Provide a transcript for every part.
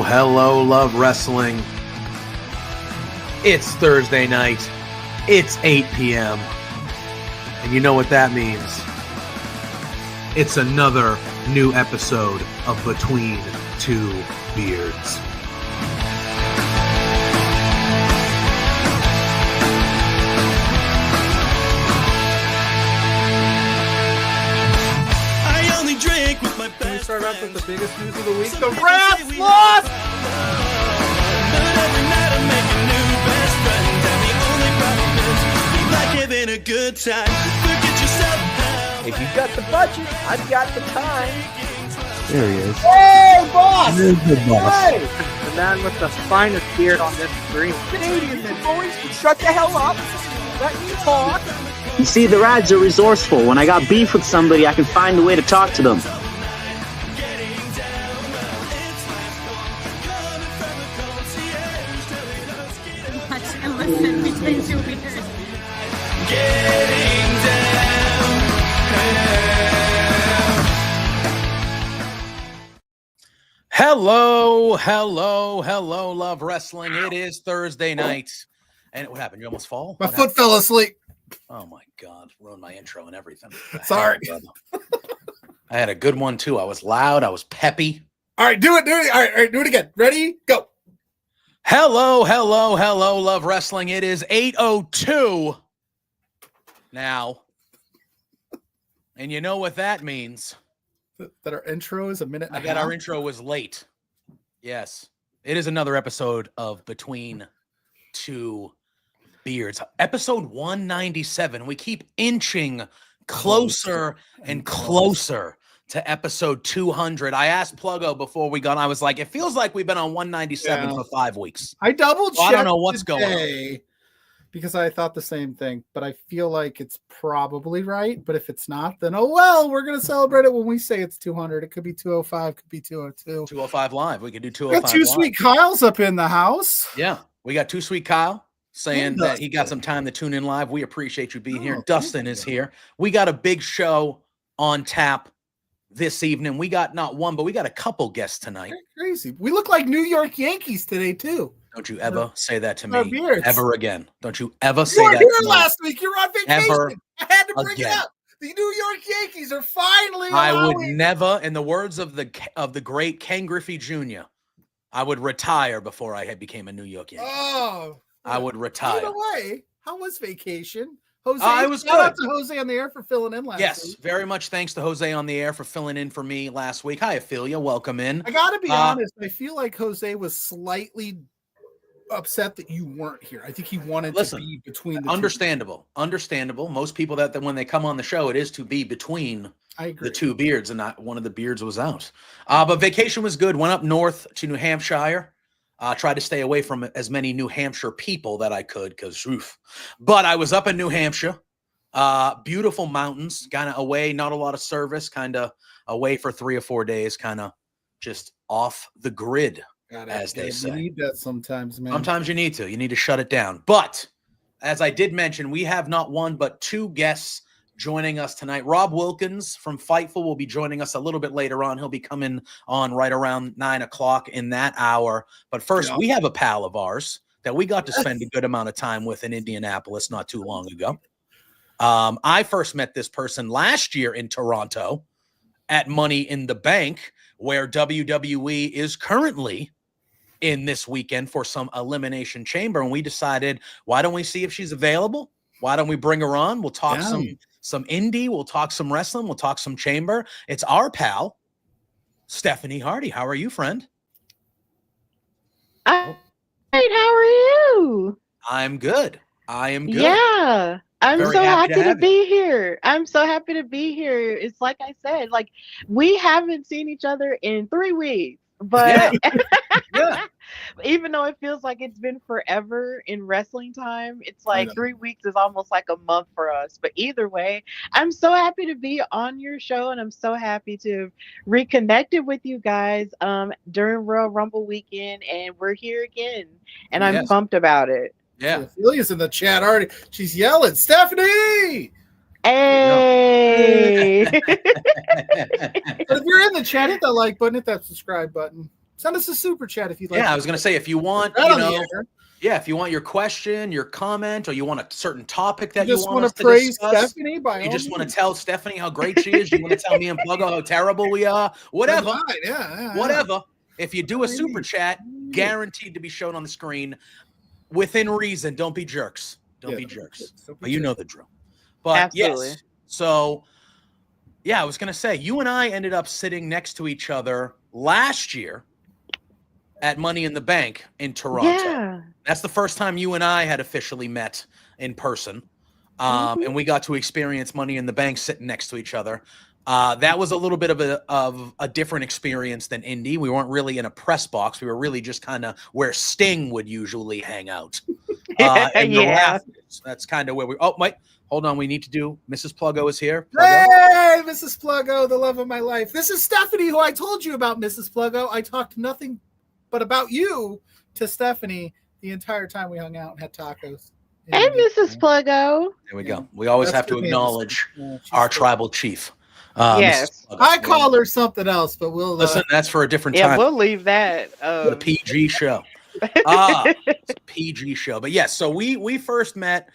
Hello, Love Wrestling. It's Thursday night. It's 8 p.m. And you know what that means. It's another new episode of Between Two Beards. Start off with the biggest news of the week. The Rats lost! But every night I make a new best friend. And the only problem is we like having a good time. Forget yourself now. If you've got the budget, I've got the time. There he is. Hey, boss! There's the boss. Hey! The man with the finest beard on this screen. Canadian men, boys, shut the hell up. Let me talk. You see, the Rads are resourceful. When I got beef with somebody, I can find a way to talk to them. Listen between two beers. Getting down. Hello, Love Wrestling. It is Thursday night. And what happened? You almost fall? My What foot happened? fell asleep. Oh my God. Ruined my intro and everything. Sorry. I had a good one too. I was loud. I was peppy. All right, do it. All right, do it again. Ready? Go. Hello, Love Wrestling. It is 8:02 now. And you know what that means. That our intro is a minute and a half. Our intro was late. Yes. It is another episode of Between Two Beards. Episode 197. We keep inching closer and closer to episode 200. I asked PLUGGO before we got on. I was like, it feels like we've been on 197 for 5 weeks. I double-checked I don't know what's going on. Because I thought the same thing, but I feel like it's probably right. But if it's not, then oh well, we're going to celebrate it when we say it's 200. It could be 205, could be 202. 205 live. We could do We 205 got two live. sweet Kyles up in the house. Yeah. We got Two Sweet Kyle saying And that he got Dustin. some time to tune in live. We appreciate you being here. Oh, Dustin thank is you. here. We got a big show on tap this evening. We got not one, but we got a couple guests tonight. Crazy. We look like New York Yankees today too. Don't you ever say that to Our me beards. ever again. Don't you ever You say were that here to me. last week. You were on vacation. Ever I had to bring again. it up. The New York Yankees are finally. I would allowing- never, in the words of the great Ken Griffey Jr., I would retire before I had became a New York Yankee. Oh, I would by retire. the way, how was vacation? Jose, it was shout out good. to Jose on the air for filling in last Yes, week. very much thanks to Jose on the air for filling in for me last week. Hi, Ophelia. Welcome in. I got to be Uh, honest. I feel like Jose was slightly upset that you weren't here. I think he wanted Listen, to be between the Understandable. Most people that when they come on the show, it is to be between two. I agree. the two beards, and not one of the beards was out. But vacation was good. Went up north to New Hampshire. Tried to stay away from as many New Hampshire people that I could, because but I was up in New Hampshire. Beautiful mountains, kind of away, not a lot of service, kind of away for 3 or 4 days, kind of just off the grid. as they say. You need that sometimes, man. Sometimes you need to shut it down. But as I did mention, we have not one but two guests joining us tonight. Rob Wilkins from Fightful will be joining us a little bit later on. He'll be coming on right around 9 o'clock in that hour. But first, we have a pal of ours that we got to spend a good amount of time with in Indianapolis not too long ago. I first met this person last year in Toronto at Money in the Bank, where WWE is currently in this weekend for some Elimination Chamber. And we decided, why don't we see if she's available? Why don't we bring her on? We'll talk some indie. We'll talk some wrestling. We'll talk some chamber. It's our pal, Stephaine Hardy. How are you, friend? All right, how are you? I'm good. I am good. Yeah. I'm Very so happy happy to have you. be here. I'm so happy to be here. It's like I said, like we haven't seen each other in 3 weeks, Yeah, but yeah. even though it feels like it's been forever in wrestling time, it's I like know. 3 weeks is almost like a month for us. But either way, I'm so happy to be on your show, and I'm so happy to have reconnected with you guys during Royal Rumble weekend, and we're here again, and I'm Yes. pumped about it. Yeah. Ophelia's in the chat already. She's yelling, Stephanie! Hey. But if you're in the chat, hit that like button, hit that subscribe button. Send us a super chat if you'd like. Yeah, I was gonna say if you want, Right you on the know, air. yeah, if you want your question, your comment, or you want a certain topic that You you just want want us to to praise discuss, Stephanie by you all just want to means. tell Stephanie how great she is, you want to tell me and Pluggo how terrible we are, whatever, That's right, yeah. whatever. If you do a super Please. chat, guaranteed to be shown on the screen within reason. Don't be jerks. Don't Yeah, be don't be jerks. jerks. Don't be But you jerks. know the drill. But Absolutely. yes, so yeah, I was gonna say you and I ended up sitting next to each other last year at Money in the Bank in Toronto. Yeah. That's the first time you and I had officially met in person. Mhm. And we got to experience Money in the Bank sitting next to each other. That was a little bit of a different experience than Indy. We weren't really in a press box. We were really just kind of where Sting would usually hang out. In the Yeah. rafters. That's kind of where we. Oh, wait, hold on. We need to do. Mrs. Pluggo is here. Pluggo. Hey, Mrs. Pluggo, the love of my life. This is Stephanie, who I told you about, Mrs. Pluggo. I talked nothing but about you to Stephanie the entire time we hung out and had tacos. Hey, Mrs. Pluggo. There we Yeah. go. We always That's have to good names. acknowledge Yeah, she's our good. tribal chief. Yes. Mrs. Pluggo. I call her something else, but we'll Listen, that's for a different Yeah, time. we'll leave that. The PG show. It's a PG show. But yes, so we first met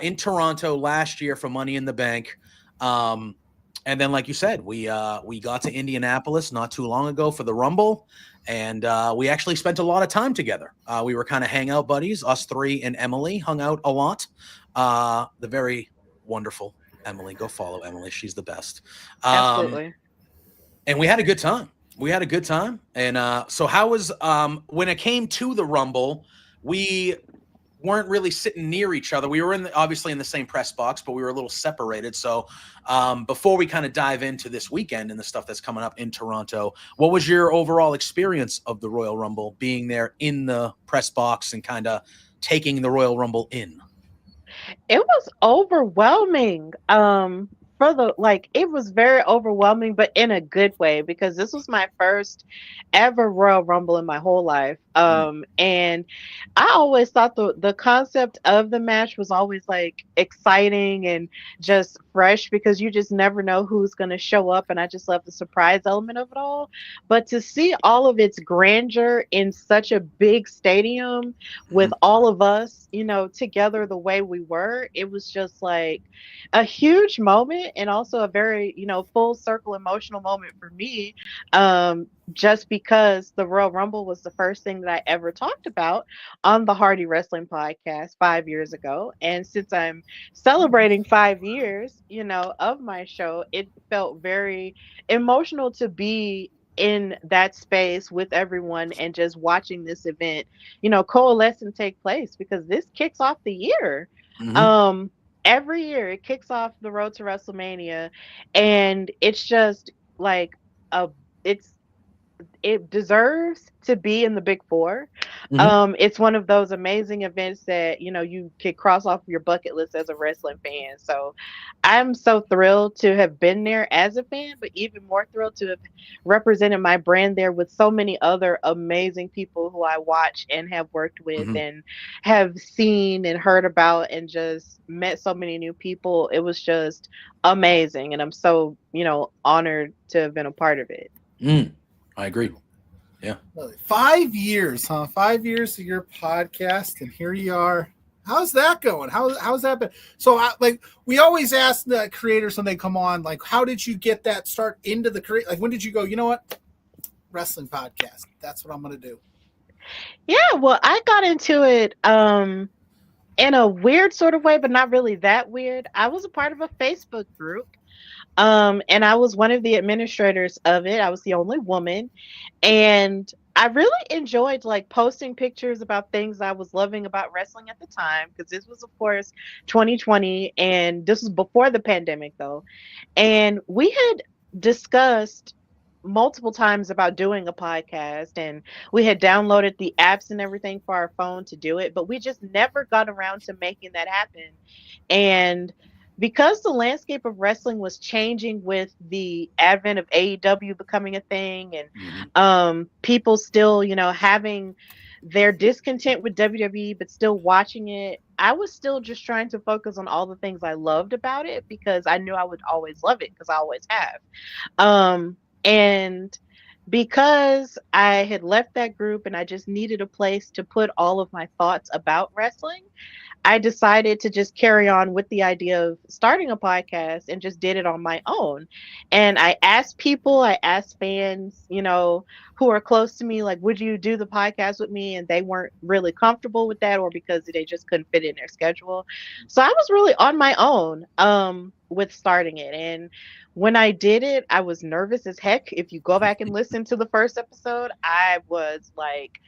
in Toronto last year for Money in the Bank. And then, like you said, we got to Indianapolis not too long ago for the Rumble, and we actually spent a lot of time together. We were kind of hangout buddies. Us three and Emily hung out a lot. The very wonderful Emily. Go follow Emily. She's the best. Absolutely. And we had a good time. We had a good time. And so how was when it came to the Rumble, we weren't really sitting near each other. We were obviously in the same press box, but we were a little separated. So before we kind of dive into this weekend and the stuff that's coming up in Toronto, what was your overall experience of the Royal Rumble, being there in the press box and kind of taking the Royal Rumble in? It was overwhelming. It was very overwhelming, but in a good way, because this was my first ever Royal Rumble in my whole life. And I always thought the concept of the match was always like exciting and just fresh, because you just never know who's going to show up. And I just love the surprise element of it all. But to see all of its grandeur in such a big stadium with all of us, together the way we were, it was just like a huge moment, and also a very, full circle emotional moment for me. Just because the Royal Rumble was the first thing that I ever talked about on the Hardy Wrestling Podcast 5 years ago. And since I'm celebrating 5 years, of my show, it felt very emotional to be in that space with everyone and just watching this event, coalesce and take place, because this kicks off the year. Every year it kicks off the road to WrestleMania, and it's just like it deserves to be in the Big Four. It's one of those amazing events that you can cross off your bucket list as a wrestling fan. So I'm so thrilled to have been there as a fan, but even more thrilled to have represented my brand there with so many other amazing people who I watch and have worked with and have seen and heard about, and just met so many new people. It was just amazing, and I'm so honored to have been a part of it. I agree. Yeah. 5 years, huh? 5 years of your podcast, and here you are. How's that going? How's that been? So, we always ask the creators when they come on, like, how did you get that start into the career? Like, when did you go, you know what? Wrestling podcast. That's what I'm going to do. Yeah, well, I got into it in a weird sort of way, but not really that weird. I was a part of a Facebook group. And I was one of the administrators of it. I was the only woman. And I really enjoyed like posting pictures about things I was loving about wrestling at the time because this was, of course, 2020, and this was before the pandemic, though. And we had discussed multiple times about doing a podcast, and we had downloaded the apps and everything for our phone to do it, but we just never got around to making that happen. And because the landscape of wrestling was changing with the advent of AEW becoming a thing, and people still, having their discontent with WWE but still watching it, I was still just trying to focus on all the things I loved about it because I knew I would always love it because I always have. And because I had left that group and I just needed a place to put all of my thoughts about wrestling, I decided to just carry on with the idea of starting a podcast and just did it on my own. And I asked people, I asked fans, who are close to me, like, would you do the podcast with me? And they weren't really comfortable with that, or because they just couldn't fit in their schedule. So I was really on my own with starting it. And when I did it, I was nervous as heck. If you go back and listen to the first episode, I was like,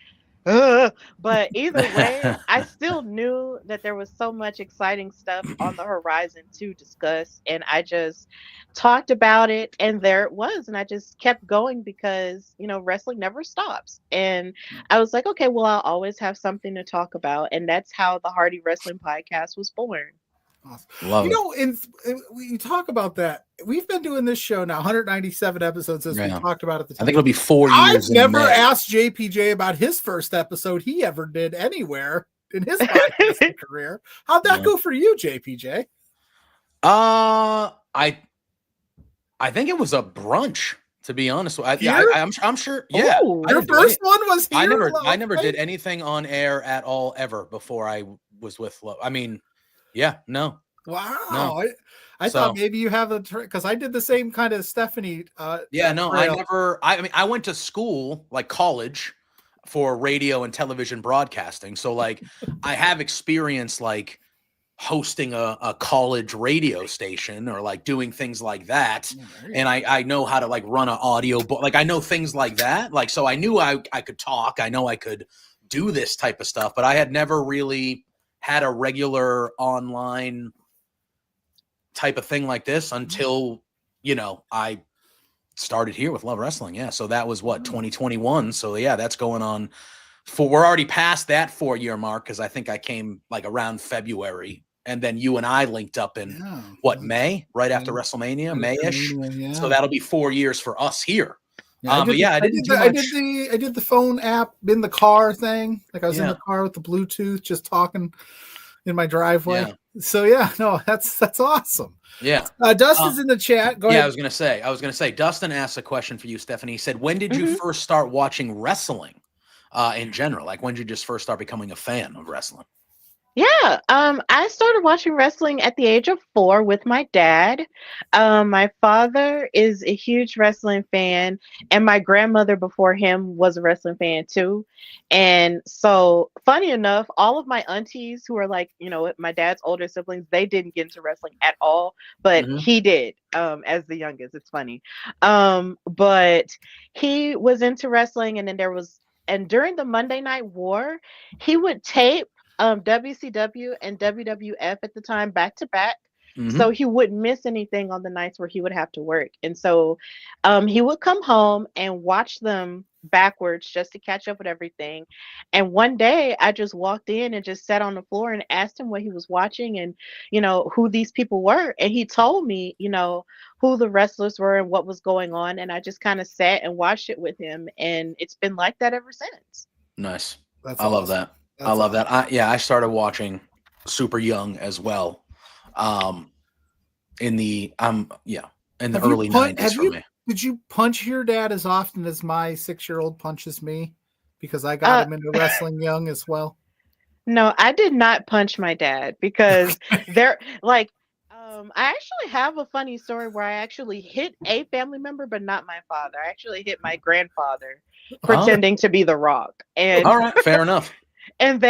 ugh. But either way, I still knew that there was so much exciting stuff on the horizon to discuss. And I just talked about it, and there it was. And I just kept going because, wrestling never stops. And I was like, okay, well, I'll always have something to talk about. And that's how the Hardy Wrestling Podcast was born. Awesome. And we talk about that. We've been doing this show now 197 episodes, as we talked about at the time. I think it'll be 4 years. I've never asked JPJ about his first episode he ever did anywhere in his podcasting career. How'd that go for you, JPJ? I think it was a brunch, to be honest. I'm sure. Yeah, your first one was here? I never did anything on air at all ever before I was with Love. I mean. Yeah, no. Wow. No. I thought maybe you have because I did the same kind of Stephaine. I went to school, like college, for radio and television broadcasting. So like I have experience like hosting a college radio station or like doing things like that. And I know how to like run an audio book. Like I know things like that. Like, so I knew I could talk. I know I could do this type of stuff, but I had never really had a regular online type of thing like this until, I started here with Love Wrestling. Yeah. So that was 2021. So yeah, that's going on we're already past that 4-year mark. Cause I think I came like around February, and then you and I linked up in May, right after WrestleMania, May-ish. Yeah. So that'll be 4 years for us here. I did the phone app in the car thing. Like I was in the car with the Bluetooth, just talking in my driveway. Yeah. So that's awesome. Yeah. Dustin's in the chat. Go ahead. I was gonna say, Dustin asked a question for you, Stephanie. He said, when did you first start watching wrestling in general? Like when did you just first start becoming a fan of wrestling? Yeah, I started watching wrestling at the age of 4 with my dad. My father is a huge wrestling fan, and my grandmother before him was a wrestling fan too. And so, funny enough, all of my aunties who are like, my dad's older siblings, they didn't get into wrestling at all, but he did, as the youngest. It's funny. But he was into wrestling, and during the Monday Night War, he would tape WCW and WWF at the time back to back, so he wouldn't miss anything on the nights where he would have to work. And so he would come home and watch them backwards just to catch up with everything. And one day I just walked in and just sat on the floor and asked him what he was watching and who these people were, and he told me who the wrestlers were and what was going on, and I just kind of sat and watched it with him, and it's been like that ever since. Nice. I love that. I love that. I started watching super young as well. In the early 90s for me. Did you punch your dad as often as my 6-year-old punches me? Because I got him into wrestling young as well. No, I did not punch my dad because I actually have a funny story where I actually hit a family member, but not my father. I actually hit my grandfather pretending to be The Rock. And all right, fair enough. And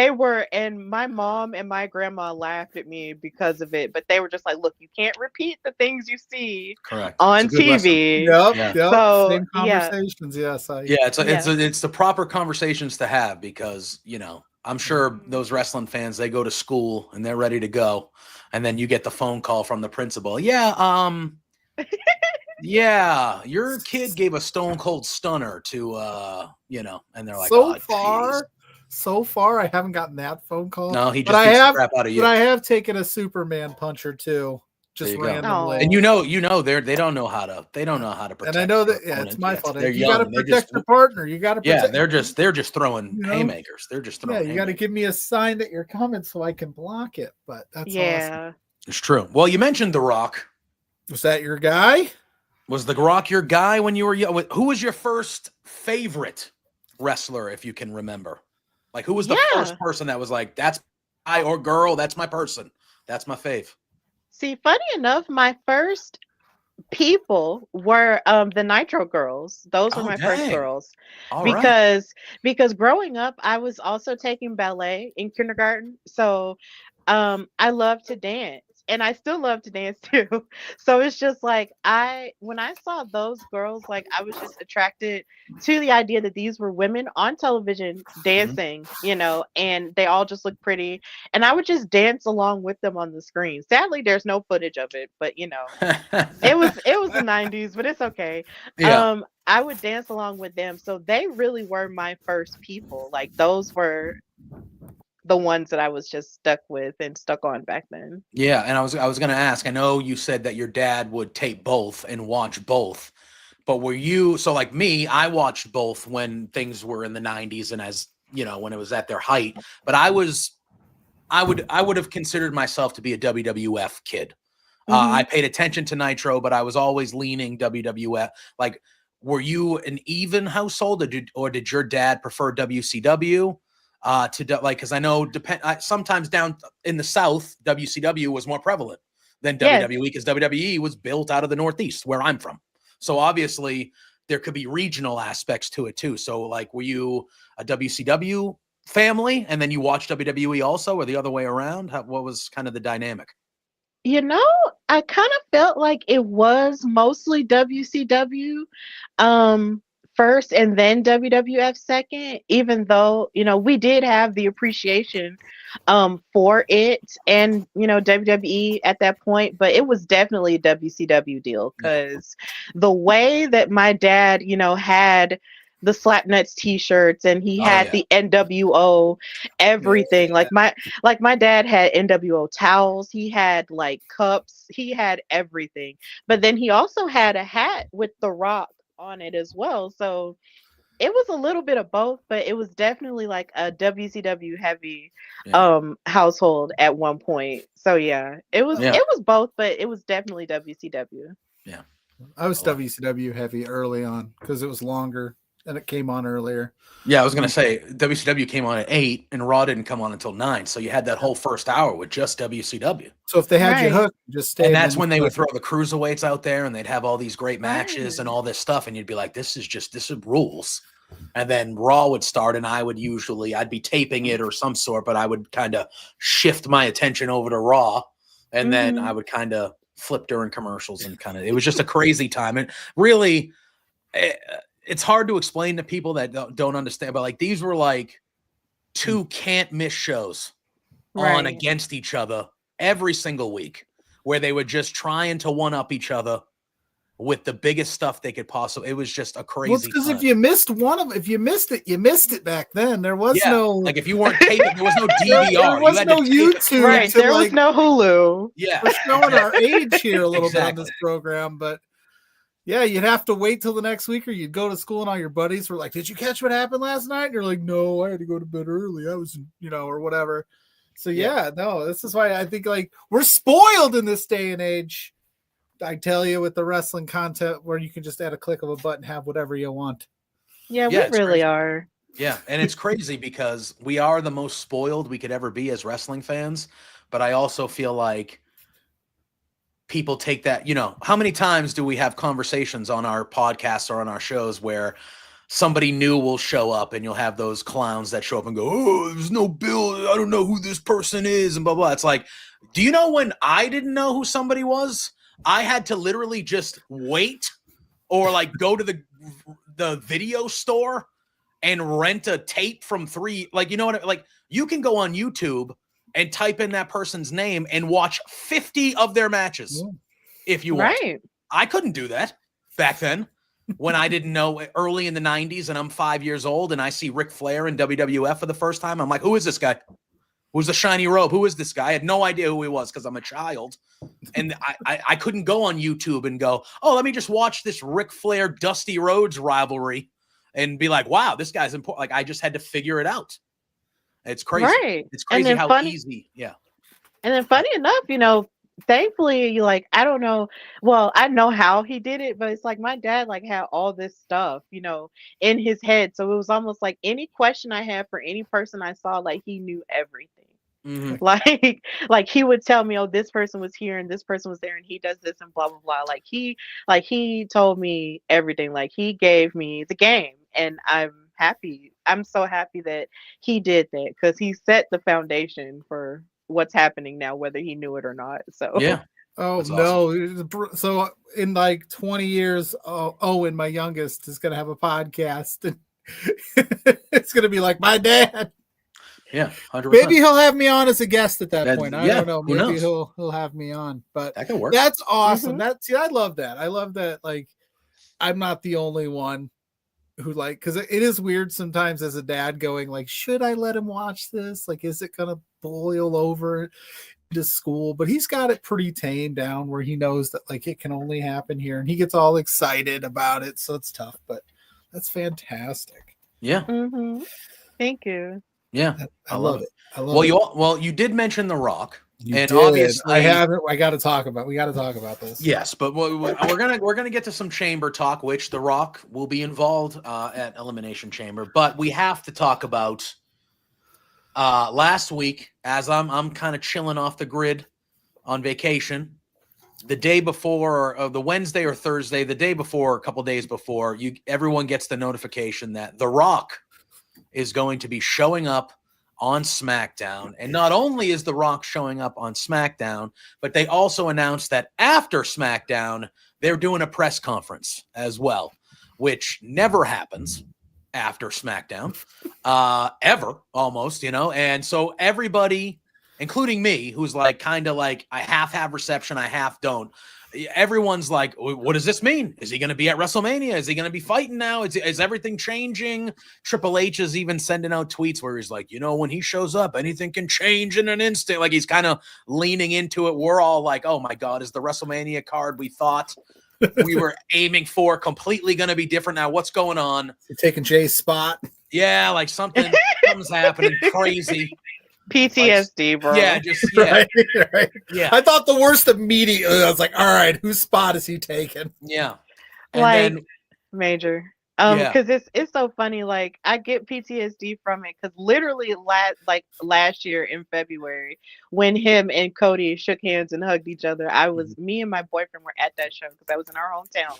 my mom and my grandma laughed at me because of it, but they were just like, look, you can't repeat the things you see Correct. on It's a good lesson. TV. Yep, Yeah. yep. So, Same yeah. conversations. Yes, Yeah, it's Yeah. it's the proper conversations to have because, I'm sure Mhm. those wrestling fans, they go to school and they're ready to go. And then you get the phone call from the principal. Yeah, yeah, your kid gave a stone cold stunner to and they're like, so "Oh, far, geez." so far, I haven't gotten that phone call. No, he but just I beats the have, crap out of you. but I have taken a Superman punch or two, just There you go. randomly. Oh. And they don't know how to protect. And I know their that it's opponent my yet. fault. They're You got to young. They're protect just your partner. You got to protect. they're just throwing You know? haymakers. They're just throwing. Yeah, you got to give me a sign that you're coming so I can block it. But that's awesome. Yeah. It's true. Well, you mentioned The Rock. Was that your guy? Was The Rock your guy when you were young? Who was your first favorite wrestler, if you can remember? Like, who was the first person that was like, that's guy or girl, that's my person. That's my fave. See, funny enough, my first people were the Nitro girls. Those were Oh, my first dang. girls. All right. Because growing up, I was also taking ballet in kindergarten. So I love to dance. And I still love to dance too. So it's just like when I saw those girls, like I was just attracted to the idea that these were women on television dancing, and they all just looked pretty. And I would just dance along with them on the screen. Sadly, there's no footage of it, but it was the 90s, but it's okay. Yeah. I would dance along with them. So they really were my first people. Like those were the ones that I was just stuck with and stuck on back then. Yeah, and I was going to ask, I know you said that your dad would tape both and watch both, but were you, so like me, I watched both when things were in the 90s and as, when it was at their height, but I would have considered myself to be a WWF kid. I paid attention to Nitro, but I was always leaning WWF. Like, were you an even household, or did your dad prefer WCW? Because I know sometimes down in the South, WCW was more prevalent than WWE because WWE was built out of the Northeast where I'm from. So obviously there could be regional aspects to it too. So like, were you a WCW family and then you watched WWE also, or the other way around? What was kind of the dynamic? I kind of felt like it was mostly WCW first and then WWF second, even though, we did have the appreciation for it and, WWE at that point, but it was definitely a WCW deal because the way that my dad, had the Slapnuts t-shirts and he had the NWO everything. Like my dad had NWO towels, he had like cups, he had everything. But then he also had a hat with The Rock on it as well. So it was a little bit of both, but it was definitely like a WCW heavy household at one point. So it was both, but it was definitely WCW. Yeah. I was WCW heavy early on because it was longer and it came on earlier. Yeah, I was going to say WCW came on at 8 and Raw didn't come on until 9. So you had that whole first hour with just WCW. So if they had you hooked, just stay. And that's when they would throw the cruiserweights out there and they'd have all these great matches and all this stuff. And you'd be like, this is rules. And then Raw would start and I'd be taping it or some sort, but I would kind of shift my attention over to Raw. And then I would kind of flip during commercials and it was just a crazy time. And really, it's hard to explain to people that don't understand, but like these were like two can't miss shows on against each other every single week where they were just trying to one up each other with the biggest stuff they could possibly. It was just a crazy. Because if you missed if you missed it back then. There was no, like if you weren't taping, there was no DVR. there was no YouTube. Right. There was no Hulu. Yeah. We're showing our age here a little bit on this program, but yeah, you'd have to wait till the next week, or you'd go to school and all your buddies were like, did you catch what happened last night? And you're like, no, I had to go to bed early. I was, or whatever. So no, this is why I think like we're spoiled in this day and age. I tell you, with the wrestling content where you can just add a click of a button, have whatever you want. Yeah, we really are. Yeah. And it's crazy because we are the most spoiled we could ever be as wrestling fans. But I also feel like people take that, how many times do we have conversations on our podcasts or on our shows where somebody new will show up, and you'll have those clowns that show up and go, "Oh, there's no bill. I don't know who this person is," and blah blah. It's like, do you know when I didn't know who somebody was? I had to literally just wait, or like go to the video store and rent a tape from like, you know what? Like, you can go on YouTube and type in that person's name and watch 50 of their matches if you want. Right. I couldn't do that back then when I didn't know, early in the 90s, and I'm 5 years old and I see Ric Flair in WWF for the first time. I'm like, who is this guy? Who's the shiny robe? Who is this guy? I had no idea who he was because I'm a child. And I couldn't go on YouTube and go, oh, let me just watch this Ric Flair Dusty Rhodes rivalry and be like, wow, this guy's important. Like, I just had to figure it out. It's crazy. Right. It's crazy how easy. Yeah. And then funny enough, you know, thankfully, like, I don't know. Well, I know how he did it, but it's like my dad like had all this stuff, you know, in his head. So it was almost like any question I had for any person I saw, like he knew everything. Mm-hmm. Like he would tell me, oh, this person was here and this person was there and he does this and blah blah blah. Like he told me everything. Like he gave me the game, and I'm happy. I'm so happy that he did that, because he set the foundation for what's happening now, whether he knew it or not. So yeah. Oh That's no! So in like 20 years, Owen, my youngest, is going to have a podcast, and it's going to be like my dad. Yeah, 100%. Maybe he'll have me on as a guest at that point. I yeah, don't know. who Maybe knows? he'll have me on. But That could work. that's awesome. Mhm. I love that. I love that. Like, I'm not the only one who, like, because it is weird sometimes as a dad going like, should I let him watch this? Like, is it gonna boil over to school? But he's got it pretty tamed down where he knows that like it can only happen here, and he gets all excited about it. So it's tough, but that's fantastic. Yeah. Mhm. Thank you. Yeah. I love it. I love Well, it. you did mention The Rock. You and did. obviously I haven't. We got to talk about this. Yes, but we're gonna get to some chamber talk, which The Rock will be involved at Elimination Chamber. But we have to talk about last week, as I'm kind of chilling off the grid on vacation. The day before, or the Wednesday or Thursday, the day before, a couple days before, everyone gets the notification that The Rock is going to be showing up on SmackDown. And not only is The Rock showing up on SmackDown, but they also announced that after SmackDown, they're doing a press conference as well, which never happens after SmackDown, ever, almost, you know? And so everybody, including me, who's like, kind of like, I half have reception, I half don't. Everyone's like, what does this mean? Is he going to be at WrestleMania? Is he going to be fighting now? Is everything changing? Triple H is even sending out tweets where he's like, you know, when he shows up, anything can change in an instant. Like, he's kind of leaning into it. We're all like, oh my God, is the WrestleMania card we thought we were aiming for completely going to be different now? What's going on? You're taking Jay's spot. Yeah, like something's happening crazy. PTSD, bro. Yeah, Right. Yeah. I thought the worst immediately. I was like, all right, whose spot is he taking? Yeah. And Like, then, major. Yeah. Because it's so funny. Like, I get PTSD from it, because literally last year in February, when him and Cody shook hands and hugged each other, me and my boyfriend were at that show because I was in our hometown,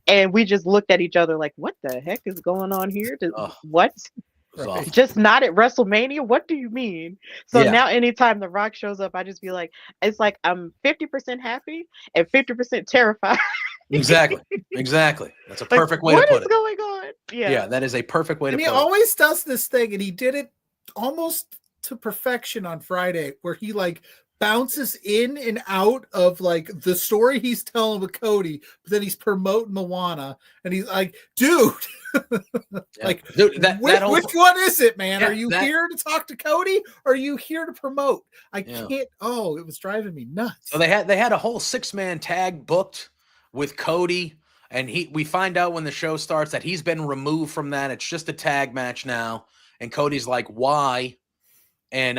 and we just looked at each other like, what the heck is going on here? What? it was awful. Just not at WrestleMania? What do you mean? So Yeah. now anytime The Rock shows up, I just be like, it's like I'm 50% happy and 50% terrified. Exactly. That's a Like, perfect way to what put is it. going on? Yeah, that is a perfect way to And put he it. always does this thing, and he did it almost to perfection on Friday, where he like bounces in and out of like the story he's telling with Cody, but then he's promoting Moana, and he's like, dude, like, Dude, which one is it, man? Yeah, are you here to talk to Cody, or are you here to promote? I can't. Oh, it was driving me nuts. So they had a whole 6-man tag booked with Cody, and we find out when the show starts that he's been removed from that. It's just a tag match now. And Cody's like, why? And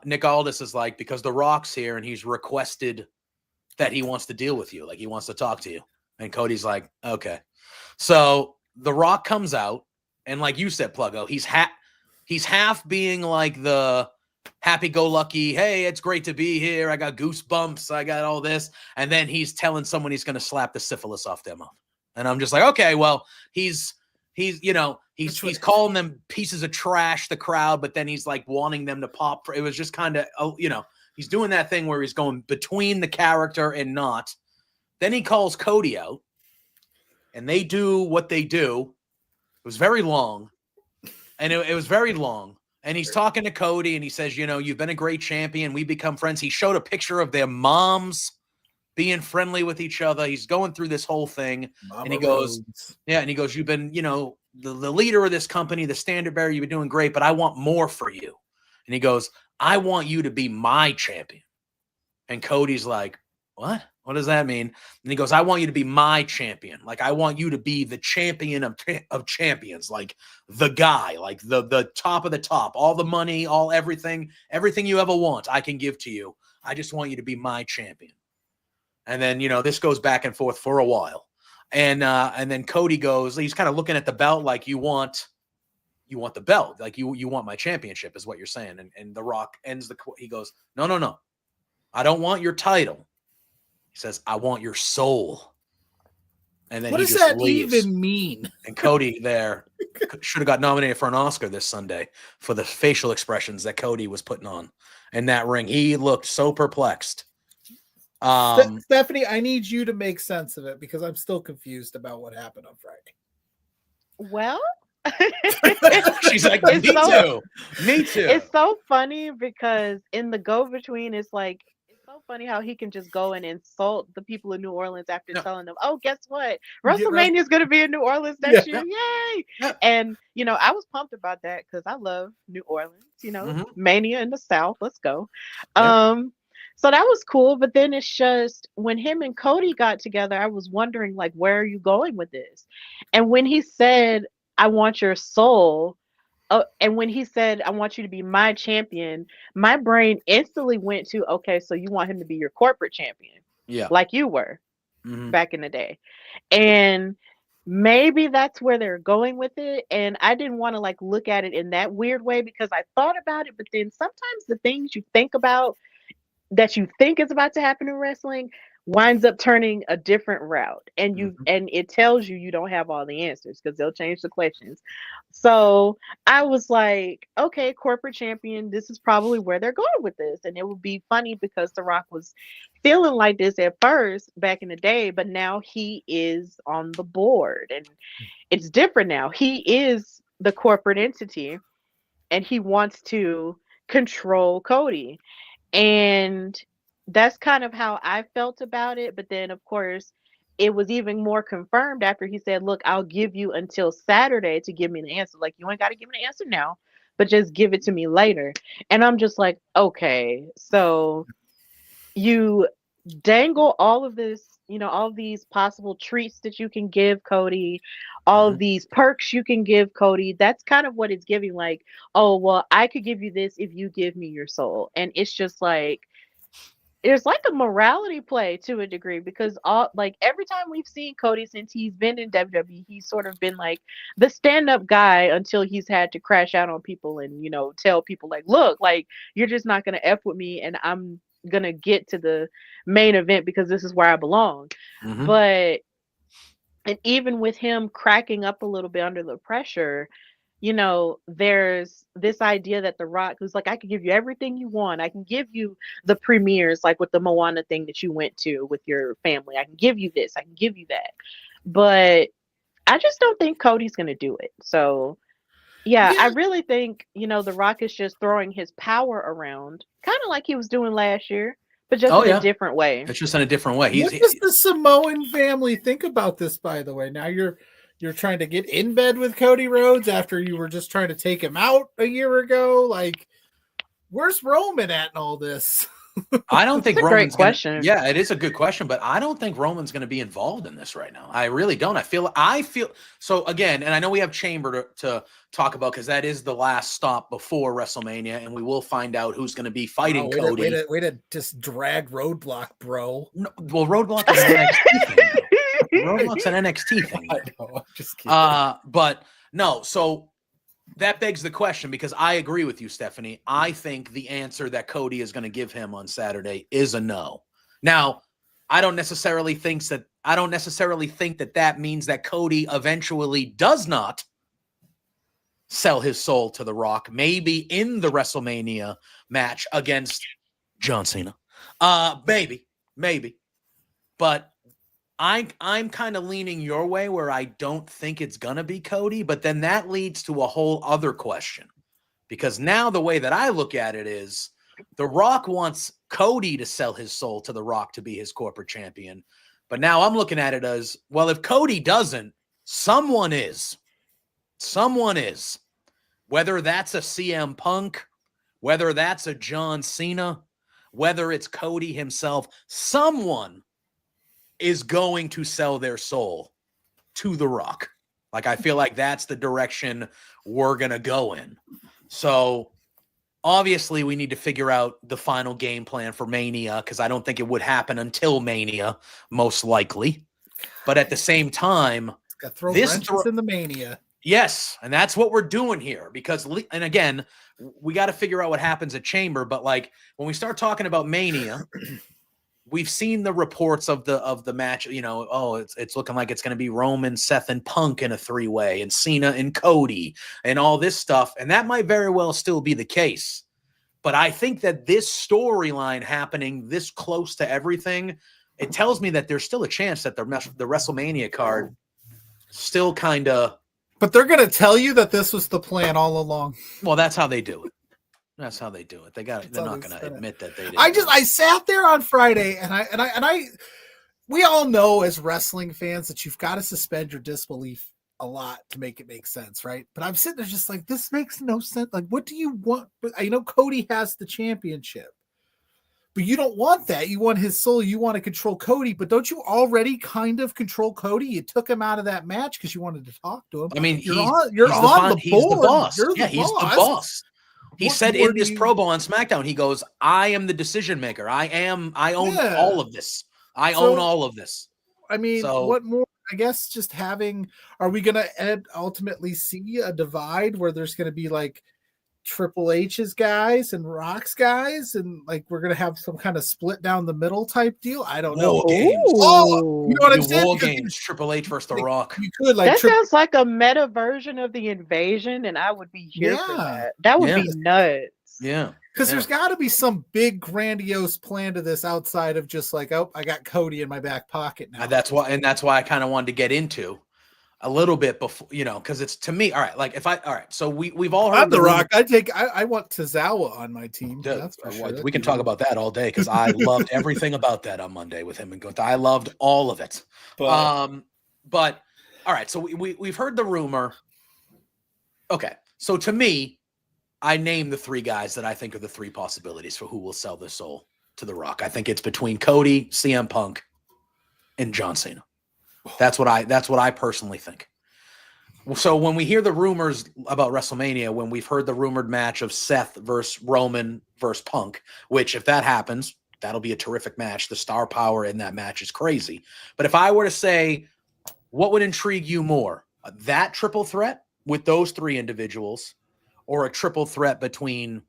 Nick Aldis is like, because The Rock's here and he's requested that he wants to deal with you. Like, he wants to talk to you. And Cody's like, okay. So The Rock comes out, and like you said, Pluggo, he's half being like the happy-go-lucky, hey, it's great to be here. I got goosebumps. I got all this. And then he's telling someone he's going to slap the syphilis off them up. And I'm just like, okay, well, he's he's he's calling them pieces of trash, the crowd, but then he's like wanting them to pop. It was just kind of, he's doing that thing where he's going between the character and not. Then he calls Cody out, and they do what they do. It was very long, and it was very long. And he's talking to Cody, and he says, you've been a great champion. We become friends. He showed a picture of their moms being friendly with each other. He's going through this whole thing. Mama and he goes, Rhodes. and he goes, you've been, the leader of this company, the standard bearer, you've been doing great, but I want more for you. And he goes, I want you to be my champion. And Cody's like, what? What does that mean? And he goes, I want you to be my champion. Like, I want you to be the champion of champions, like the guy, like the top of the top, all the money, everything you ever want, I can give to you. I just want you to be my champion. And then, this goes back and forth for a while. And then Cody goes, he's kind of looking at the belt like, you want the belt. Like you want my championship is what you're saying. And The Rock ends he goes, no. I don't want your title. He says, I want your soul. And then what he does just that leaves. even mean? And Cody there should have got nominated for an Oscar this Sunday for the facial expressions that Cody was putting on in that ring. He looked so perplexed. Stephanie, I need you to make sense of it because I'm still confused about what happened on Friday. Well, she's like, me too. It's so funny because in the go-between, it's like, it's so funny how he can just go and insult the people in New Orleans after telling them, oh, guess what? WrestleMania is going to be in New Orleans next year. Yay. Yeah. And, I was pumped about that because I love New Orleans, Mania in the South. Let's go. Yeah. So that was cool. But then it's just when him and Cody got together, I was wondering, like, where are you going with this? And when he said, I want your soul, and when he said, I want you to be my champion, my brain instantly went to, okay, so you want him to be your corporate champion. Yeah. Like you were back in the day. And maybe that's where they're going with it. And I didn't want to like look at it in that weird way because I thought about it. But then sometimes the things you think about that you think is about to happen in wrestling winds up turning a different route, and and it tells you don't have all the answers because they'll change the questions. So I was like, okay, corporate champion, this is probably where they're going with this. And it would be funny because The Rock was feeling like this at first back in the day, but now he is on the board and it's different now. He is the corporate entity and he wants to control Cody. And that's kind of how I felt about it. But then, of course, it was even more confirmed after he said, look, I'll give you until Saturday to give me the answer. Like, you ain't got to give me the answer now, but just give it to me later. And I'm just like, okay, so you dangle all of this, all of these possible treats that you can give Cody, all of these perks you can give Cody. That's kind of what it's giving. Like, oh, well, I could give you this if you give me your soul. And it's just like, there's like a morality play to a degree because every time we've seen Cody since he's been in WWE, he's sort of been like the stand-up guy until he's had to crash out on people and, tell people like, look, like, you're just not going to F with me and I'm going to get to the main event because this is where I belong. But, and even with him cracking up a little bit under the pressure, there's this idea that The Rock, who's like, I can give you everything you want. I can give you the premieres, like with the Moana thing that you went to with your family. I can give you this. I can give you that. But I just don't think Cody's going to do it. So, yeah, I really think, The Rock is just throwing his power around, kind of like he was doing last year, but just in a different way. It's just in a different way. What does the Samoan family think about this, by the way? Now you're trying to get in bed with Cody Rhodes after you were just trying to take him out a year ago. Like, where's Roman at in all this? I don't think Roman's great question. Yeah, it is a good question, but I don't think Roman's going to be involved in this right now. I really don't. I feel so again, and I know we have Chamber to talk about because that is the last stop before WrestleMania, and we will find out who's going to be fighting Cody. Way to just drag Roadblock, bro. No, well, Roadblock is an NXT thing. Roadblock's an NXT thing. I know. I'm just kidding. But no, so that begs the question because I agree with you, Stephanie. I think the answer that Cody is going to give him on Saturday is a no. Now, I don't necessarily think that means that Cody eventually does not sell his soul to The Rock, maybe in the WrestleMania match against John Cena. Maybe. But I'm kind of leaning your way where I don't think it's going to be Cody, but then that leads to a whole other question. Because now the way that I look at it is The Rock wants Cody to sell his soul to The Rock to be his corporate champion. But now I'm looking at it as, well, if Cody doesn't, someone is. Someone is. Whether that's a CM Punk, whether that's a John Cena, whether it's Cody himself, someone is going to sell their soul to The Rock. Like, I feel like that's the direction we're going to go in. So obviously we need to figure out the final game plan for Mania, because I don't think it would happen until Mania, most likely. But at the same time, got to throw wrenches in the Mania. Yes, and that's what we're doing here. Because, and again, we got to figure out what happens at Chamber. But like when we start talking about Mania, we've seen the reports of the match. You know, oh, it's looking like it's going to be Roman, Seth, and Punk in a 3-way, and Cena and Cody, and all this stuff. And that might very well still be the case. But I think that this storyline happening this close to everything, it tells me that there's still a chance that the WrestleMania card still kind of. But they're going to tell you that this was the plan all along. Well, that's how they do it. That's how they do it. They're not going to admit that they did. I sat there on Friday and we all know as wrestling fans that you've got to suspend your disbelief a lot to make it make sense, right? But I'm sitting there just like, this makes no sense. Like, what do you want? I know Cody has the championship, but you don't want that. You want his soul. You want to control Cody, but don't you already kind of control Cody? You took him out of that match because you wanted to talk to him. I mean, you're on the board. He's the boss. He's the boss. He What said more in do this you- promo on SmackDown, he goes, I am the decision maker. I own all of this. I So- own all of this. I mean, So- what more? I guess just are we going to ultimately see a divide where there's going to be like Triple H's guys and Rock's guys, and like we're going to have some kind of split down the middle type deal? I don't know. War games. Oh, you know what I'm saying? War Because games. Triple H versus The Rock. You could like That sounds like a meta version of the invasion, and I would be here for Yeah. that. That would Yeah. be nuts. Yeah. because Yeah. there's got to be some big grandiose plan to this outside of just like, oh, I got Cody in my back pocket now. That's why I kind of wanted to get into a little bit before, because it's to me, all right. Like so we've all heard I'm the rumor- Rock. I want Tozawa on my team. Dude, That's for sure. we can talk about that all day because I loved everything about that on Monday with him and Gunther. I loved all of it. But all right, so we've heard the rumor. Okay, so to me, I named the 3 guys that I think are the 3 possibilities for who will sell their soul to The Rock. I think it's between Cody, CM Punk, and John Cena. That's what I personally think. So when we hear the rumors about WrestleMania, when we've heard the rumored match of Seth versus Roman versus Punk, which if that happens, that'll be a terrific match. The star power in that match is crazy. But if I were to say, what would intrigue you more? That triple threat with those 3 individuals, or a triple threat between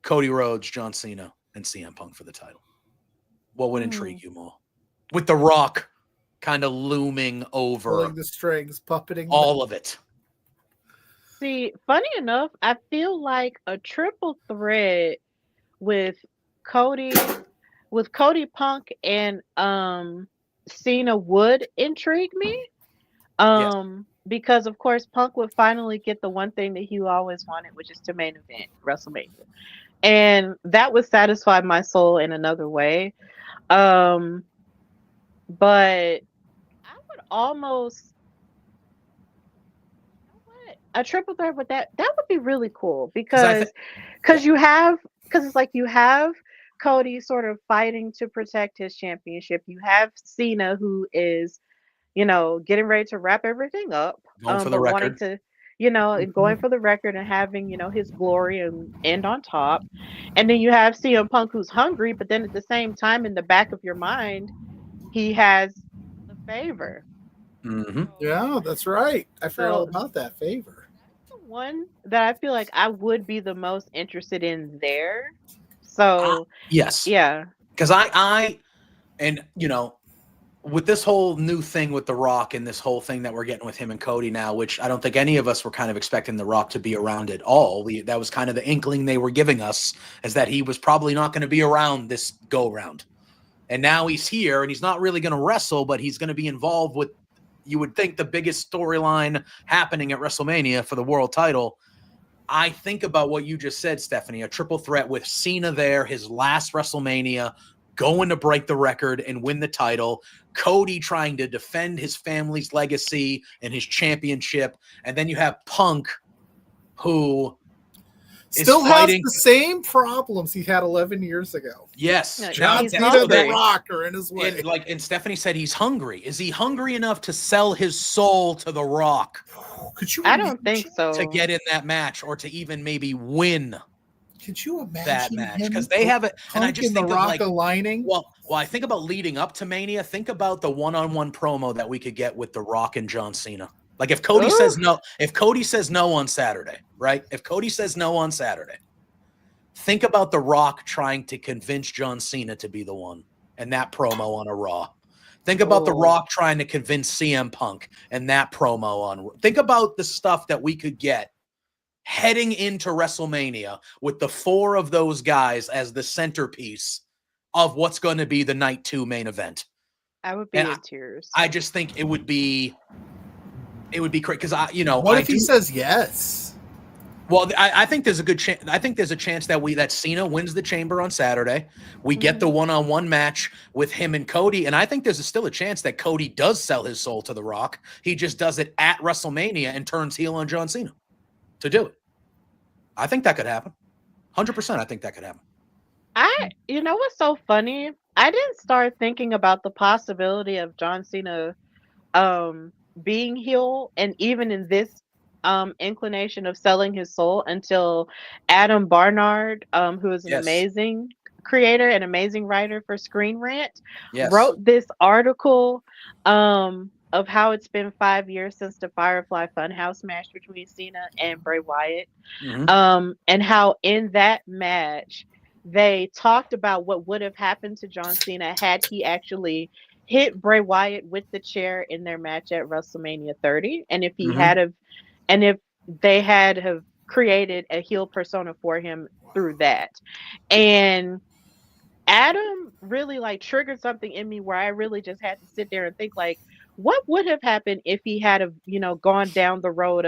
Cody Rhodes, John Cena, and CM Punk for the title? What would intrigue you more? With The Rock kind of looming over Pulling the strings, puppeting all of it. See, funny enough, I feel like a triple threat with Cody, Punk, and Cena would intrigue me. Because of course Punk would finally get the one thing that he always wanted, which is to main event WrestleMania. And that would satisfy my soul in another way. But I would almost a triple threat with that would be really cool because it's like you have Cody sort of fighting to protect his championship. You have Cena who is getting ready to wrap everything up. Going for the but record. wanting to, going for the record and having, his glory and end on top. And then you have CM Punk who's hungry, but then at the same time, in the back of your mind, he has the favor. Mm-hmm. Yeah, that's right. I forgot all So- about that favor. The one that I feel like I would be the most interested in there. So Yes. yeah. Because I with this whole new thing with The Rock and this whole thing that we're getting with him and Cody now, which I don't think any of us were kind of expecting The Rock to be around at all. That was kind of the inkling they were giving us, is that he was probably not going to be around this go round. And now he's here, and he's not really going to wrestle, but he's going to be involved with, you would think, the biggest storyline happening at WrestleMania for the world title. I think about what you just said, Stephaine, a triple threat with Cena there, his last WrestleMania, going to break the record and win the title. Cody trying to defend his family's legacy and his championship. And then you have Punk, who still has fighting the same problems he had 11 years ago. Yes. No, John he's Cena, hungry. The Rock are in his way. And Stephanie said he's hungry. Is he hungry enough to sell his soul to The Rock Could you? I don't think so. to get in that match, or to even maybe win Could you imagine that match? him Because they have it, and I Punk just and The think of Rock like, aligning? well, I think about leading up to Mania. Think about the one-on-one promo that we could get with The Rock and John Cena. Like if Cody says no on Saturday, right? If Cody says no on Saturday, think about The Rock trying to convince John Cena to be the one, and that promo on a Raw. Think about The Rock trying to convince CM Punk, and that promo on. Think about the stuff that we could get heading into WrestleMania with the four of those guys as the centerpiece of what's going to be the night 2 main event. I would be in tears. I just think it would be great because What if he says yes? Well, I think there's a good chance. I think there's a chance that Cena wins the Chamber on Saturday. We get the one-on-one match with him and Cody, and I think there's still a chance that Cody does sell his soul to The Rock. He just does it at WrestleMania and turns heel on John Cena to do it. I think that could happen. 100%. I think that could happen. You know what's so funny? I didn't start thinking about the possibility of John Cena being heel, and even in this inclination of selling his soul, until Adam Barnard, who is an amazing creator and amazing writer for Screen Rant, wrote this article of how it's been 5 years since the Firefly Funhouse match between Cena and Bray Wyatt, and how in that match they talked about what would have happened to John Cena had he actually hit Bray Wyatt with the chair in their match at WrestleMania 30, and if he and if they had have created a heel persona for him through that. And Adam really triggered something in me where I really just had to sit there and think, what would have happened if he had gone down the road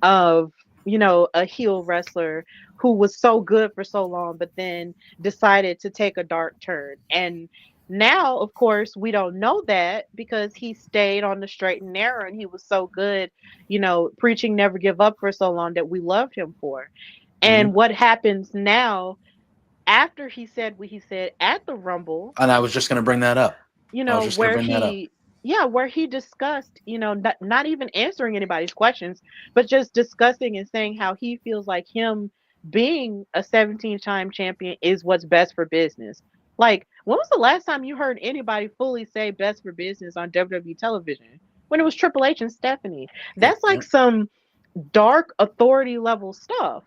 of a heel wrestler who was so good for so long, but then decided to take a dark turn. And now, of course, we don't know that because he stayed on the straight and narrow, and he was so good, preaching never give up for so long that we loved him for. And what happens now after he said what he said at the Rumble? And I was just going to bring that up. Where he discussed, not even answering anybody's questions, but just discussing and saying how he feels like him being a 17-time champion is what's best for business. When was the last time you heard anybody fully say best for business on WWE television? When it was Triple H and Stephanie. That's some dark authority level stuff.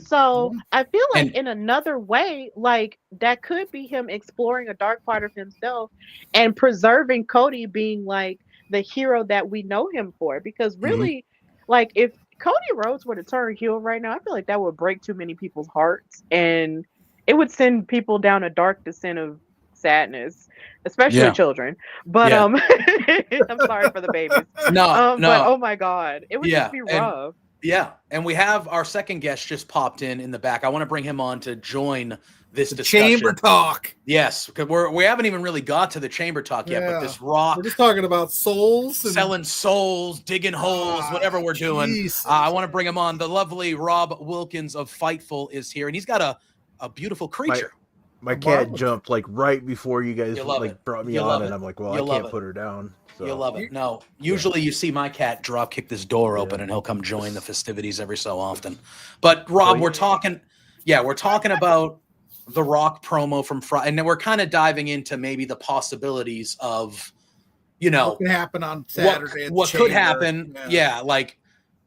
So I feel like in another way, that could be him exploring a dark part of himself and preserving Cody being the hero that we know him for. Because really, if Cody Rhodes were to turn heel right now, I feel like that would break too many people's hearts, and it would send people down a dark descent of sadness, especially children. But I'm sorry for the babies. No. But oh my God, it would just be rough. And we have our second guest just popped in the back. I want to bring him on to join this discussion. Chamber talk. Yes, because we haven't even really got to the chamber talk yet, but this Rock. We're just talking about souls. Selling souls, digging holes, whatever we're doing. I want to bring him on. The lovely Rob Wilkins of Fightful is here, and he's got a beautiful creature. My cat jumped right before you guys brought me on, and I'm like, well, I can't put her down. So. You'll love it. No, usually you see my cat drop kick this door open, and he'll come join the festivities every so often. But Rob, we're talking about the Rock promo from Friday, and then we're kind of diving into maybe the possibilities of, what could happen on Saturday. What could happen?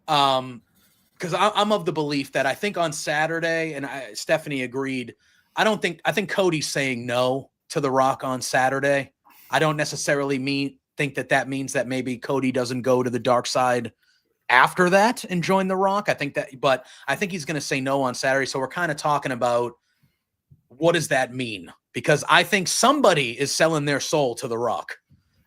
Because I'm of the belief that I think on Saturday, and Stephanie agreed. I think Cody's saying no to The Rock on Saturday. I don't necessarily think that means that maybe Cody doesn't go to the dark side after that and join The Rock. But I think he's going to say no on Saturday. So we're kind of talking about what does that mean? Because I think somebody is selling their soul to The Rock.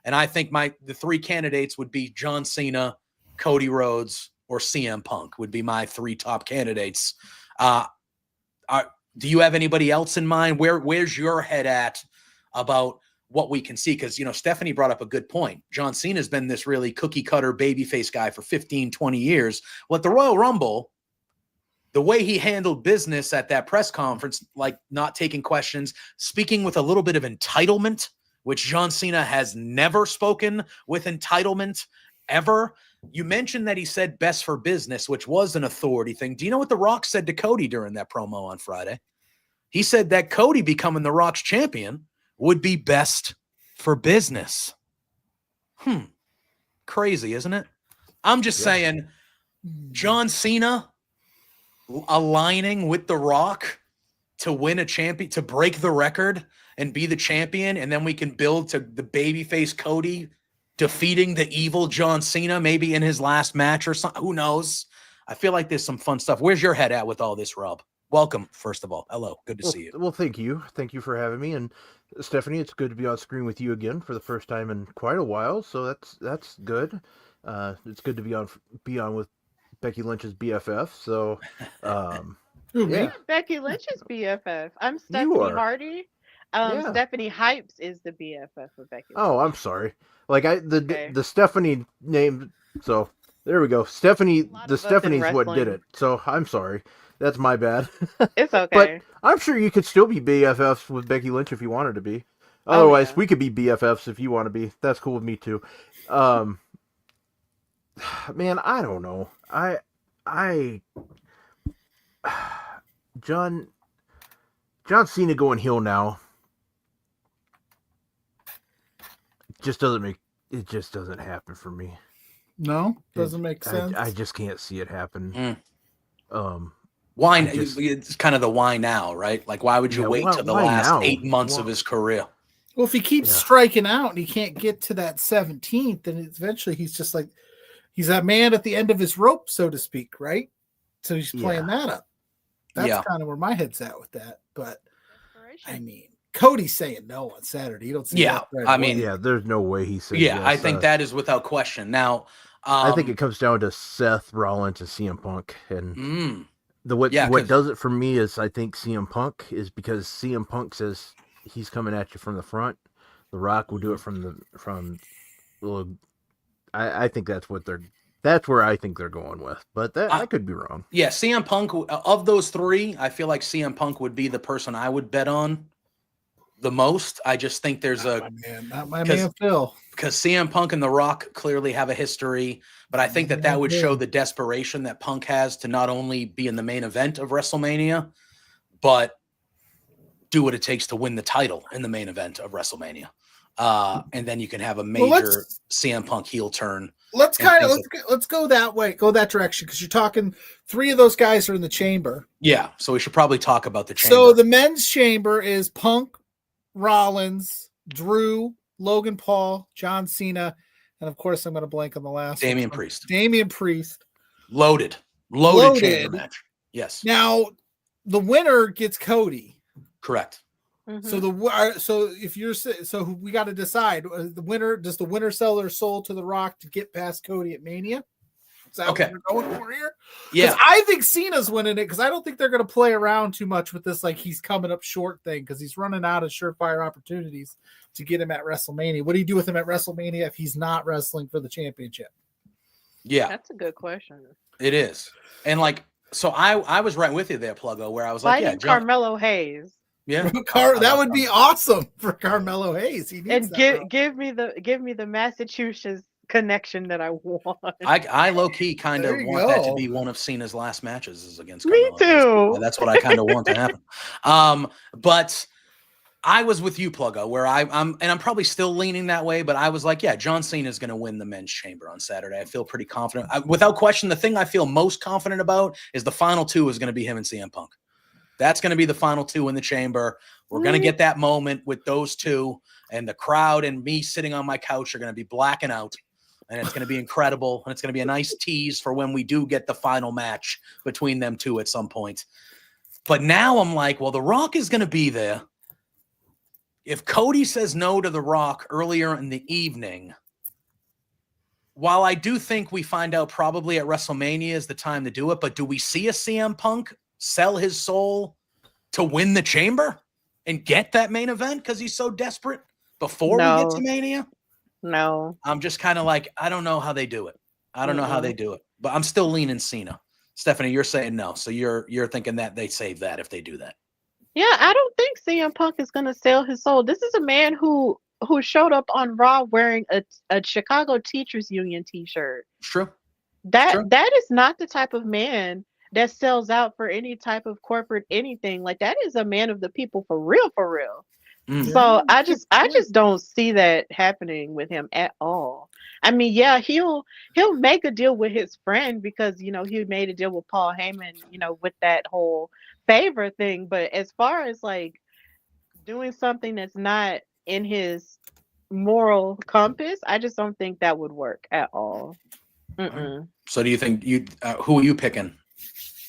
And I think the 3 candidates would be John Cena, Cody Rhodes, or CM Punk would be my 3 top candidates. Do you have anybody else in mind? Where's your head at about what we can see? Because, Stephanie brought up a good point. John Cena's been this really cookie cutter babyface guy for 15, 20 years. Well, at the Royal Rumble, the way he handled business at that press conference, like not taking questions, speaking with a little bit of entitlement, which John Cena has never spoken with entitlement ever. You mentioned that he said best for business, which was an authority thing. Do you know what The Rock said to Cody during that promo on Friday? He said that Cody becoming The Rock's champion would be best for business. Crazy, isn't it? I'm just saying, John Cena aligning with The Rock to win a champion, to break the record and be the champion, and then we can build to the babyface Cody defeating the evil John Cena maybe in his last match or something. Who knows? I feel like there's some fun stuff. Where's your head at with all this, Rob? Welcome, first of all. Hello. Good to see you. Well, thank you. Thank you for having me. And Stephanie, it's good to be on screen with you again for the first time in quite a while. So that's good. It's good to be on with Becky Lynch's BFF. So, yeah. Becky Lynch's BFF. I'm Stephanie Hardy. Stephanie Hypes is the BFF of Becky Lynch. Oh, I'm sorry. Like the Stephanie name. So there we go. Stephanie's what did it. So I'm sorry. That's my bad. It's okay. But I'm sure you could still be BFFs with Becky Lynch if you wanted to be. Otherwise, we could be BFFs if you want to be. That's cool with me too. Man, I don't know. John Cena going heel now just doesn't happen for me. No, doesn't make sense. I just can't see it happen. Why? It's kind of the why now, right? Like, why would you wait till the last 8 months of his career? Well, if he keeps striking out and he can't get to that 17th, then eventually he's just like, he's that man at the end of his rope, so to speak, right? So he's playing that up. That's kind of where my head's at with that. But I mean, Cody's saying no on Saturday. You don't see that right away. There's no way he said yes. I think that is without question. Now, I think it comes down to Seth Rollins and CM Punk, and what does it for me is I think CM Punk is because CM Punk says he's coming at you from the front. The Rock will do it from. I think that's where I think they're going with, but I could be wrong. Yeah, CM Punk, of those 3, I feel like CM Punk would be the person I would bet on the most. I just think there's not my man Phil. Because CM Punk and The Rock clearly have a history, but I think that would show the desperation that Punk has to not only be in the main event of WrestleMania, but do what it takes to win the title in the main event of WrestleMania. And then you can have a major CM Punk heel turn. Let's go that way, go that direction, because you're talking 3 of those guys are in the chamber. Yeah, so we should probably talk about the chamber. So the men's chamber is Punk, Rollins, Drew, Logan Paul, John Cena, and of course I'm going to blank on the last Damian one. Priest. Damian Priest. Loaded chamber match. Yes. Now the winner gets Cody. Correct. Mm-hmm. So we got to decide the winner. Does the winner sell their soul to The Rock to get past Cody at Mania? Is that what we're going for here? Yeah, I think Cena's winning it because I don't think they're going to play around too much with this like he's coming up short thing because he's running out of surefire opportunities to get him at WrestleMania. What do you do with him at WrestleMania if he's not wrestling for the championship? Yeah, that's a good question. It is, and so I was right with you there, Pluggo, where I was Carmelo Hayes. Yeah, that would be awesome for Carmelo Hayes. He needs give me the Massachusetts connection that I want. I low key kind of want that to be one of Cena's last matches is against me Carmelo. too. That's what I kind of want to happen. But I was with you, Pluggo, where I'm probably still leaning that way, but I was like, John Cena is going to win the men's chamber on Saturday. I feel pretty confident. Without question, the thing I feel most confident about is the final 2 is going to be him and CM Punk. That's going to be the final 2 in the chamber. We're going to get that moment with those 2. and the crowd and me sitting on my couch are going to be blacking out, and it's going to be incredible, and it's going to be a nice tease for when we do get the final match between them two at some point. But now I'm like, well, The Rock is going to be there. If Cody says no to The Rock earlier in the evening, while I do think we find out probably at WrestleMania is the time to do it, but do we see a CM Punk sell his soul to win the Chamber and get that main event because he's so desperate before we get to Mania? No. I'm just kind of like, I don't know how they do it. I don't know how they do it, but I'm still leaning Cena. Stephanie, you're saying no, so you're thinking that they save that if they do that. Yeah, I don't think CM Punk is going to sell his soul. This is a man who showed up on Raw wearing a Chicago Teachers Union T-shirt. True. That is not the type of man that sells out for any type of corporate anything. Like, that is a man of the people for real, for real. So I just don't see that happening with him at all. I mean, yeah, he'll make a deal with his friend because, you know, he made a deal with Paul Heyman, you know, with that whole favor thing. But as far as like doing something that's not in his moral compass, I just don't think that would work at all. So do you think who are you picking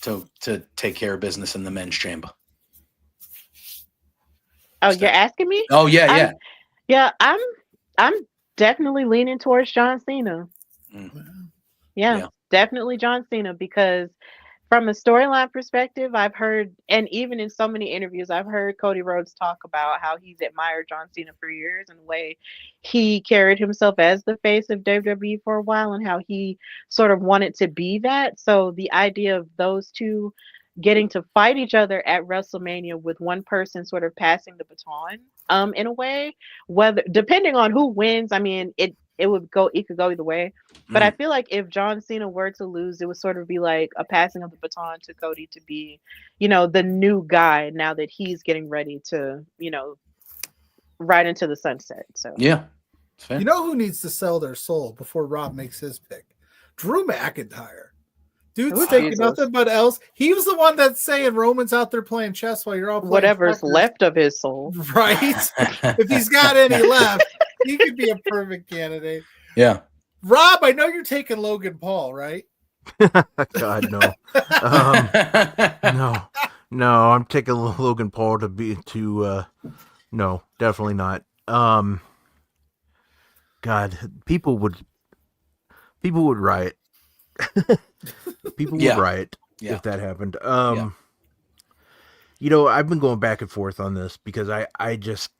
to take care of business in the men's chamber? Oh, you're asking me? Oh, yeah. Yeah, I'm definitely leaning towards John Cena. Yeah, definitely John Cena, because from a storyline perspective, I've heard, and even in so many interviews, I've heard Cody Rhodes talk about how he's admired John Cena for years and the way he carried himself as the face of WWE for a while and how he sort of wanted to be that. So the idea of those two getting to fight each other at WrestleMania with one person sort of passing the baton, in a way, whether depending on who wins, I mean, it could go either way. But I feel like if John Cena were to lose, it would sort of be like a passing of the baton to Cody to be, you know, the new guy now that he's getting ready to, you know, ride into the sunset. So yeah, you know who needs to sell their soul before Rob makes his pick? Drew McIntyre. Dude's taking nothing but else. He was the one that's saying Roman's out there playing chess while you're all playing whatever's left of his soul. Right? If he's got any left, he could be a perfect candidate. Yeah. Rob, I know you're taking Logan Paul, right? God, no. No, I'm taking Logan Paul no, definitely not. God, people would riot. People would riot if that happened. You know, I've been going back and forth on this because I just,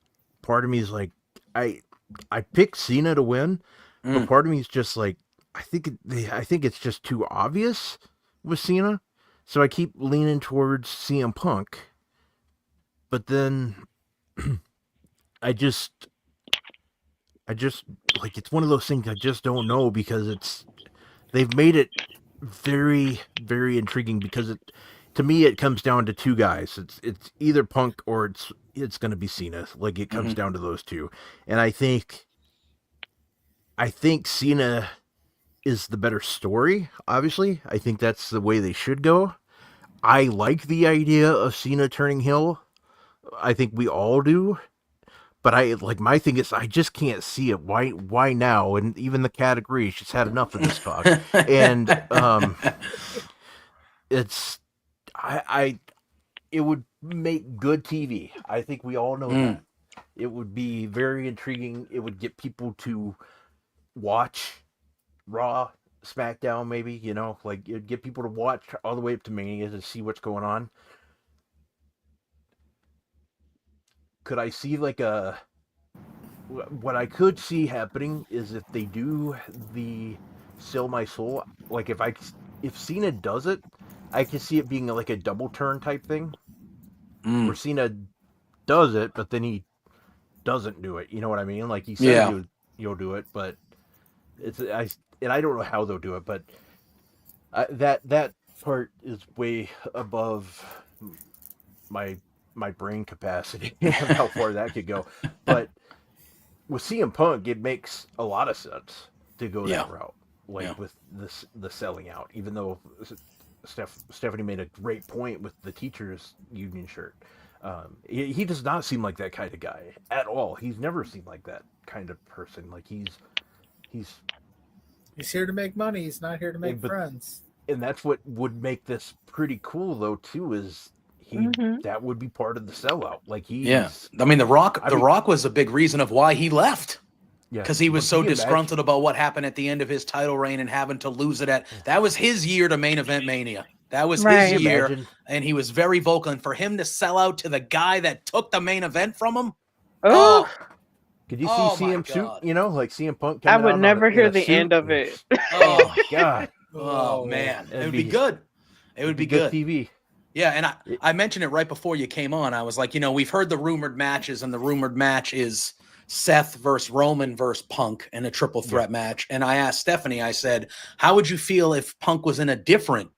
part of me is like, I picked Cena to win, but part of me is just like, I think it's just too obvious with Cena, so I keep leaning towards CM Punk. But then I just like, it's one of those things I just don't know, because they've made it very, very intriguing, because to me it comes down to two guys. It's either Punk or it's going to be Cena. Like, it comes down to those two, and I think Cena is the better story. Obviously, I think that's the way they should go. I like the idea of Cena turning heel. I think we all do. But my thing is, I just can't see it. Why now? And even the category, she's had enough of this talk. And it would make good TV. I think we all know that. It would be very intriguing. It would get people to watch Raw, SmackDown, maybe, you know, like, it'd get people to watch all the way up to Mania to see what's going on. Could I see what I could see happening is if they do the Sell My Soul, like, if Cena does it, I can see it being like a double turn type thing, where Cena does it, but then he doesn't do it. You know what I mean? Like, he said you'll do it, but I don't know how they'll do it, but that part is way above my brain capacity, how far that could go. But with CM Punk, it makes a lot of sense to go that route, with the selling out, even though Stephanie made a great point with the teachers union shirt. He does not seem like that kind of guy at all. He's never seemed like that kind of person. Like he's here to make money. He's not here to make friends. And that's what would make this pretty cool, though. Too is that would be part of the sellout. Like I mean, the Rock was a big reason of why he left. Yeah, because he was so disgruntled about what happened at the end of his title reign and having to lose it that was his year to main event Mania. That was his year, and he was very vocal. And for him to sell out to the guy that took the main event from him, could you see CM suit? Like CM Punk. I would never hear the end of it. Oh my God! Oh man, it would be good. It would be good TV. Yeah, and I mentioned it right before you came on. I was like, we've heard the rumored matches, and the rumored match is Seth versus Roman versus Punk in a triple threat match. And I asked Stephanie, I said, how would you feel if Punk was in a different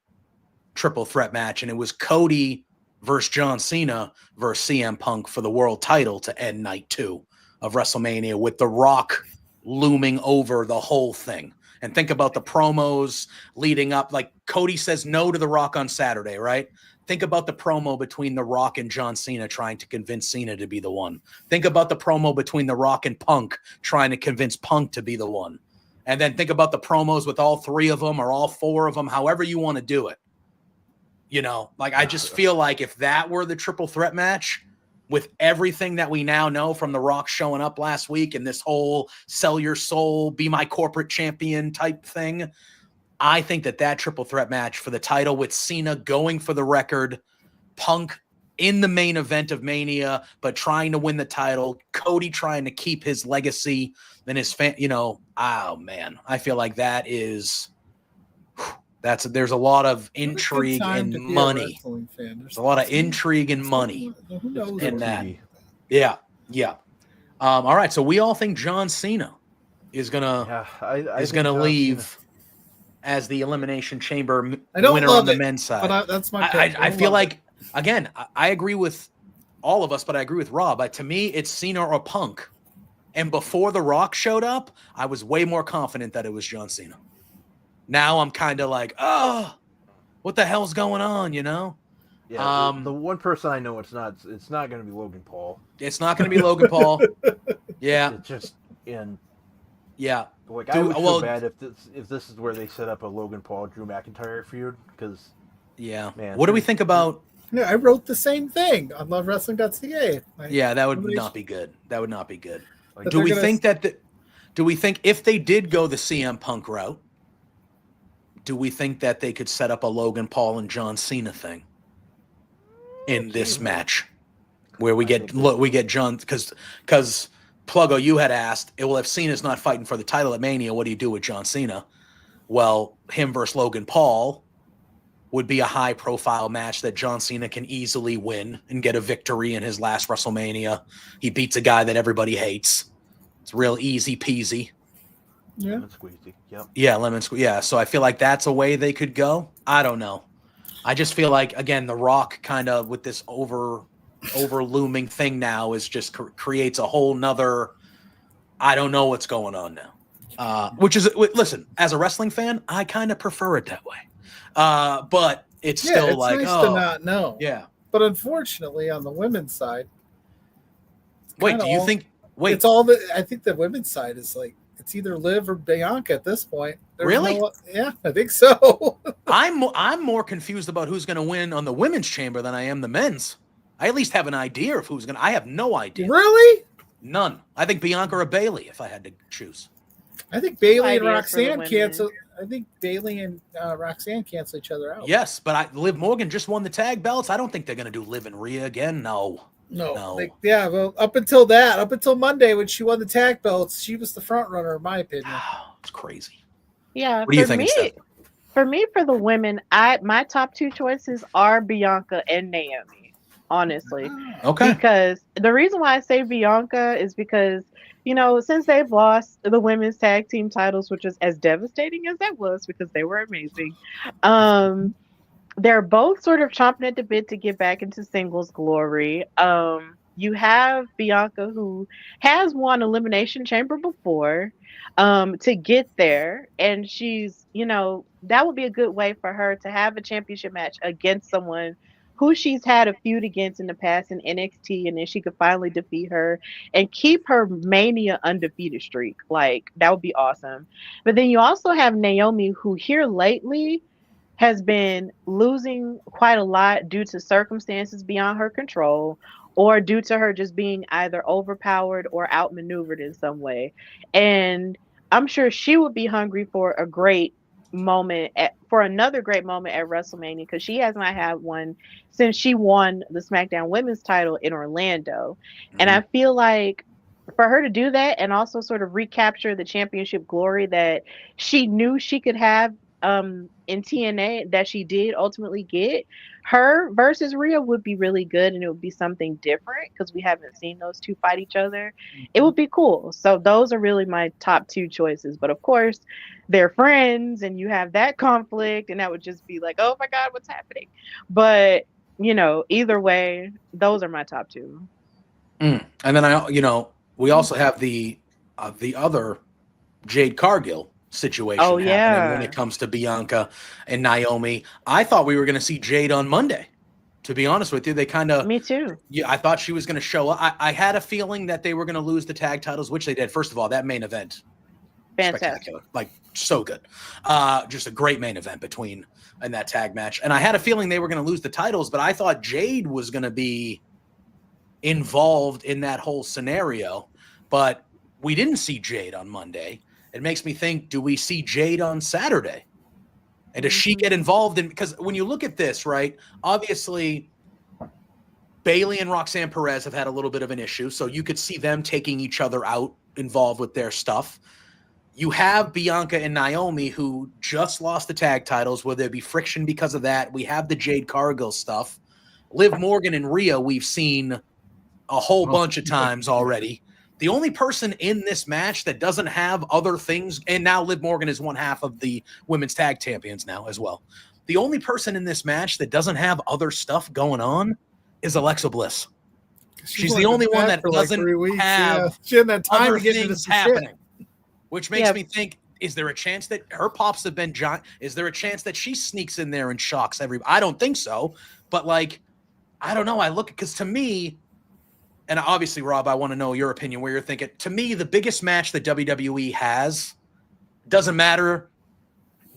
triple threat match and it was Cody versus John Cena versus CM Punk for the world title to end night 2 of WrestleMania with The Rock looming over the whole thing? And think about the promos leading up. Like Cody says no to The Rock on Saturday, right? Think about the promo between The Rock and John Cena trying to convince Cena to be the one. Think about the promo between The Rock and Punk trying to convince Punk to be the one. And then think about the promos with all 3 of them or all 4 of them, however you want to do it. I just feel like if that were the triple threat match with everything that we now know from The Rock showing up last week and this whole sell your soul, be my corporate champion type thing, I think that triple threat match for the title with Cena going for the record, Punk in the main event of Mania, but trying to win the title, Cody trying to keep his legacy and his fan, oh man, I feel like there's a lot of intrigue and money. There's a lot of intrigue and money in that. Yeah. All right. So we all think John Cena is gonna leave as the Elimination Chamber winner on the men's side. But that's my pick. I feel like, again, I agree with all of us, but I agree with Rob. To me, it's Cena or Punk. And before The Rock showed up, I was way more confident that it was John Cena. Now I'm kind of like, what the hell's going on, Yeah, the one person I know it's not going to be Logan Paul. It's not going to be Logan Paul. Yeah. It's just in. Yeah. Like, I would feel bad if this is where they set up a Logan Paul Drew McIntyre feud, because man, what do we think about? Yeah, I wrote the same thing on LoveWrestling.ca. That would not be good. That would not be good. Like, do we think if they did go the CM Punk route, do we think that they could set up a Logan Paul and John Cena thing in this match, where we get John because Pluggo, you had asked, well, if Cena's not fighting for the title at Mania, what do you do with John Cena? Well, him versus Logan Paul would be a high-profile match that John Cena can easily win and get a victory in his last WrestleMania. He beats a guy that everybody hates. It's real easy peasy. Yeah. Lemon squeezy. Yep. Yeah, lemon squeeze. Yeah, so I feel like that's a way they could go. I don't know. I just feel like, again, The Rock kind of with this over looming thing now is just creates a whole nother, I don't know what's going on now. Which is, listen, as a wrestling fan, I kind of prefer it that way. But it's still it's like, nice to not know. Yeah. But unfortunately, on the women's side, wait, do you think? Wait, it's all the. I think the women's side is like it's either Liv or Bianca at this point. There's really? Yeah, I think so. I'm more confused about who's going to win on the women's chamber than I am the men's. I at least have an idea of who's going to. I have no idea. Really? None. I think Bianca or Bayley, if I had to choose. I think Bayley and Roxanne cancel. I think Bayley and Roxanne cancel each other out. Yes, but Liv Morgan just won the tag belts. I don't think they're going to do Liv and Rhea again. No. Like, well, up until Monday when she won the tag belts, she was the front runner, in my opinion. It's crazy. Yeah. What do you think, Steph? For me, for the women, my top 2 choices are Bianca and Naomi, honestly. Okay. Because the reason why I say Bianca is because, since they've lost the women's tag team titles, which is as devastating as that was because they were amazing, they're both sort of chomping at the bit to get back into singles glory. You have Bianca, who has won Elimination Chamber before, to get there. And she's, that would be a good way for her to have a championship match against someone who she's had a feud against in the past in NXT, and then she could finally defeat her and keep her Mania undefeated streak. Like, that would be awesome. But then you also have Naomi, who here lately has been losing quite a lot due to circumstances beyond her control, or due to her just being either overpowered or outmaneuvered in some way. And I'm sure she would be hungry for a great moment for another great moment at WrestleMania, because she has not had one since she won the SmackDown Women's title in Orlando. And I feel like for her to do that and also sort of recapture the championship glory that she knew she could have in TNA, that she did ultimately get, her versus Rhea would be really good, and it would be something different because we haven't seen those two fight each other. It would be cool. So those are really my top two choices. But of course, they're friends and you have that conflict, and that would just be like, oh my God, what's happening? But either way, those are my top two. And then we also have the other Jade Cargill situation happening when it comes to Bianca and Naomi. I thought we were going to see Jade on Monday, to be honest with you. They kind of... Me too. Yeah, I thought she was going to show up. I had a feeling that they were going to lose the tag titles, which they did. First of all, that main event, spectacular. Like, so good. Just a great main event in that tag match. And I had a feeling they were going to lose the titles, but I thought Jade was going to be involved in that whole scenario. But we didn't see Jade on Monday. It makes me think, do we see Jade on Saturday? And does she get involved in, because when you look at this, right, obviously Bayley and Roxanne Perez have had a little bit of an issue, so you could see them taking each other out, involved with their stuff. You have Bianca and Naomi, who just lost the tag titles. Will there be friction because of that? We have the Jade Cargill stuff. Liv Morgan and Rhea, we've seen a whole bunch of times already. The only person in this match that doesn't have other things, and now Liv Morgan is one half of the women's tag champions now as well. The only person in this match that doesn't have other stuff going on is Alexa Bliss. She's the only one that doesn't have other things happening, which makes me think, is there a chance that her pops have been giant? Is there a chance that she sneaks in there and shocks everybody? I don't think so, but like, I don't know. Because to me, and obviously, Rob, I want to know your opinion, where you're thinking. To me, the biggest match that WWE has, doesn't matter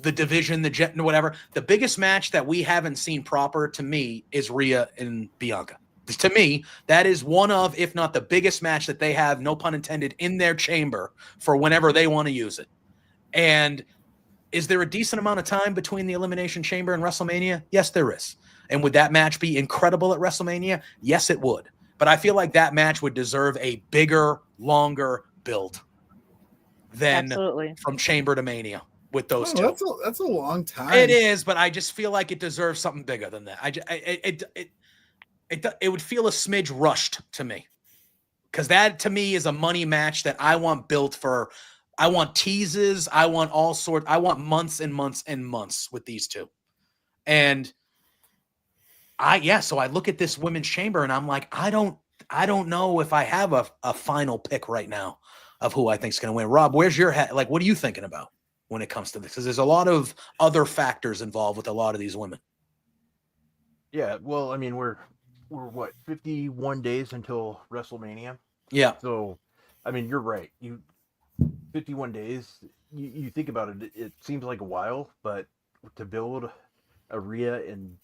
the division, the jet, whatever. The biggest match that we haven't seen proper, to me, is Rhea and Bianca. To me, that is one of, if not the biggest match that they have, no pun intended, in their chamber for whenever they want to use it. And is there a decent amount of time between the Elimination Chamber and WrestleMania? Yes, there is. And would that match be incredible at WrestleMania? Yes, it would. But I feel like that match would deserve a bigger, longer build than from Chamber to Mania with those two. That's a long time. It is, but I just feel like it deserves something bigger than that. It would feel a smidge rushed to me, because that to me is a money match that I want built for. I want teases. I want all sorts. I want months and months and months with these two, and. So I look at this women's chamber and I'm like, I don't know if I have a final pick right now of who I think is going to win. Rob, where's your head? Like, what are you thinking about when it comes to this? Because there's a lot of other factors involved with a lot of these women. Yeah, well, I mean, we're what, 51 days until WrestleMania? Yeah. So, I mean, you're right. 51 days, you think about it, it seems like a while, but to build a Rhea and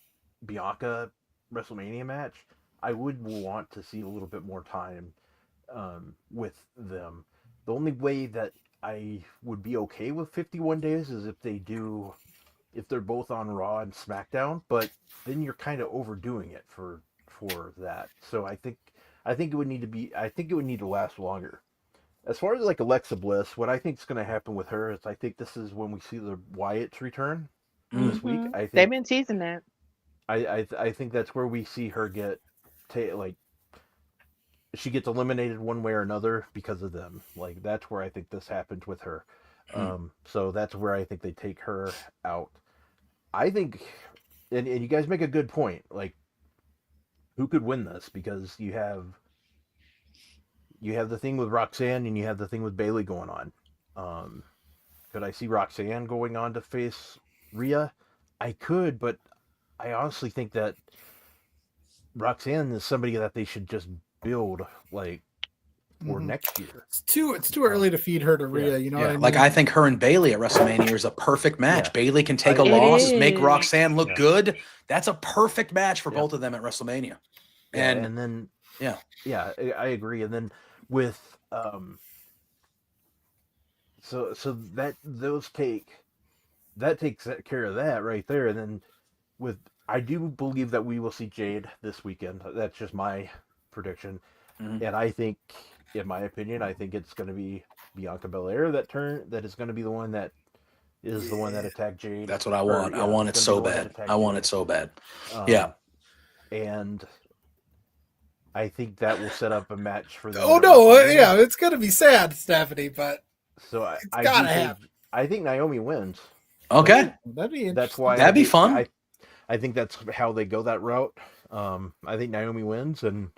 Bianca WrestleMania match, I would want to see a little bit more time with them. The only way that I would be okay with 51 days is if they're both on Raw and SmackDown, but then you're kind of overdoing it for that. So I think it would need to last longer. As far as like Alexa Bliss, what I think is going to happen with her is I think this is when we see the Wyatt's return this week. I think they've been teasing that. I think that's where we see her she gets eliminated one way or another because of them. Like, that's where I think this happens with her. So that's where I think they take her out. I think, and you guys make a good point. Like, who could win this? Because you have the thing with Roxanne and you have the thing with Bayley going on. Could I see Roxanne going on to face Rhea? I could, but I honestly think that Roxanne is somebody that they should just build like for next year. It's too early to feed her to Rhea. You know what I mean? Like I think her and Bailey at WrestleMania is a perfect match. Bailey can take a loss, make Roxanne look good. That's a perfect match for both of them at WrestleMania. And then I agree. And then with so that takes care of that right there. And then I do believe that we will see Jade this weekend. That's just my prediction. And I think, in my opinion, I think it's going to be Bianca Belair that is going to be the one that is the one that attacked Jade. That's what I want. I want it so bad. I want it so bad. And I think that will set up a match for them. Oh no, it's going to be sad, Stephanie, but so I think Naomi wins. Okay, that'd be interesting. That's why that'd be fun. I think that's how they go that route. I think Naomi wins, and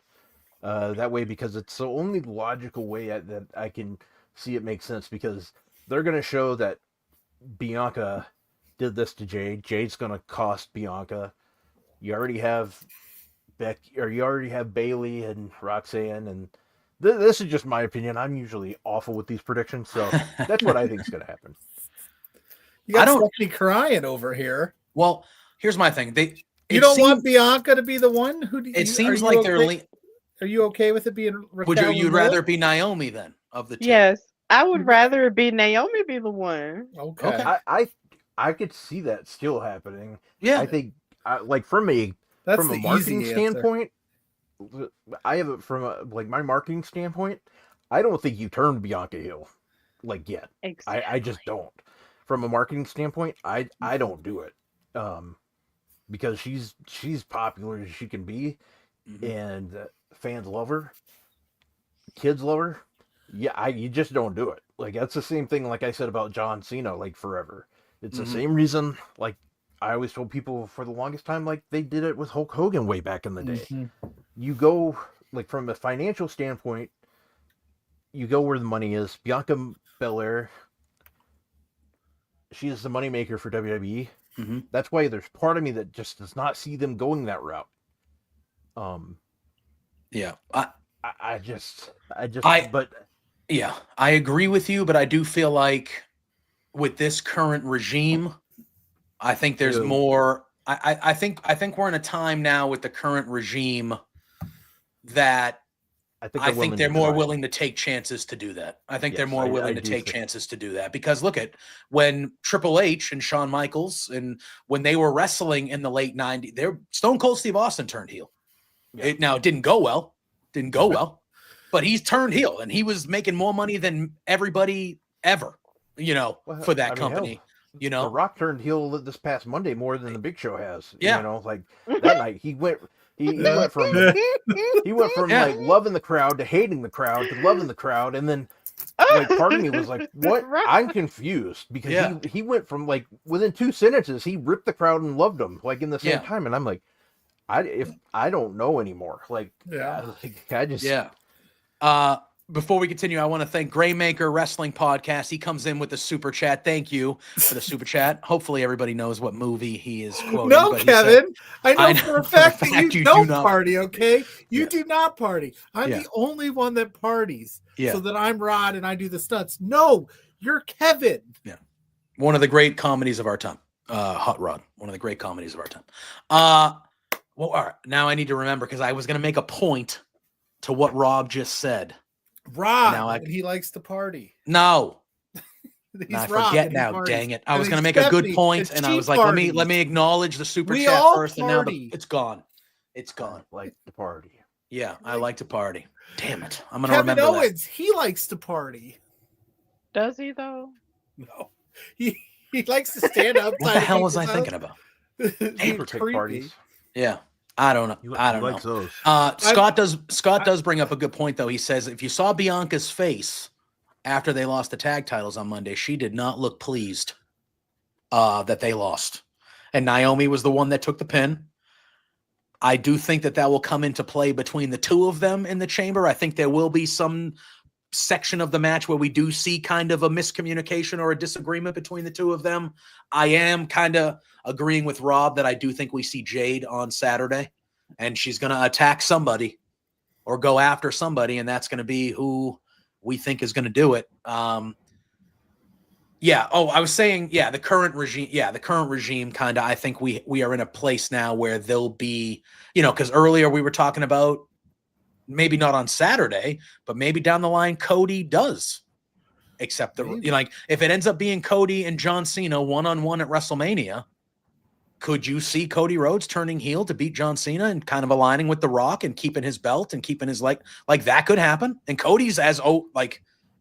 that way, because it's the only logical way that I can see it make sense, because they're going to show that Bianca did this to Jade. Jade's going to cost Bianca. You already have Bailey and Roxanne, and this is just my opinion. I'm usually awful with these predictions, so that's what I think is going to happen. You got Stephanie crying over here. Well, here's my thing. You don't want Bianca to be the one who? It seems like they're. Are you okay with it being? Would you'd rather it be Naomi then of the two? Yes, I would rather it be Naomi be the one. Okay. I could see that still happening. Yeah, I think from a marketing standpoint, I have it from my marketing standpoint. I don't think you turn Bianca heel yet. Exactly. I just don't. From a marketing standpoint, I don't do it. Because she's popular as she can be, and fans love her, kids love her. Yeah, you just don't do it. That's the same thing like I said about John Cena, forever. It's the same reason. I always told people for the longest time, they did it with Hulk Hogan way back in the day. You go from a financial standpoint, you go where the money is. Bianca Belair, she is the moneymaker for WWE. That's why there's part of me that just does not see them going that route. I agree with you, but I do feel like with this current regime, I think there's more. I think we're in a time now with the current regime that I think they're more willing to take chances to do that. I think they're more willing to take chances to do that, because look at when Triple H and Shawn Michaels and when they were wrestling in the late 90s, Stone Cold Steve Austin turned heel. It didn't go well, but he's turned heel and he was making more money than everybody ever, for that company. The Rock turned heel this past Monday more than the Big Show has. That night he went from loving the crowd to hating the crowd to loving the crowd, and then part of me was like, what? I'm confused, because he went from within 2 sentences he ripped the crowd and loved them in the same time, and I'm like, I don't know anymore. Before we continue, I want to thank Graymaker Wrestling Podcast. He comes in with the super chat. Thank you for the super chat. Hopefully everybody knows what movie he is quoting. No, Kevin. I know for a fact that you don't party, okay? You do not party. I'm the only one that parties. So that I'm Rod and I do the stunts. No, you're Kevin. Yeah. One of the great comedies of our time. Hot Rod. One of the great comedies of our time. All right. Now I need to remember, because I was going to make a point to what Rob just said. Rob, he likes to party. No. I forget now, dang it. I was going to make a good point, and I was like, let me acknowledge the super chat first, and now it's gone. It's gone. Like to party. Yeah, I like to party. Damn it. I'm going to remember Kevin Owens, he likes to party. Does he, though? No. He likes to stand up. What the hell was I thinking about? Parties. Yeah. I don't know. I don't know. Those. Scott does bring up a good point, though. He says if you saw Bianca's face after they lost the tag titles on Monday, she did not look pleased that they lost. And Naomi was the one that took the pin. I do think that will come into play between the two of them in the chamber. I think there will be some section of the match where we do see kind of a miscommunication or a disagreement between the two of them. I am kind of agreeing with Rob that I do think we see Jade on Saturday. and she's going to attack somebody or go after somebody, and that's going to be who we think is going to do it. Yeah. Oh, I was saying, yeah, the current regime kind of, I think we are in a place now where they'll be, because earlier we were talking about maybe not on Saturday, but maybe down the line, Cody does accept if it ends up being Cody and John Cena one-on-one at WrestleMania, could you see Cody Rhodes turning heel to beat John Cena and kind of aligning with The Rock and keeping his belt and keeping his like that could happen? And Cody's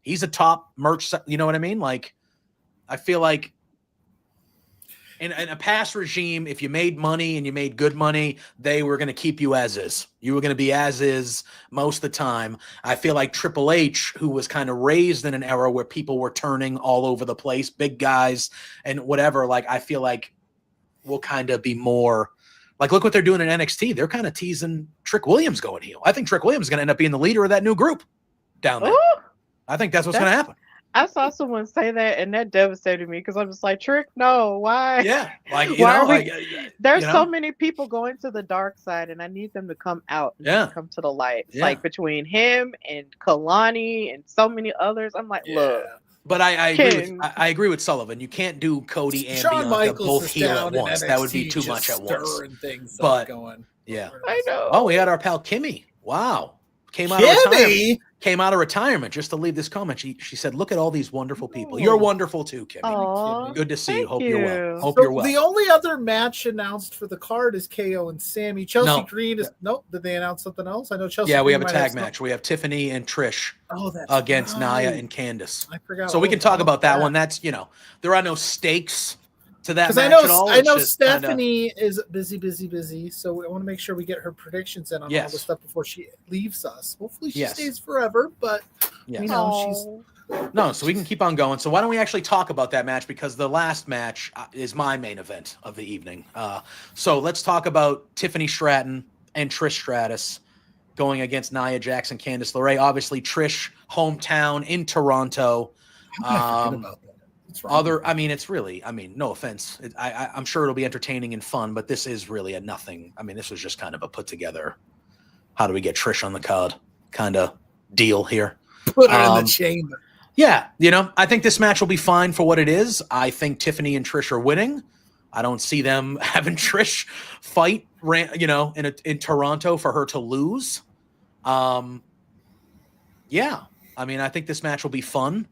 he's a top merch, you know what I mean? Like, I feel like in a past regime, if you made money and you made good money, they were going to keep you as is. You were going to be as is most of the time. I feel like Triple H, who was kind of raised in an era where people were turning all over the place, big guys and whatever, I feel like we'll kind of be more like, look what they're doing in NXT. They're kind of teasing Trick Williams going heel. I think Trick Williams is going to end up being the leader of that new group down there. Ooh, I think that's what's going to happen. I saw someone say that, and that devastated me because I'm just like, Trick, no, why? Yeah, there's so many people going to the dark side, and I need them to come out and come to the light. Yeah. Like between him and Kalani and so many others, I'm like, look. But I agree with Sullivan. You can't do Cody and Shawn Bianca Michaels both heel at once. That would be too much at once. But yeah, I know. Oh, we had our pal Kimmy. Wow. Came out of retirement just to leave this comment. She said, "Look at all these wonderful people. You're wonderful too, Kimmy. Aww, good to see you. Hope you're well. Hope you're well." The only other match announced for the card is KO and Sammy. Chelsea Green is Did they announce something else? I know Chelsea. Yeah, Green we have a tag match. We have Tiffany and Trish against Nia and Candice. I forgot. So we can talk about that one. That's there are no stakes to that match at all. I know Stephanie is busy, so I want to make sure we get her predictions in on all the stuff before she leaves us. Hopefully she stays forever, but she's no, so we can keep on going. So why don't we actually talk about that match, because the last match is my main event of the evening. So let's talk about Tiffany Stratton and Trish Stratus going against Nia Jax and Candice LeRae. Obviously, Trish hometown in Toronto. How could I forget about that? It's really, no offense. I'm sure it'll be entertaining and fun, but this is really a nothing. This was just kind of a put together, how do we get Trish on the card kind of deal here. Put her in the chamber. Yeah. I think this match will be fine for what it is. I think Tiffany and Trish are winning. I don't see them having Trish fight, in Toronto for her to lose. I think this match will be fun.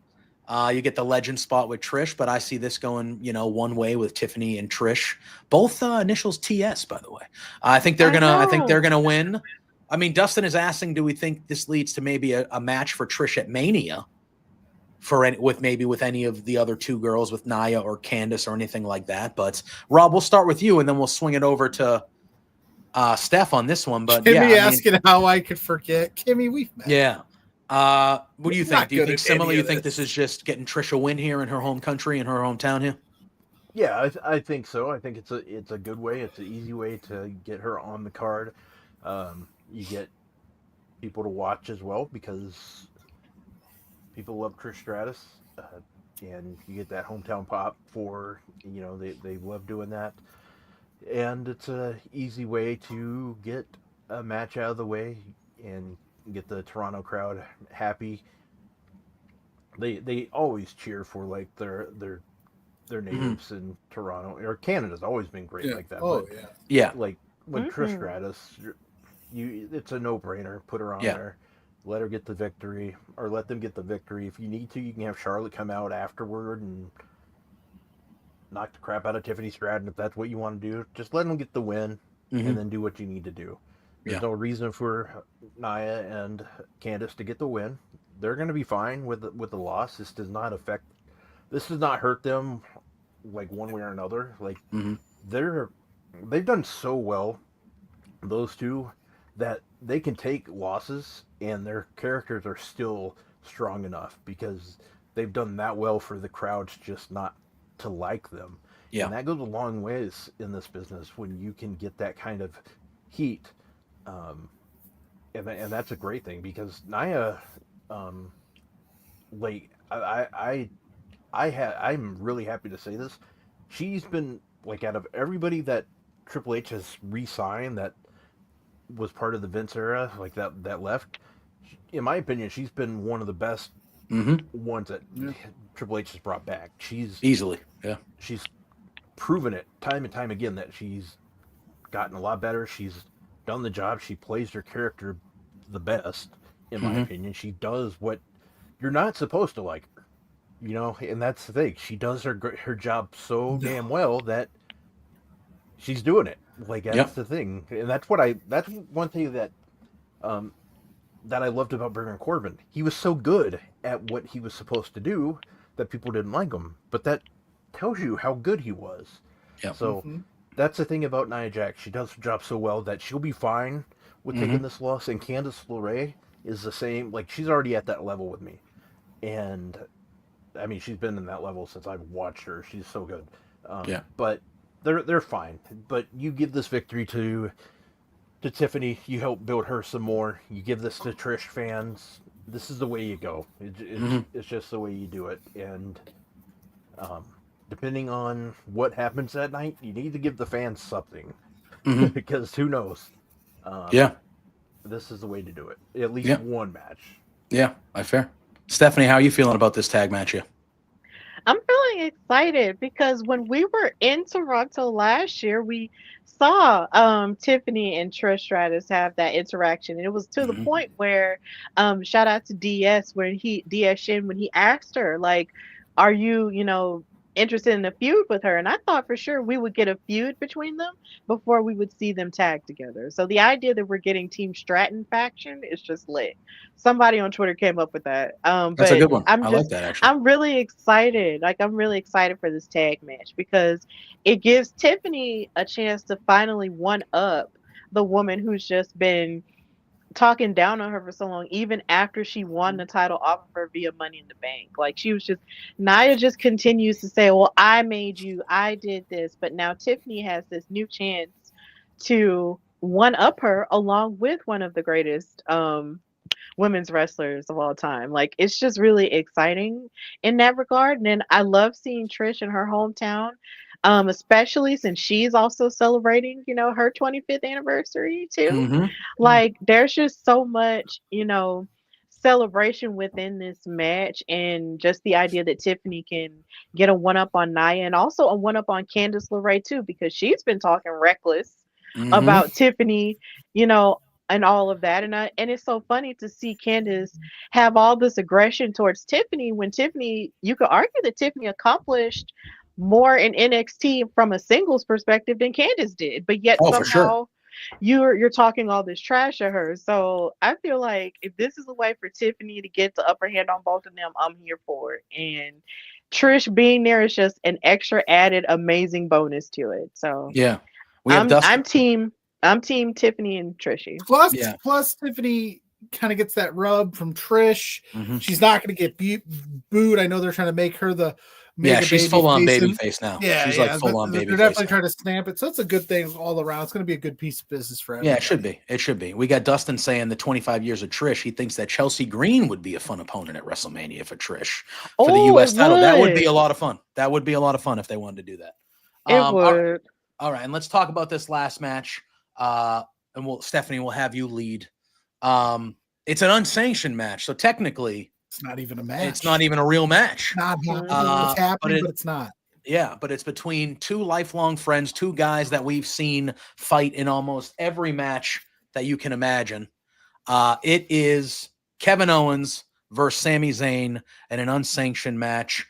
You get the legend spot with Trish, but I see this going, one way with Tiffany and Trish. Both initials TS, by the way. I think they're gonna win. Dustin is asking, do we think this leads to maybe a match for Trish at Mania with any of the other two girls, with Nia or Candice or anything like that? But Rob, we'll start with you, and then we'll swing it over to Steph on this one. But Kimmy asking how I could forget. Kimmy, we've met. Yeah. What do you think? Do you think similarly? You think this is just getting Trish a win here in her home country, in her hometown here? Yeah, I think so. I think it's a good way. It's an easy way to get her on the card. You get people to watch as well, because people love Trish Stratus, and you get that hometown pop for they love doing that, and it's a easy way to get a match out of the way and get the Toronto crowd happy. They always cheer for their natives in Toronto, or Canada's always been great like that. Like when Trish Stratus, it's a no-brainer. Put her on there, let her get the victory, or let them get the victory. If you need to, you can have Charlotte come out afterward and knock the crap out of Tiffany Stratton if that's what you want to do. Just let them get the win, and then do what you need to do. There's no reason for Nia and Candice to get the win. They're going to be fine with the loss. This does not hurt them one way or another. They've done so well, those two, that they can take losses and their characters are still strong enough, because they've done that well for the crowds just not to like them. Yeah. And that goes a long ways in this business when you can get that kind of heat. And that's a great thing, because Nia, I'm really happy to say this. She's been out of everybody that Triple H has re-signed, that was part of the Vince era, like that left. In my opinion, she's been one of the best ones that Triple H has brought back. She's easily, she's proven it time and time again that she's gotten a lot better. She's done the job. She plays her character the best, in my opinion. She does what you're not supposed to like her, and that's the thing. She does her job so damn well that she's doing it. Like, that's the thing, and that's one thing that that I loved about Baron Corbin. He was so good at what he was supposed to do that people didn't like him, but that tells you how good he was. Yeah. So that's the thing about Nia Jax. She does her job so well that she'll be fine with taking this loss. And Candice LeRae is the same. Like, she's already at that level with me, and I mean, she's been in that level since I've watched her. She's so good. But they're fine. But you give this victory to Tiffany. You help build her some more. You give this to Trish fans. This is the way you go. It's just the way you do it. And depending on what happens that night, you need to give the fans something. Because who knows? This is the way to do it. At least one match. Yeah, fair. Stephanie, how are you feeling about this tag match? I'm feeling excited because when we were in Toronto last year, we saw Tiffany and Trish Stratus have that interaction. And it was to the point where shout out to DS Shin when he asked her, like, are you, interested in a feud with her? And I thought for sure we would get a feud between them before we would see them tag together. So the idea that we're getting Team Stratton faction is just lit. Somebody on Twitter came up with that. That's a good one. I like that, actually. I'm really excited. Like, I'm really excited for this tag match because it gives Tiffany a chance to finally one up the woman who's just been talking down on her for so long, even after she won the title off of her via Money in the Bank. Like, Nia just continues to say, well, I made you, I did this, but now Tiffany has this new chance to one up her along with one of the greatest women's wrestlers of all time. Like, it's just really exciting in that regard. And then I love seeing Trish in her hometown, especially since she's also celebrating, her 25th anniversary too. Like, there's just so much, celebration within this match, and just the idea that Tiffany can get a one-up on Nia and also a one-up on Candice LeRae too, because she's been talking reckless about Tiffany, and all of that. And it's so funny to see Candice have all this aggression towards Tiffany when Tiffany, you could argue that Tiffany accomplished more in NXT from a singles perspective than Candice did, but yet somehow you're talking all this trash at her. So I feel like if this is a way for Tiffany to get the upper hand on both of them, I'm here for it. And Trish being there is just an extra added amazing bonus to it. So I'm team Tiffany and Trishy. Plus Tiffany kind of gets that rub from Trish. She's not going to get booed. I know they're trying to make her the she's full on baby face now. She's like full on baby face. They're definitely trying to stamp it. So it's a good thing all around. It's going to be a good piece of business for everybody. Yeah, it should be. We got Dustin saying the 25 years of Trish. He thinks that Chelsea Green would be a fun opponent at WrestleMania for Trish for the U.S. title. That would be a lot of fun. That would be a lot of fun if they wanted to do that. It would. All right, and let's talk about this last match. And Stephanie will have you lead. It's an unsanctioned match, so technically it's not even a match. It's not even a real match. It's not happening. It's happening, but it's not. Yeah, but it's between two lifelong friends, two guys that we've seen fight in almost every match that you can imagine. It is Kevin Owens versus Sami Zayn in an unsanctioned match.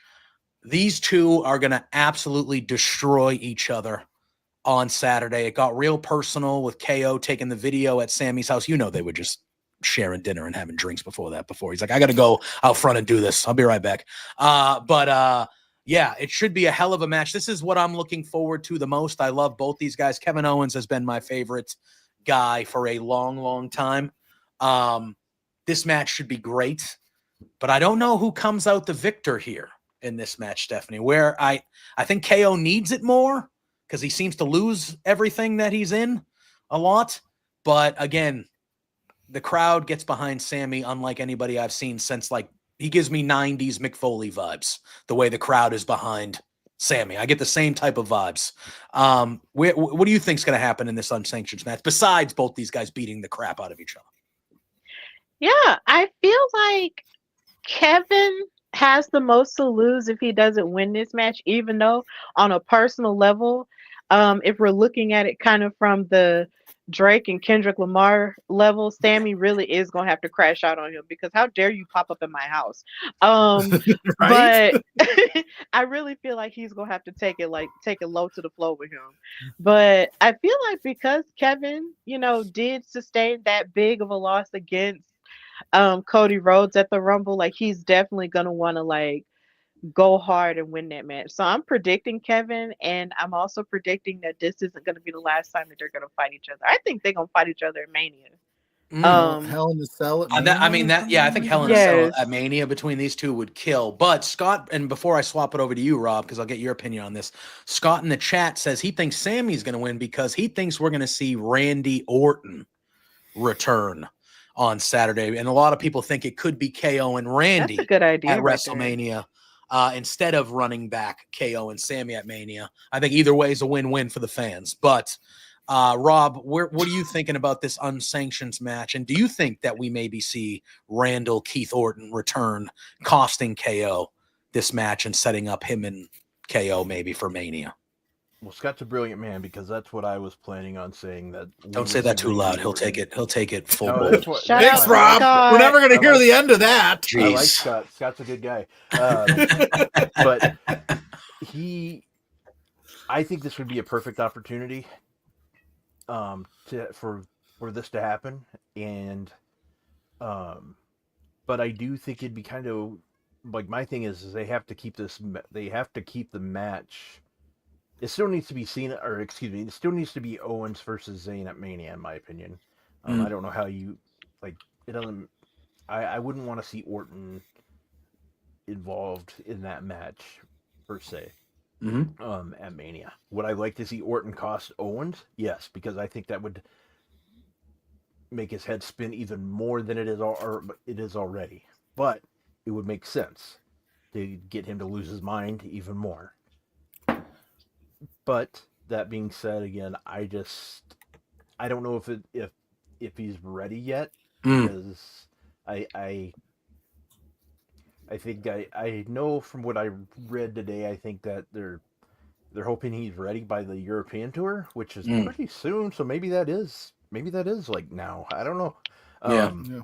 These two are going to absolutely destroy each other on Saturday. It got real personal with KO taking the video at Sami's house. They were just sharing dinner and having drinks before he's like, I got to go out front and do this. I'll be right back. Yeah, it should be a hell of a match. This is what I'm looking forward to the most. I love both these guys. Kevin Owens has been my favorite guy for a long, long time. This match should be great, but I don't know who comes out the victor here in this match, Stephanie, where I think KO needs it more because he seems to lose everything that he's in a lot. But again, the crowd gets behind Sami unlike anybody I've seen since, like, he gives me 90s Mick Foley vibes, the way the crowd is behind Sammy. I get the same type of vibes. What do you think is going to happen in this unsanctioned match besides both these guys beating the crap out of each other? Yeah, I feel like Kevin has the most to lose if he doesn't win this match, even though on a personal level, if we're looking at it kind of from the Drake and Kendrick Lamar level, Sammy really is going to have to crash out on him because how dare you pop up in my house? Right? But I really feel like he's going to have to take it low to the floor with him. But I feel like because Kevin, did sustain that big of a loss against Cody Rhodes at the Rumble, like he's definitely gonna want to like go hard and win that match. So I'm predicting Kevin, and I'm also predicting that this isn't gonna be the last time that they're gonna fight each other. I think they're gonna fight each other at Mania. Hell in the Cell at Mania? I think Hell in a Cell at Mania between these two would kill. But Scott, and before I swap it over to you, Rob, because I'll get your opinion on this, Scott in the chat says he thinks Sammy's going to win because he thinks we're going to see Randy Orton return on Saturday, and a lot of people think it could be KO and Randy. That's a good idea at WrestleMania instead of running back KO and Sammy at Mania. I think either way is a win-win for the fans. But Rob, what are you thinking about this unsanctioned match? And do you think that we maybe see Randall Keith Orton return, costing KO this match and setting up him and KO maybe for Mania? Well, Scott's a brilliant man because that's what I was planning on saying. That don't say that too loud. He'll take it full. Thanks, Rob. Scott. We're never going to hear the end of that. Jeez. I like Scott. Scott's a good guy. But I think this would be a perfect opportunity for this to happen. And but I do think it'd be kind of like, my thing is they have to keep the match. It still needs to be it still needs to be Owens versus Zayn at Mania, in my opinion. I don't know how you, like, it doesn't, I wouldn't want to see Orton involved in that match, per se, at Mania. Would I like to see Orton cost Owens? Yes, because I think that would make his head spin even more than it is already. But it would make sense to get him to lose his mind even more. But that being said, again, I don't know if he's ready yet, because I think I know from what I read today, I think that they're hoping he's ready by the European tour, which is pretty soon. So maybe that is like now. I don't know. Yeah.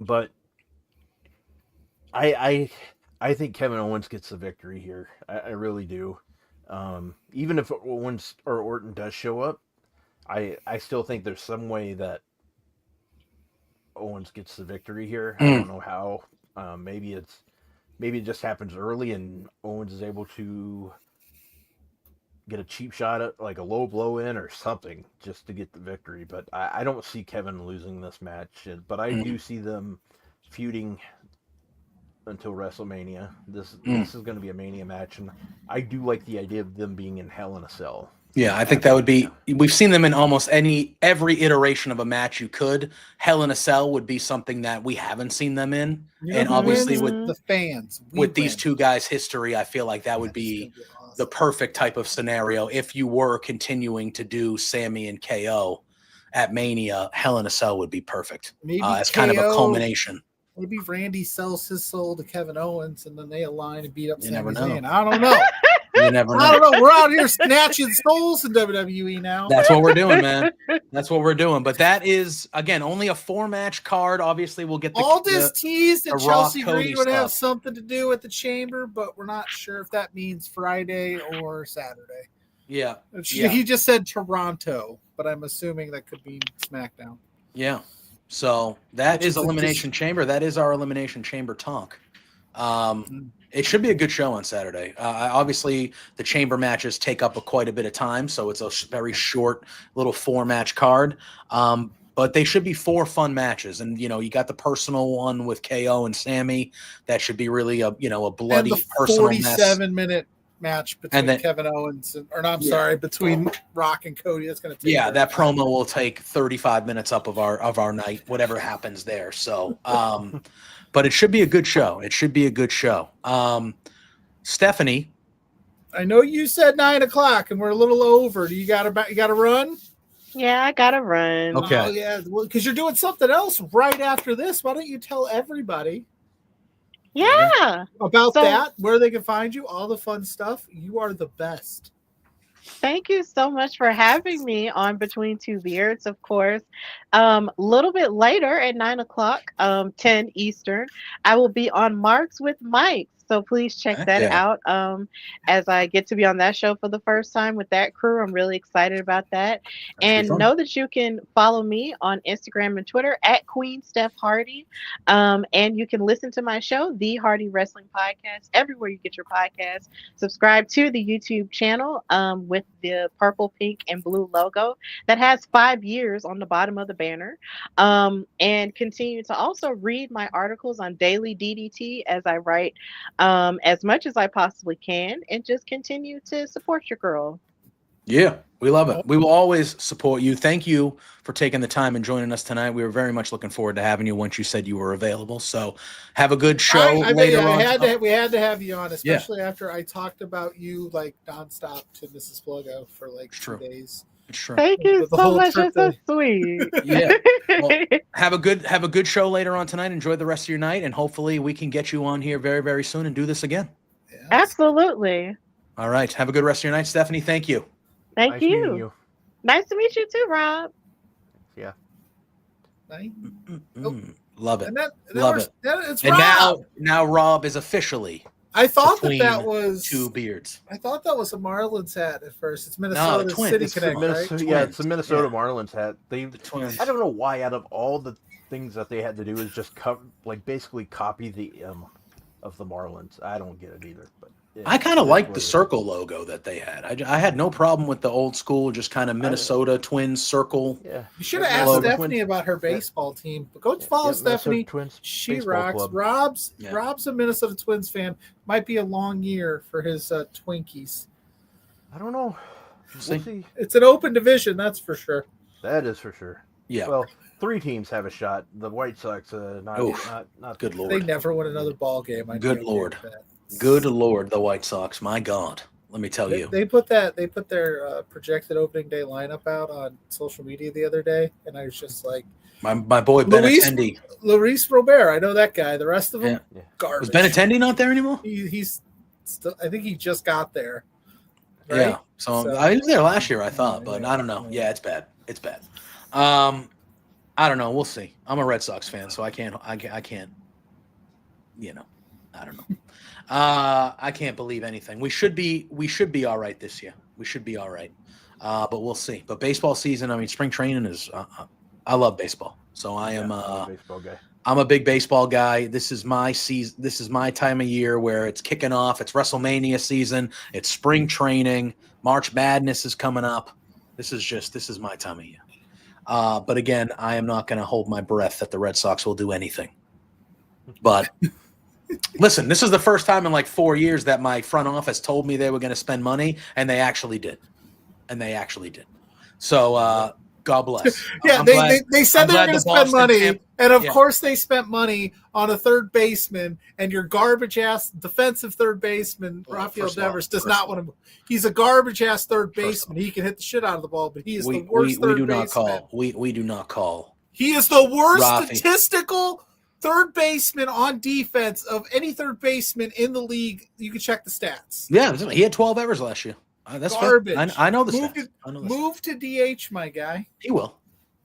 But I think Kevin Owens gets the victory here. I really do. Even if Owens or Orton does show up, I still think there's some way that Owens gets the victory here. I don't know how. Maybe it just happens early and Owens is able to get a cheap shot at, like, a low blow in or something just to get the victory. But I don't see Kevin losing this match. But I do see them feuding until WrestleMania. This is going to be a Mania match, and I do like the idea of them being in Hell in a Cell. Yeah, I think that would be. We've seen them in almost every iteration of a match you could. Hell in a Cell would be something that we haven't seen them in, and obviously with the fans, with these two guys' history, I feel like that would be the perfect type of scenario if you were continuing to do Sammy and KO at Mania. Hell in a Cell would be perfect. Maybe as kind of a culmination. Maybe Randy sells his soul to Kevin Owens, and then they align and beat up Sami never know. Zayn. I don't know. You never know. I don't know. We're out here snatching souls in WWE now. That's what we're doing, man. That's what we're doing. But that is, again, only a 4-match card. Obviously, we'll get all this tease that Chelsea Green would have something to do with the Chamber, but we're not sure if that means Friday or Saturday. Yeah. He just said Toronto, but I'm assuming that could be SmackDown. Yeah. So that is Elimination Chamber. That is our Elimination Chamber talk. It should be a good show on Saturday. Obviously, the Chamber matches take up quite a bit of time, so it's a very short little 4-match card. But they should be 4 fun matches. And, you got the personal one with KO and Sammy. That should be really a bloody and the personal mess. 47-minute match between Kevin Owens between Rock and Cody. That's going to take that promo will take 35 minutes up of our night, whatever happens there. So but it should be a good show. Stephanie, I know you said 9 o'clock, and we're a little over. Do you got to run? Yeah, I gotta run. Okay. Oh, yeah, because you're doing something else right after this. Why don't you tell everybody? Yeah. About that, where they can find you, all the fun stuff. You are the best. Thank you so much for having me on Between Two Beards, of course. Little bit later at 9 o'clock, 10 Eastern, I will be on Marks with Mike. So please check that out as I get to be on that show for the first time with that crew. I'm really excited about that. And know that you can follow me on Instagram and Twitter at Queen Steph Hardy. And you can listen to my show, The Hardy Wrestling Podcast, everywhere you get your podcasts. Subscribe to the YouTube channel with the purple, pink, and blue logo that has 5 years on the bottom of the banner. And continue to also read my articles on Daily DDT as I write as much as I possibly can, and just continue to support your girl. Yeah, we love it. We will always support you. Thank you for taking the time and joining us tonight. We were very much looking forward to having you once you said you were available. So have a good show later on. We had to have you on, especially after I talked about you like nonstop to Mrs. PLUGGO for like 2 days. Thank you so much. You're so sweet. Yeah. Well, have a good show later on tonight. Enjoy the rest of your night, and hopefully we can get you on here very, very soon and do this again. Yes. Absolutely. All right. Have a good rest of your night, Stephanie. Thank you. Thank you. Nice to meet you too, Rob. Yeah. Love it. Love it. It's and Rob. now Rob is officially. I thought that was Two Beards. I thought that was a Marlins hat at first. It's Minnesota City Connect, right? Yeah, it's a Minnesota Marlins hat. The Twins. I don't know why. Out of all the things that they had to do, is just basically copy the M of the Marlins. I don't get it either. But I kind of like the circle logo that they had. I had no problem with the old school, just kind of Minnesota Twins circle. Yeah, you should have asked Stephanie about her baseball team. But go follow Stephanie. She rocks. Club. Rob's a Minnesota Twins fan. Might be a long year for his Twinkies. I don't know. We'll see. It's an open division, that's for sure. That is for sure. Yeah. Well, 3 teams have a shot. The White Sox, not good Lord. They never win another ball game. Good Lord. Good Lord, the White Sox. My God. Let me tell you. They put their projected opening day lineup out on social media the other day, and I was just like, my boy Benintendi. Luis Robert, I know that guy. The rest of them, garbage. Was Benintendi not there anymore? He's still, I think he just got there. Right? Yeah. So I was there last year, I thought, but I don't know. Yeah, it's bad. It's bad. I don't know. We'll see. I'm a Red Sox fan, so I can't. You know, I don't know. I can't believe anything. We should be all right this year. We should be all right. But we'll see. But baseball season, I mean, spring training is. I love baseball, so I am. I'm a baseball guy. I'm a big baseball guy. This is my season. This is my time of year where it's kicking off. It's WrestleMania season. It's spring training. March Madness is coming up. This is my time of year. But again, I am not going to hold my breath that the Red Sox will do anything. But listen, this is the first time in like 4 years that my front office told me they were going to spend money, and they actually did. So God bless. Yeah, they said they were going to spend money, and of course they spent money on a third baseman, and your garbage-ass defensive third baseman, Rafael Devers, does not want to – he's a garbage-ass third baseman. He can hit the shit out of the ball, but he is the worst third baseman. We do not call. He is the worst statistical third baseman on defense of any third baseman in the league. You can check the stats. Yeah, he had 12 errors last year. That's garbage. I know the stats. Move to DH, my guy. He will.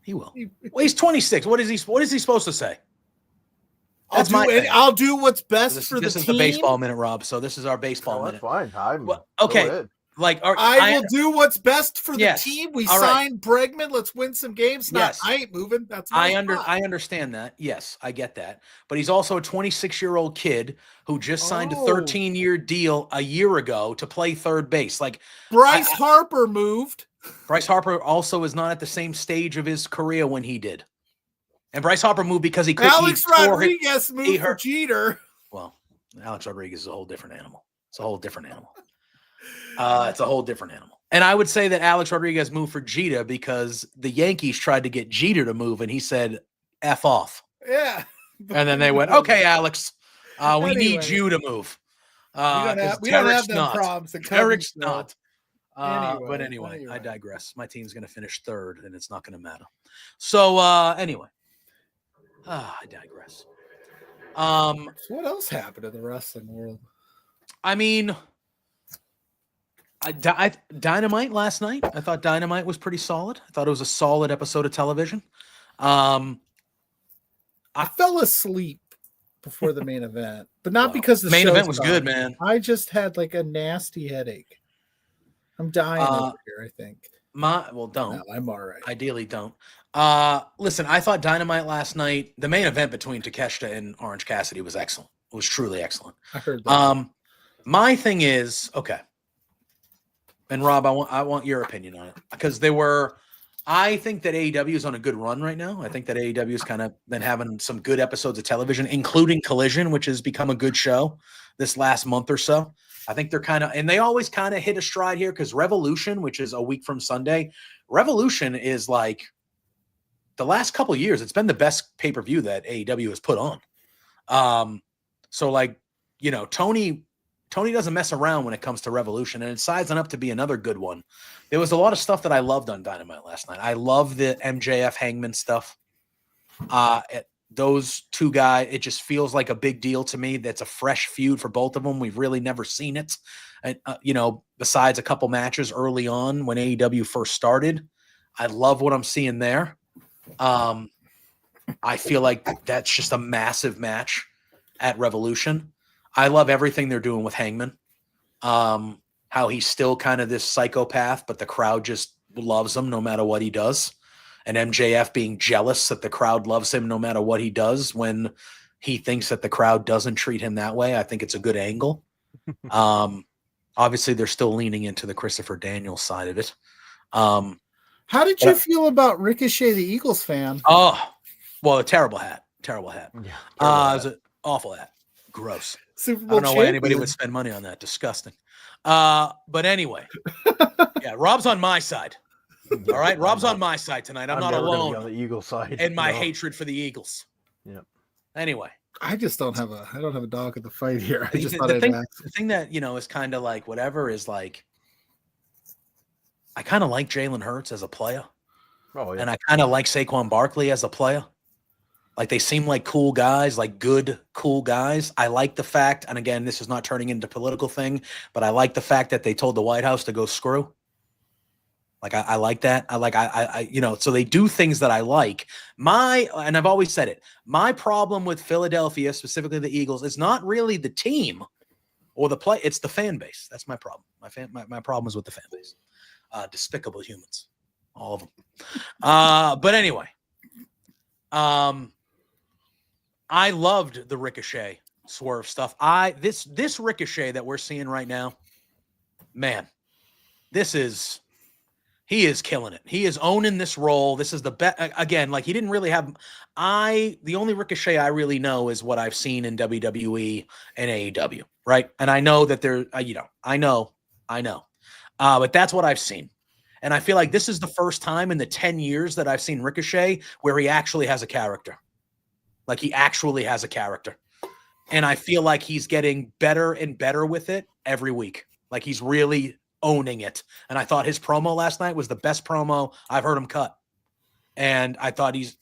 Well, he's 26. What is he supposed to say? I'll do what's best for the team. This is the baseball minute, Rob. So this is our baseball minute. That's fine. Okay. I will do what's best for the team. We signed Bregman. Let's win some games. I ain't moving. That's I understand that. Yes, I get that. But he's also a 26-year-old kid who just signed a 13-year deal a year ago to play third base. Like Bryce Harper moved. Bryce Harper also is not at the same stage of his career when he did. And Bryce Harper moved because he could. Alex Rodriguez moved for Jeter. Well, Alex Rodriguez is a whole different animal. It's a whole different animal. And I would say that Alex Rodriguez moved for Jeter because the Yankees tried to get Jeter to move, and he said, F off. Yeah. And then they went, okay, Alex, we need you to move. We don't have them problems. Derek's not. Anyway, But anyway, I digress. My team's going to finish third, and it's not going to matter. So anyway, I digress. So what else happened in the wrestling world? I mean, Dynamite last night. I thought Dynamite was pretty solid. I thought it was a solid episode of television. I fell asleep before the main event, but not because the main event was good, man. I just had like a nasty headache. I'm dying over here, I think. Don't. No, I'm all right. Ideally, don't. Listen, I thought Dynamite last night, the main event between Takeshita and Orange Cassidy was excellent. It was truly excellent. I heard that. My thing is, okay. And Rob, I want your opinion on it because I think that AEW is on a good run right now. I think that AEW has kind of been having some good episodes of television, including Collision, which has become a good show this last month or so. I think they're and they always kind of hit a stride here because Revolution, which is a week from Sunday, Revolution is like the last couple of years, it's been the best pay-per-view that AEW has put on. So like, you know, Tony doesn't mess around when it comes to Revolution, and it's sizing up to be another good one. There was a lot of stuff that I loved on Dynamite last night. I love the MJF Hangman stuff. Those two guys, it just feels like a big deal to me. That's a fresh feud for both of them. We've really never seen it. And, you know, besides a couple matches early on when AEW first started, I love what I'm seeing there. I feel like that's just a massive match at Revolution. I love everything they're doing with Hangman. How he's still kind of this psychopath, but the crowd just loves him no matter what he does. And MJF being jealous that the crowd loves him no matter what he does when he thinks that the crowd doesn't treat him that way. I think it's a good angle. Obviously, they're still leaning into the Christopher Daniels side of it. How did you feel about Ricochet, the Eagles fan? Oh, well, a terrible hat. Terrible hat. Yeah, it was an awful hat. Gross. Super Bowl I don't know why anybody would spend money on that. Disgusting. But anyway, yeah, Rob's on my side. All right, Rob's on my side tonight. I'm not alone on the Eagles side. in my hatred for the Eagles. Yeah. Anyway, I just don't have a dog in the fight here. I just the thing that, you know, is kind of like whatever is like, I kind of like Jalen Hurts as a player. Oh, yeah. And I kind of like Saquon Barkley as a player. Like they seem like cool guys, like good, cool guys. I like the fact, and again, this is not turning into a political thing, but I like the fact that they told the White House to go screw. Like I like that. I you know, so they do things that I like. And I've always said it, my problem with Philadelphia, specifically the Eagles, is not really the team or the play, it's the fan base. That's my problem. My problem is with the fan base. Despicable humans. All of them. But anyway. I loved the Ricochet Swerve stuff. This Ricochet that we're seeing right now, man, he is killing it. He is owning this role. This is the best. Again, like he didn't really have. The only Ricochet I really know is what I've seen in WWE and AEW, right? And I know that they're, I know. But that's what I've seen. And I feel like this is the first time in the 10 years that I've seen Ricochet where he actually has a character. Like he actually has a character. And I feel like he's getting better and better with it every week. Like he's really owning it. And I thought his promo last night was the best promo I've heard him cut. And I thought he's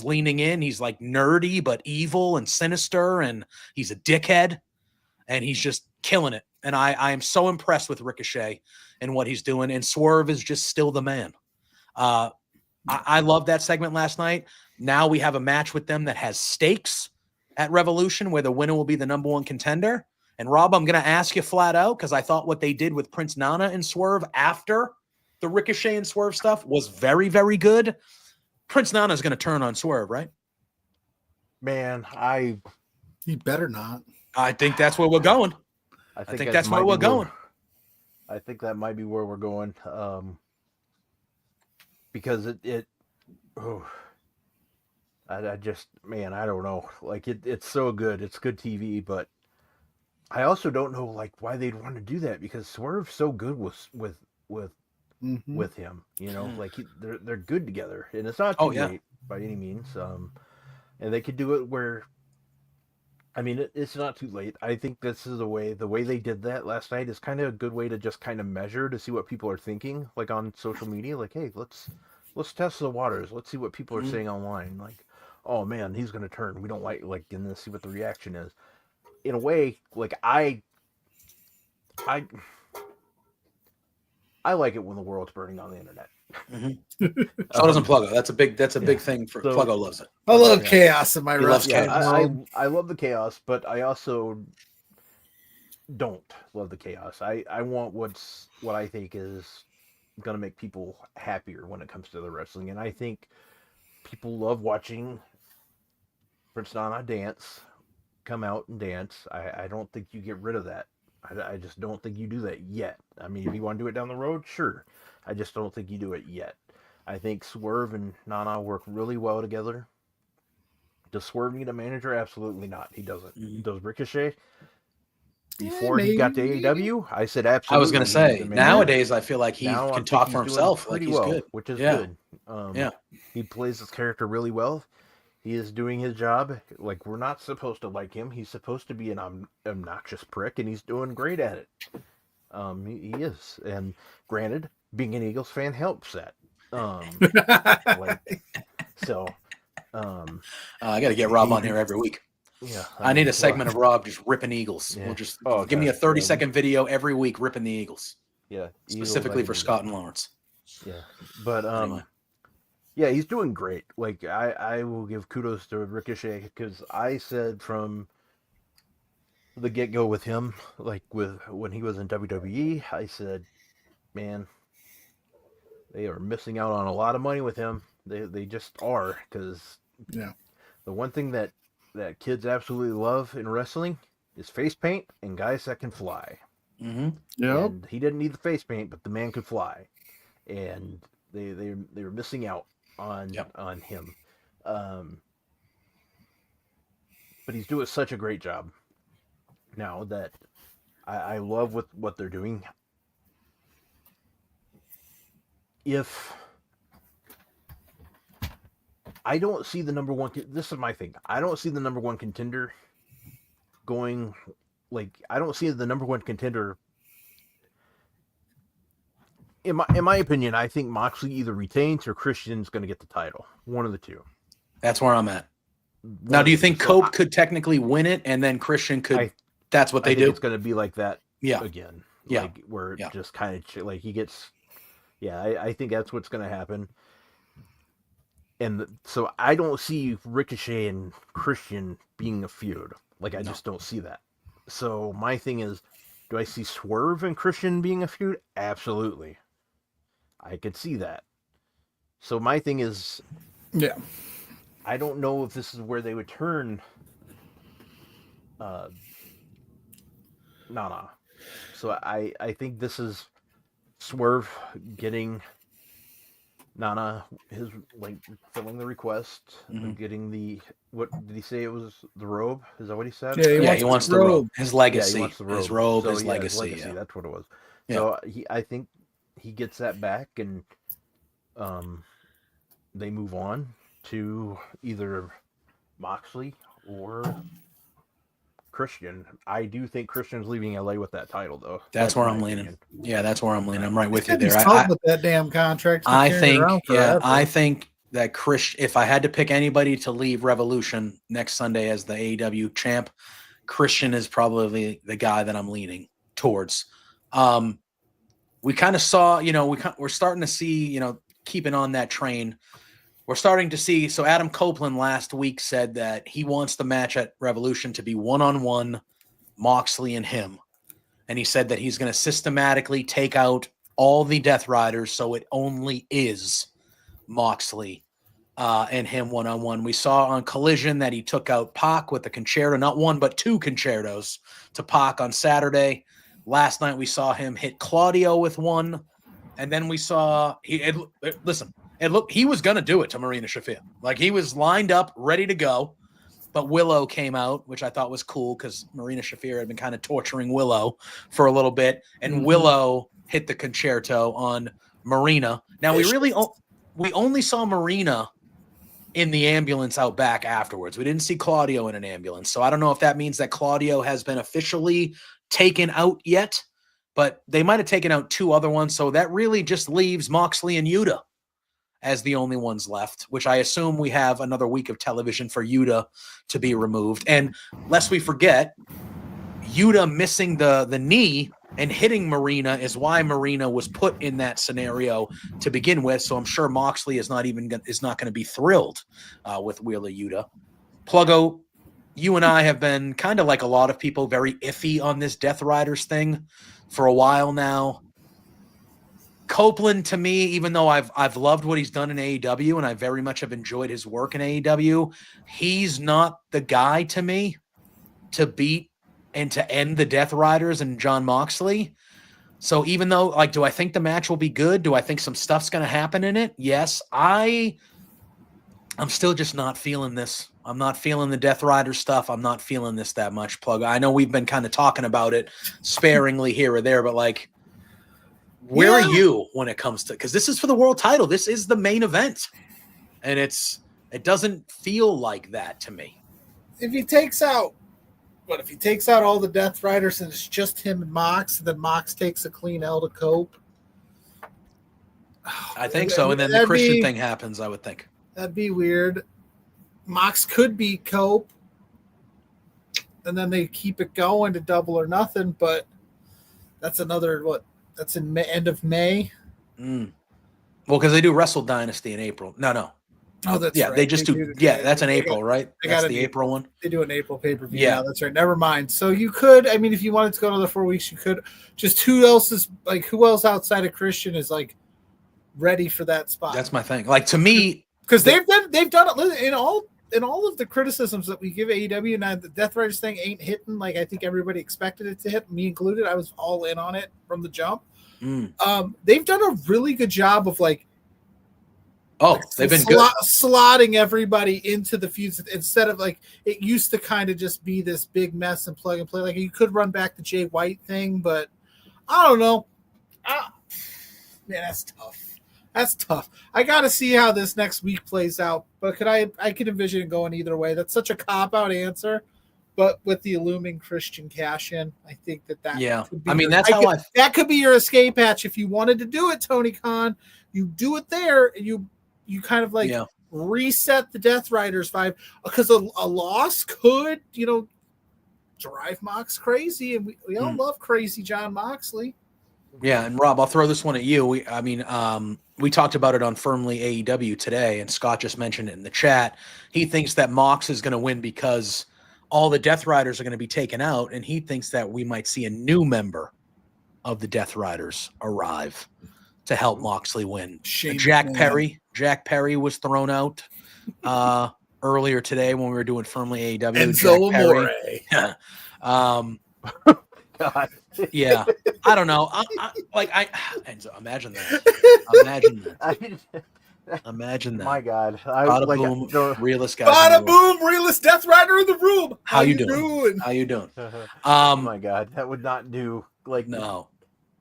leaning in. He's like nerdy, but evil and sinister. And he's a dickhead. And he's just killing it. And I am so impressed with Ricochet and what he's doing. And Swerve is just still the man. I love that segment last night. Now we have a match with them that has stakes at Revolution where the winner will be the number one contender. And Rob, I'm going to ask you flat out because I thought what they did with Prince Nana and Swerve after the Ricochet and Swerve stuff was very, very good. Prince Nana is going to turn on Swerve, right? Man, he better not. I think that's where we're going. I think that's where we're going. I think that might be where we're going. Because I just, man, I don't know. Like it's so good. It's good TV, but I also don't know like why they'd want to do that because Swerve's so good with him, you know, like they're good together, and it's not too late by any means. And they could do it where I mean, it's not too late. I think this is the way they did that last night is kind of a good way to just kind of measure to see what people are thinking, like on social media. Like, hey, let's test the waters. Let's see what people are saying online. Like, oh man, he's gonna turn. We don't like, and then see what the reaction is. In a way, like I like it when the world's burning on the internet. So doesn't Pluggo. That's a big thing for Pluggo loves it. I love chaos in my wrestling. I love the chaos, but I also don't love the chaos. I want what I think is gonna make people happier when it comes to the wrestling, and I think people love watching Prince Nana dance, come out and dance. I don't think you get rid of that. I just don't think you do that yet. I mean, if you want to do it down the road, sure. I just don't think you do it yet. I think Swerve and Nana work really well together. Does Swerve need a manager? Absolutely not. He doesn't. Does Ricochet? Before he got to AEW, I said absolutely. I was going to say, nowadays I feel like he can talk for himself. Like he's good. Which is good. He plays his character really well. He is doing his job. Like, we're not supposed to like him. He's supposed to be an obnoxious prick, and he's doing great at it. He is. And granted, being an Eagles fan helps that. I got to get Rob on here every week. Yeah, I need a segment of Rob just ripping Eagles. Yeah. We'll just give me a 30-second video every week ripping the Eagles. Yeah, specifically for Scott and Lawrence. Yeah, but anyway. Yeah, he's doing great. Like, I will give kudos to Ricochet because I said from the get-go with him, like when he was in WWE, I said, man, they are missing out on a lot of money with him. They just are, because the one thing that kids absolutely love in wrestling is face paint and guys that can fly. Mm-hmm. Yeah, he didn't need the face paint, but the man could fly, and they were missing out on him. But he's doing such a great job now that I love what they're doing. If I don't see the number one, this is my thing. I don't see the number one contender going, like, I don't see the number one contender. In my opinion, I think Moxley either retains or Christian's going to get the title. One of the two. That's where I'm at. Now, do you think Cope could technically win it, and then Christian could? That's what they do. It's going to be like that again. Yeah. Like, where it just kind of like he gets. Yeah, I think that's what's going to happen. And so I don't see Ricochet and Christian being a feud. Like, I just don't see that. So my thing is, do I see Swerve and Christian being a feud? Absolutely. I could see that. So my thing is, I don't know if this is where they would turn Nana. So I think this is Swerve getting Nana his, like, filling the request and getting the, what did he say it was, the robe? Is that what he said? Yeah, he wants the robe. His legacy. He wants the robe. His robe, so, his legacy. His legacy. That's what it was. So I think he gets that back, and they move on to either Moxley or Christian. I do think Christian's leaving LA with that title, though. That's where I'm leaning. Yeah, that's where I'm leaning. I'm right with you there. With that damn contract. I think that if I had to pick anybody to leave Revolution next Sunday as the AEW champ, Christian is probably the guy that I'm leaning towards. We kind of saw, we're starting to see, keeping on that train. We're starting to see. So Adam Copeland last week said that he wants the match at Revolution to be one-on-one, Moxley and him. And he said that he's going to systematically take out all the Death Riders, so it only is Moxley and him one-on-one. We saw on Collision that he took out Pac with the concerto, not one, but two concertos to Pac on Saturday. Last night we saw him hit Claudio with one. And then we saw he was going to do it to Marina Shafir. Like, he was lined up, ready to go. But Willow came out, which I thought was cool because Marina Shafir had been kind of torturing Willow for a little bit. And Willow hit the concerto on Marina. Now, we only saw Marina in the ambulance out back afterwards. We didn't see Claudio in an ambulance. So I don't know if that means that Claudio has been officially taken out yet, but they might have taken out 2 other ones. So that really just leaves Moxley and Yuta as the only ones left, which I assume we have another week of television for Yuta to be removed. And lest we forget, Yuta missing the knee and hitting Marina is why Marina was put in that scenario to begin with. So I'm sure Moxley is not going to be thrilled with Wheeler Yuta. Pluggo, you and I have been kind of like a lot of people, very iffy on this Death Riders thing for a while now. Copeland, to me, even though I've loved what he's done in AEW and I very much have enjoyed his work in AEW, he's not the guy to me to beat and to end the Death Riders and Jon Moxley. So even though, like, do I think the match will be good? Do I think some stuff's going to happen in it? Yes. I'm still just not feeling this. I'm not feeling the Death Rider stuff. I'm not feeling this that much, Plug. I know we've been kind of talking about it sparingly here or there, but like, where are you when it comes to, because this is for the world title. This is the main event. And it doesn't feel like that to me. If he takes out all the Death Riders and it's just him and Mox, and then Mox takes a clean L to Cope? I think so. And then the Christian thing happens, I would think. That'd be weird. Mox could beat Cope, and then they keep it going to Double or Nothing, but that's another, that's in end of May. Well, because they do Wrestle Dynasty in April. No. Oh, that's right. They just do. That's in April, right? That's the April one. They do an April pay-per-view. Yeah, that's right. Never mind. So you could, I mean, if you wanted to go another 4 weeks, you could. Just who else outside of Christian is like ready for that spot? That's my thing. Like, to me, because they've done it in all of the criticisms that we give AEW. Now the Death Riders thing ain't hitting like I think everybody expected it to hit, me included. I was all in on it from the jump. They've done a really good job of like. They've been good. Slotting everybody into the feuds instead of like it used to kind of just be this big mess and plug and play. Like you could run back the Jay White thing, but I don't know. Man, that's tough. That's tough. I got to see how this next week plays out, but I can envision it going either way. That's such a cop-out answer, but with the looming Christian cash-in, I think that could be that could be your escape hatch if you wanted to do it, Tony Khan. You do it there, and you kind of like reset the Death Riders vibe, because a loss could, drive Mox crazy, and we all love crazy Jon Moxley. Yeah, and Rob, I'll throw this one at you. We talked about it on Firmly AEW today, and Scott just mentioned it in the chat. He thinks that Mox is going to win because all the Death Riders are going to be taken out, and he thinks that we might see a new member of the Death Riders arrive to help Moxley win. Jack Perry was thrown out earlier today when we were doing Firmly AEW. And so Amore. God. Yeah, I don't know. Imagine that. Imagine that. My God. Bada boom, realist guy. Bada boom, realist Death Rider in the room. How you doing? How you doing? Oh my God, that would not do. No,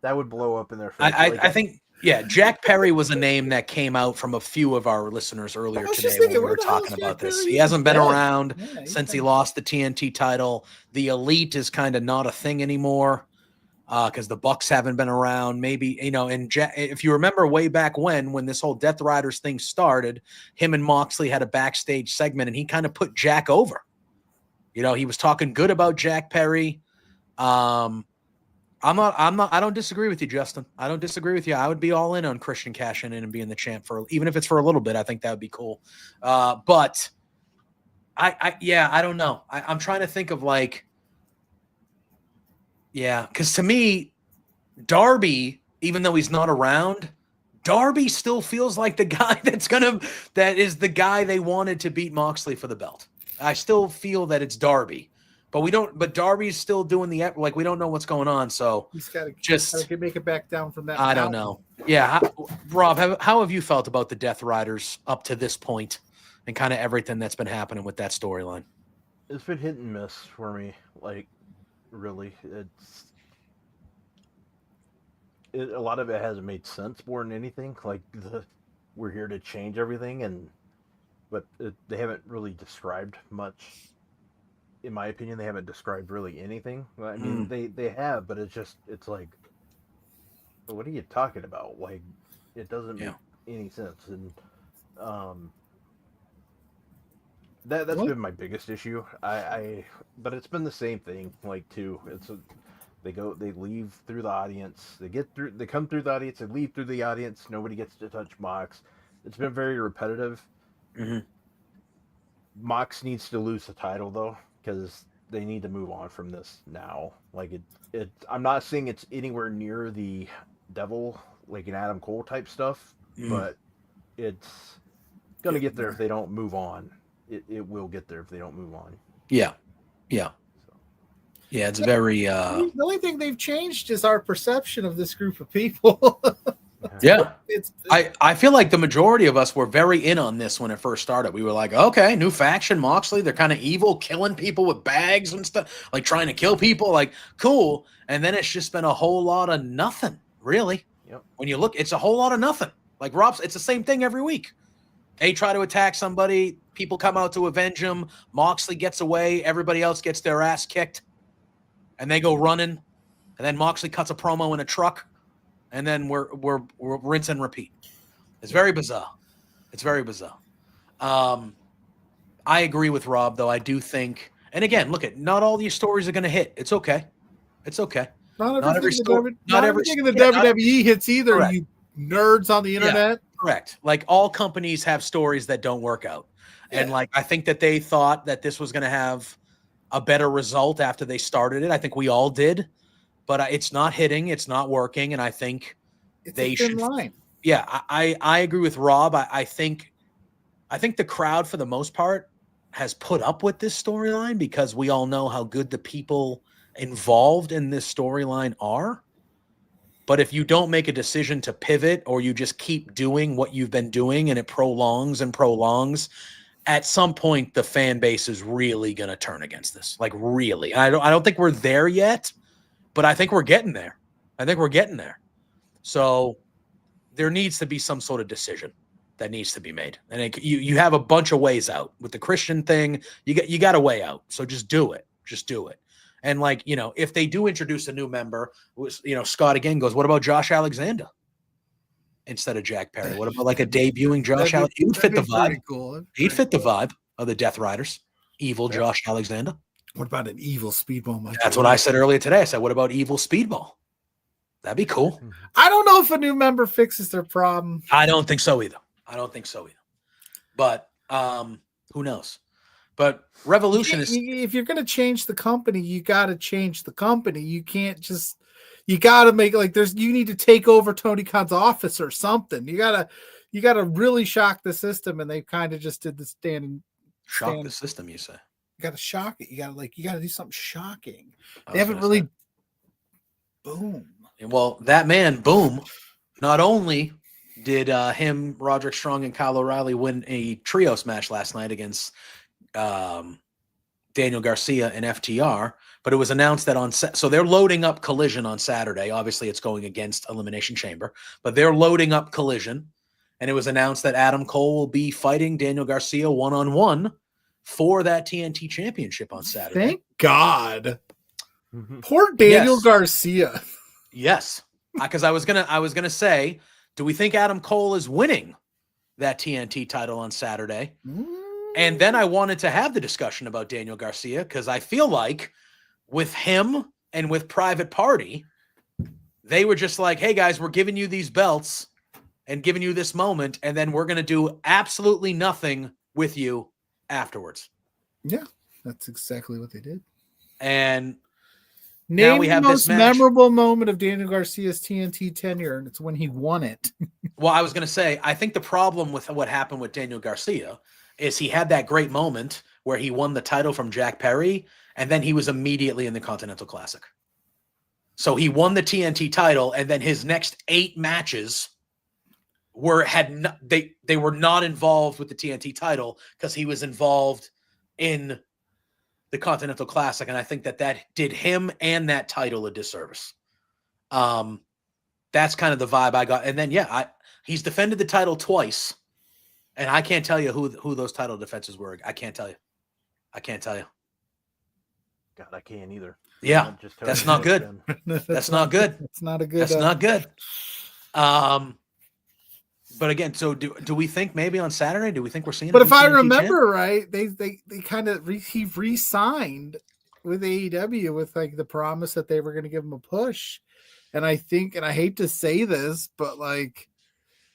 that would blow up in their face. I think. Yeah, Jack Perry was a name that came out from a few of our listeners earlier today when we were talking about this. He hasn't been around since he lost the TNT title. The Elite is kind of not a thing anymore because the Bucks haven't been around. Maybe, and if you remember way back when this whole Death Riders thing started, him and Moxley had a backstage segment and he kind of put Jack over. He was talking good about Jack Perry. I don't disagree with you, Justin. I don't disagree with you. I would be all in on Christian cashing in and being the champ even if it's for a little bit. I think that would be cool. But I don't know. I'm trying to think of because to me, Darby, even though he's not around, Darby still feels like the guy that is the guy they wanted to beat Moxley for the belt. I still feel that it's Darby. But Darby's still doing we don't know what's going on. So he's got to make it back down from that. I don't know. Yeah. Rob, how have you felt about the Death Riders up to this point and kind of everything that's been happening with that storyline? It's been hit and miss for me. Really, a lot of it hasn't made sense more than anything. We're here to change everything, and but they haven't really described much. In my opinion, they haven't described really anything. I mean, they have, but it's like, what are you talking about? Like, it doesn't make any sense. And that's been my biggest issue. But it's been the same thing. Like, too, they leave through the audience. They come through the audience. They leave through the audience. Nobody gets to touch Mox. It's been very repetitive. Mm-hmm. Mox needs to lose the title though, because they need to move on from this now. Like I'm not saying it's anywhere near the Devil, like an Adam Cole type stuff, but it's gonna get there if they don't move on. It will get there if they don't move on. Yeah. It's very. The only thing they've changed is our perception of this group of people. Yeah. I feel like the majority of us were very in on this when it first started. We were like, okay, new faction, Moxley, they're kind of evil, killing people with bags and stuff, like trying to kill people, like cool. And then it's just been a whole lot of nothing, really. Yep. When you look, it's a whole lot of nothing. Like Rob's, it's the same thing every week. They try to attack somebody, people come out to avenge them, Moxley gets away, everybody else gets their ass kicked, and they go running, and then Moxley cuts a promo in a truck. And then we're rinse and repeat. It's very bizarre. It's very bizarre. I agree with Rob, though. I do think, and again, look at not all these stories are going to hit. It's okay. It's okay. Not everything in the WWE hits either. Correct. You nerds on the internet. Yeah, correct. Like all companies have stories that don't work out, and like I think that they thought that this was going to have a better result after they started it. I think we all did. But it's not hitting, it's not working, and I think they should. Line. Yeah, I agree with Rob. I think the crowd, for the most part, has put up with this storyline because we all know how good the people involved in this storyline are. But if you don't make a decision to pivot, or you just keep doing what you've been doing, and it prolongs and prolongs, at some point the fan base is really going to turn against this. Like really, I don't think we're there yet. But I think we're getting there. So there needs to be some sort of decision that needs to be made. And you have a bunch of ways out. With the Christian thing, you got a way out. So just do it. And like, if they do introduce a new member, Scott again goes, what about Josh Alexander instead of Jack Perry? What about like a debuting Josh Alexander? He would fit the vibe. Cool. He'd fit the vibe of the Death Riders. Evil Josh Alexander. What about an evil Speedball? That's what I said earlier today. I said, what about evil Speedball? That'd be cool. I don't know if a new member fixes their problem. I don't think so either. But who knows? But Revolution is... If you're going to change the company, you got to change the company. You can't just... You got to make you need to take over Tony Khan's office or something. You got to really shock the system, and they kind of just did the shock the system, you say? You got to shock it. You got to do something shocking. They haven't really. Boom. Well, that man, Boom, not only did Roderick Strong, and Kyle O'Reilly win a trios match last night against Daniel Garcia and FTR, but it was announced that so they're loading up Collision on Saturday. Obviously, it's going against Elimination Chamber, but they're loading up Collision, and it was announced that Adam Cole will be fighting Daniel Garcia one-on-one for that TNT championship on Saturday. Thank God. Poor Daniel Garcia. Yes. Because I was gonna say, do we think Adam Cole is winning that TNT title on Saturday? And then I wanted to have the discussion about Daniel Garcia, because I feel like with him and with Private Party, they were just like, hey guys, we're giving you these belts and giving you this moment, and then we're gonna do absolutely nothing with you afterwards. Yeah, that's exactly what they did. And now we have the most memorable moment of Daniel Garcia's TNT tenure, and it's when he won it. Well, I was going to say, I think the problem with what happened with Daniel Garcia is he had that great moment where he won the title from Jack Perry, and then he was immediately in the Continental Classic. So he won the TNT title, and then his next 8 matches they were not involved with the TNT title because he was involved in the Continental Classic, and I think that did him and that title a disservice. That's kind of the vibe I got. And then he's defended the title twice And I can't tell you who those title defenses were. I can't tell you. God, I can't either. Yeah, that's not good. That's not good. It's not a good. That's not good. But again, so do we think maybe on Saturday? Do we think we're seeing? But if I remember right, they kind of he re-signed with AEW with like the promise that they were going to give him a push, and I think, and I hate to say this, but like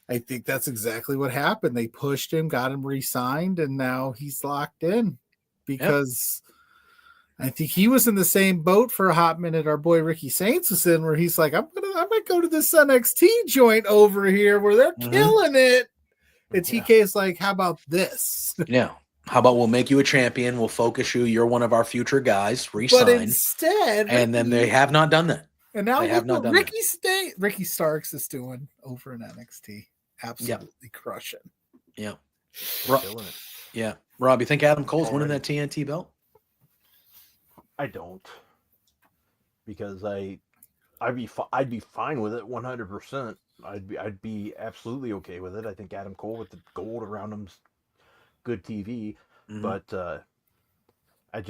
I think that's exactly what happened. They pushed him, got him re-signed, and now he's locked in because. Yep. I think he was in the same boat for a hot minute. Our boy Ricky Saints was in, where he's like, I might go to this NXT joint over here where they're killing it. And TK is like, how about this? Yeah. How about we'll make you a champion? We'll focus you. You're one of our future guys. Resign. But instead, and then they have not done that. And now look what Ricky Starks is doing over in NXT. Absolutely crushing. Yeah. Rob, you think Adam Cole's winning that TNT belt? I don't, because I'd be fine with it 100%. I'd be absolutely okay with it. I think Adam Cole with the gold around him's good TV, but I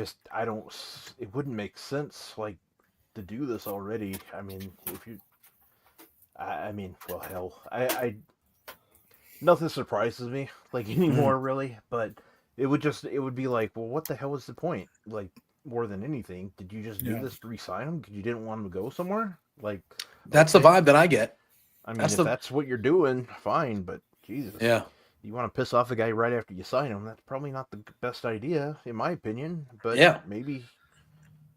don't. It wouldn't make sense like to do this already. I mean, well, hell, I nothing surprises me like anymore really, but it would be like, well, what the hell was the point? Like. More than anything, did you just do this to re-sign him because you didn't want him to go somewhere? Like that's the vibe that I get. I mean, that's what you're doing, fine, but Jesus, you want to piss off a guy right after you sign him? That's probably not the best idea, in my opinion. But maybe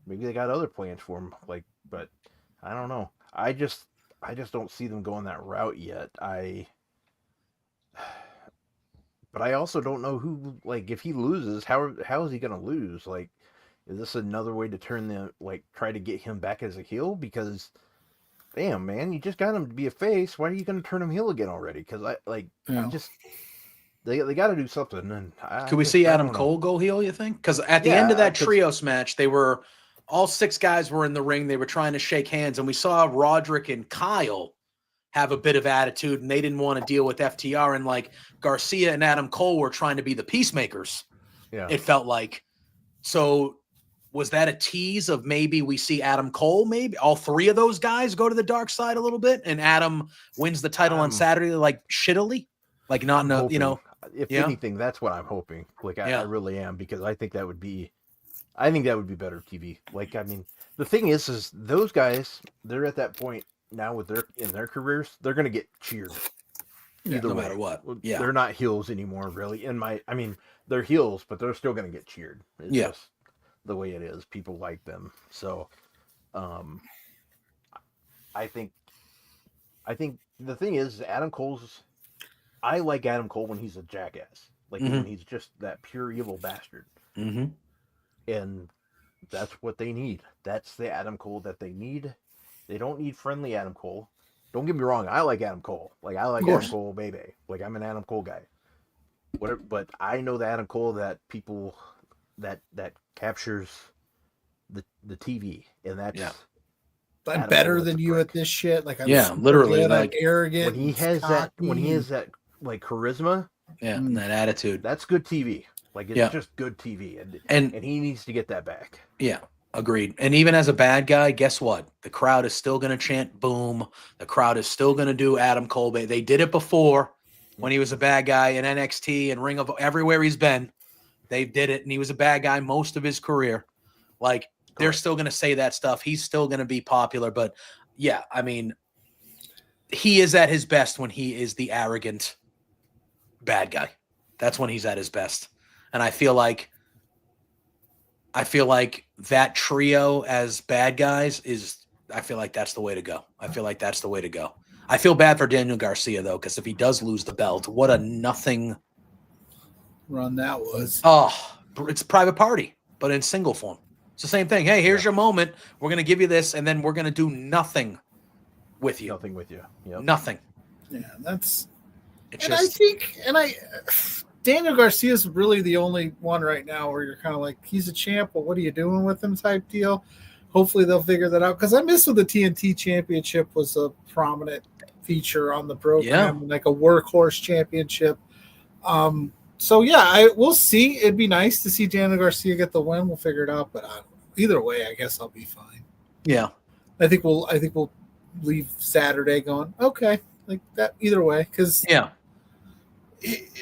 they got other plans for him. Like, but I don't know. I just don't see them going that route yet. But I also don't know who. Like, if he loses, how is he going to lose? Like. Is this another way to try to get him back as a heel? Because, damn, man, you just got him to be a face. Why are you going to turn him heel again already? Because they got to do something. And could we see Adam Cole go heel? You think? Because at the end of that trios match, all 6 guys were in the ring. They were trying to shake hands, and we saw Roderick and Kyle have a bit of attitude, and they didn't want to deal with FTR. And like Garcia and Adam Cole were trying to be the peacemakers. Yeah, it felt like so. Was that a tease of maybe we see Adam Cole, maybe all 3 of those guys go to the dark side a little bit and Adam wins the title on Saturday, like shittily, like not in a, if anything, that's what I'm hoping. Like I really am, because I think that would be better TV. Like, I mean, the thing is those guys, they're at that point now in their careers, they're going to get cheered. No matter what. Yeah. They're not heels anymore, really. They're heels, but they're still going to get cheered. It's just the way it is. People like them. So I think the thing is I like Adam Cole when he's a jackass. Like when he's just that pure evil bastard. And that's what they need. That's the Adam Cole that they need. They don't need friendly Adam Cole. Don't get me wrong, I like Adam Cole. Like, I like Adam Cole, baby. Like, I'm an Adam Cole guy. But I know the Adam Cole that people that captures the TV, and that's. I'm better than you at this shit. Like, I'm literally, like arrogant. When he has that like charisma, and that attitude, that's good TV. Like, it's just good TV, and he needs to get that back. Yeah. Agreed. And even as a bad guy, guess what? The crowd is still going to chant boom. The crowd is still going to do Adam Cole. They did it before when he was a bad guy in NXT and Ring of everywhere he's been. They did it, and he was a bad guy most of his career. Like, they're still going to say that stuff. He's still going to be popular. But, yeah, I mean, he is at his best when he is the arrogant bad guy. That's when he's at his best. And I feel like that trio as bad guys I feel like that's the way to go. I feel bad for Daniel Garcia, though, because if he does lose the belt, what a nothing run that was. Oh, it's a private party, but in single form. It's the same thing. Hey, here's your moment. We're going to give you this, and then we're going to do nothing with you. Nothing with you. Yep. Nothing. Yeah, that's – Daniel Garcia is really the only one right now where you're kind of like, he's a champ, but what are you doing with him type deal. Hopefully they'll figure that out. Because I miss when the TNT Championship was a prominent feature on the program, like a workhorse championship. So we'll see. It'd be nice to see Daniel Garcia get the win. We'll figure it out, but either way, I guess I'll be fine. Yeah, I think we'll leave Saturday going okay, like that. Either way, because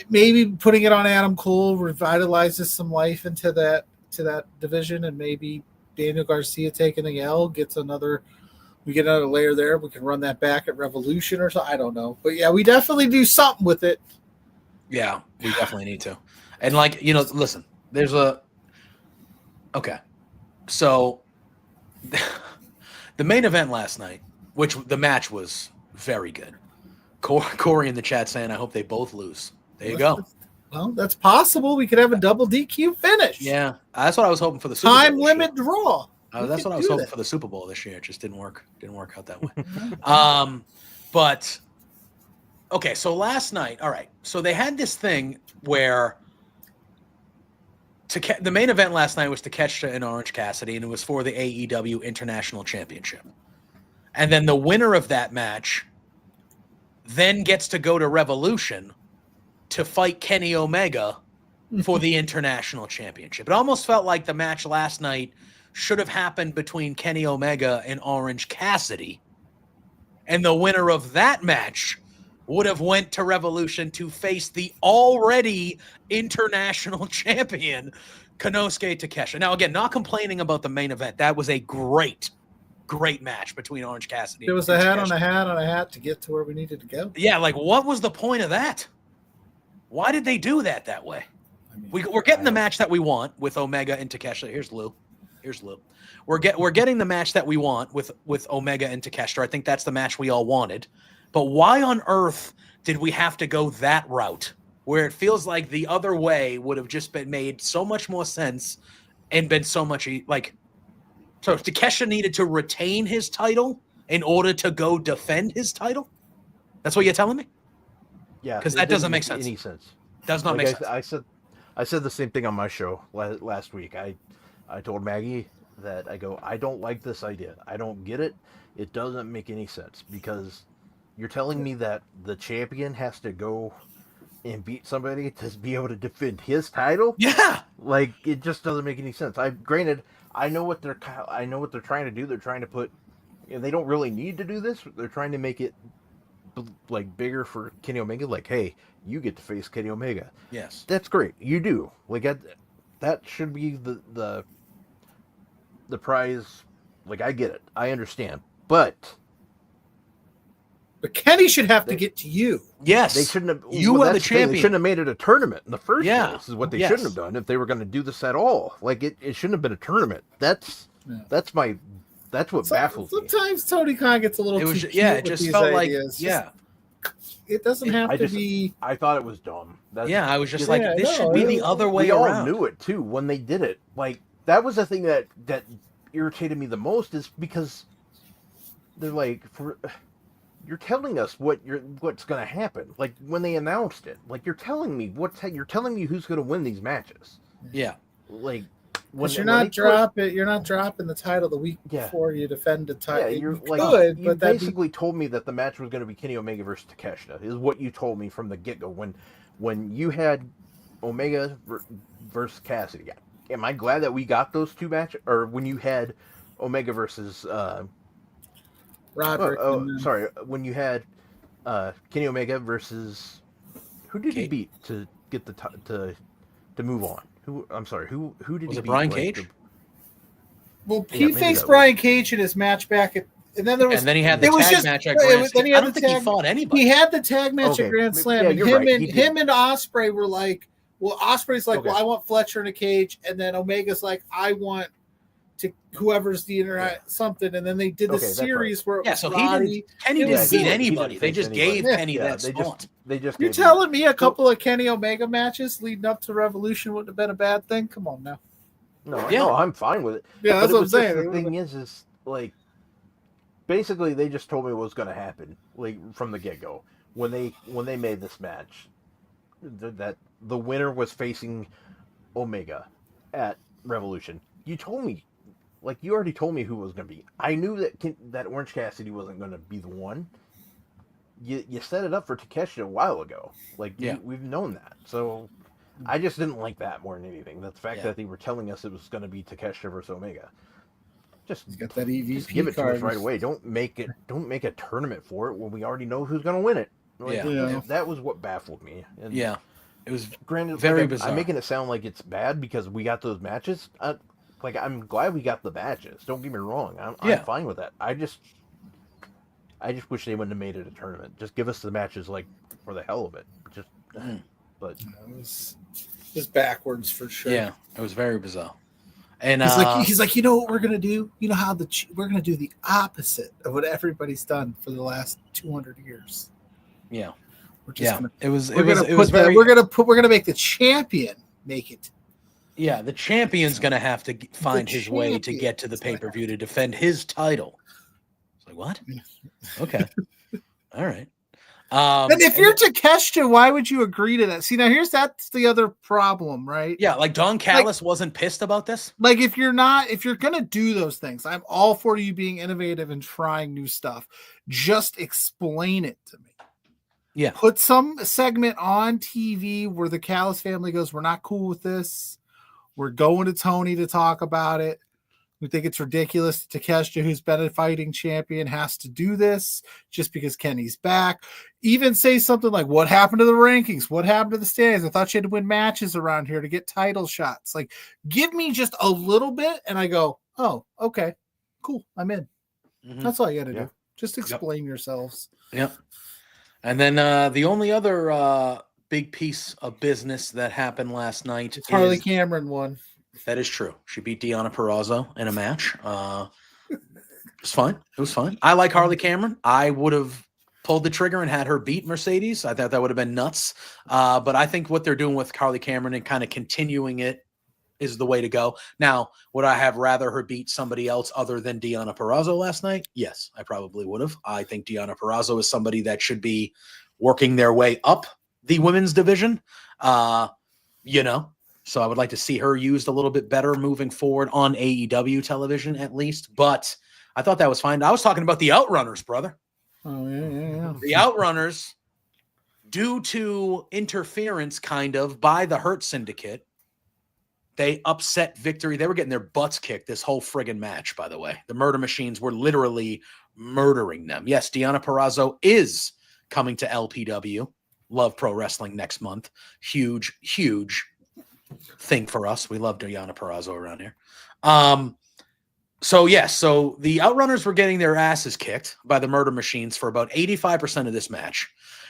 maybe putting it on Adam Cole revitalizes some life into that division, and maybe Daniel Garcia taking the L gets another. We get another layer there. We can run that back at Revolution or something. I don't know, but yeah, we definitely do something with it. Yeah, we definitely need to. And listen, there's a okay. So the main event last night, which the match was very good. Corey in the chat saying, "I hope they both lose." There you go. Well, that's possible. We could have a double DQ finish. Yeah, that's what I was hoping for the Super Bowl time limit draw. That's what I was hoping for the Super Bowl this year. It just didn't work. Didn't work out that way. But okay, so last night, all right. So they had this thing where the main event last night was Takeshita and Orange Cassidy, and it was for the AEW International Championship. And then the winner of that match then gets to go to Revolution to fight Kenny Omega for the International Championship. It almost felt like the match last night should have happened between Kenny Omega and Orange Cassidy. And the winner of that match would have went to Revolution to face the already international champion, Konosuke Takeshita. Now, again, not complaining about the main event. That was a great match between Orange Cassidy and It was a hat on a hat on a hat to get to where we needed to go. Yeah, like what was the point of that? Why did they do that way? I mean, we're getting the match that we want with Omega and Takeshita. Here's Lou. We're getting the match that we want with Omega and Takeshita. I think that's the match we all wanted. But why on earth did we have to go that route where it feels like the other way would have just been made so much more sense and been so much like. So Takeshita needed to retain his title in order to go defend his title? That's what you're telling me? Yeah. Because that doesn't make sense. Any sense. Does not make sense. I said the same thing on my show last week. I told Maggie that I don't like this idea. I don't get it. It doesn't make any sense because you're telling me that the champion has to go and beat somebody to be able to defend his title? Yeah. Like it just doesn't make any sense. I know what they're trying to do. They're trying to put. They don't really need to do this. They're trying to make it like bigger for Kenny Omega. Like, hey, you get to face Kenny Omega. Yes, that's great. You do. Like that should be the prize. Like, I get it. I understand, but Kenny should have to get to you. Yes, they shouldn't have. You are the champion. They shouldn't have made it a tournament in the first place. Is what they shouldn't have done if they were going to do this at all. Like it shouldn't have been a tournament. That's what baffles me. Sometimes Tony Khan gets a little. Too cute it just felt ideas. Like it doesn't have to be. I thought it was dumb. I was just like, this should be the other way around. We all knew it too when they did it. Like that was the thing that irritated me the most is because they're like, you're telling us what's going to happen. Like when they announced it, like you're telling me who's going to win these matches. Yeah, like you're not dropping the title the week before you defend the title. Yeah, you basically told me that the match was going to be Kenny Omega versus Takeshita. Is what you told me from the get-go when you had Omega versus Cassidy. Am I glad that we got those two matches? Or when you had Omega versus Roderick. When you had Kenny Omega versus who did he beat to get to move on? Who did was he it beat? Brian Cage? He faced Brian Cage in his match back at, and then there was. And then he had the tag match at Grand Slam. I don't think he fought anybody. He had the tag match at Grand Slam, and him and Ospreay were like, well, Ospreay's like, well, I want Fletcher in a cage, and then Omega's like, I want to whoever's the internet something, and then they did the series where it was Kenny didn't beat anybody. They just gave Kenny that spot. You're telling me a couple of Kenny Omega matches leading up to Revolution wouldn't have been a bad thing? Come on now. No, I'm fine with it. Yeah, that's what I'm saying. The thing is like basically they just told me what was going to happen, like from the get-go when they made this match, that the winner was facing Omega at Revolution. You told me. Like, you already told me who it was going to be. I knew that Orange Cassidy wasn't going to be the one. you set it up for Takeshi a while ago. Like, we've known that. So I just didn't like that more than anything. The fact that they were telling us it was going to be Takeshi versus Omega. Just get that EVP just give it card. to us right away. Don't make a tournament for it when we already know who's going to win it. Like, that was what baffled me. And it was granted, very bizarre. I'm making it sound like it's bad because we got those matches. I'm glad we got the matches. Don't get me wrong. I'm fine with that. I just wish they wouldn't have made it a tournament. Just give us the matches, like, for the hell of it. But it was backwards for sure. Yeah, it was very bizarre. And he's like, you know what we're gonna do? You know how we're gonna do the opposite of what everybody's done for the last 200 years. Yeah, we're just we're gonna make the champion make it. Yeah, the champion's gonna have to find his way to get to the pay-per-view to defend his title. It's like, what? Okay, all right. And if you're Takeshi, why would you agree to that? See, now that's the other problem, right? Yeah, like Don Callis wasn't pissed about this. Like, if you're gonna do those things, I'm all for you being innovative and trying new stuff. Just explain it to me. Yeah. Put some segment on TV where the Callis family goes, we're not cool with this. We're going to Tony to talk about it. We think it's ridiculous that Takeshi, who's been a fighting champion, has to do this just because Kenny's back. Even say something like, what happened to the rankings? What happened to the standings? I thought you had to win matches around here to get title shots. Like, give me just a little bit, and I go, oh, okay, cool, I'm in. Mm-hmm. That's all you got to do. Just explain yourselves. Yep. And then the only other big piece of business that happened last night is Harley Cameron won. That is true. She beat Deonna Purrazzo in a match. It was fine. It was fine. I like Harley Cameron. I would have pulled the trigger and had her beat Mercedes. I thought that would have been nuts. But I think what they're doing with Harley Cameron and kind of continuing it is the way to go. Now, would I have rather her beat somebody else other than Deonna Purrazzo last night? Yes, I probably would have. I think Deonna Purrazzo is somebody that should be working their way up the women's division. So I would like to see her used a little bit better moving forward on AEW television, at least. But I thought that was fine. I was talking about the Outrunners, brother. Oh, yeah. The Outrunners, due to interference kind of by the Hurt Syndicate, they upset Victory. They were getting their butts kicked this whole friggin' match, by the way. The Murder Machines were literally murdering them. Yes, Deonna Purrazzo is coming to LPW, Love Pro Wrestling, next month. Huge, huge thing for us. We love Deonna Purrazzo around here. So the Outrunners were getting their asses kicked by the Murder Machines for about 85% of this match.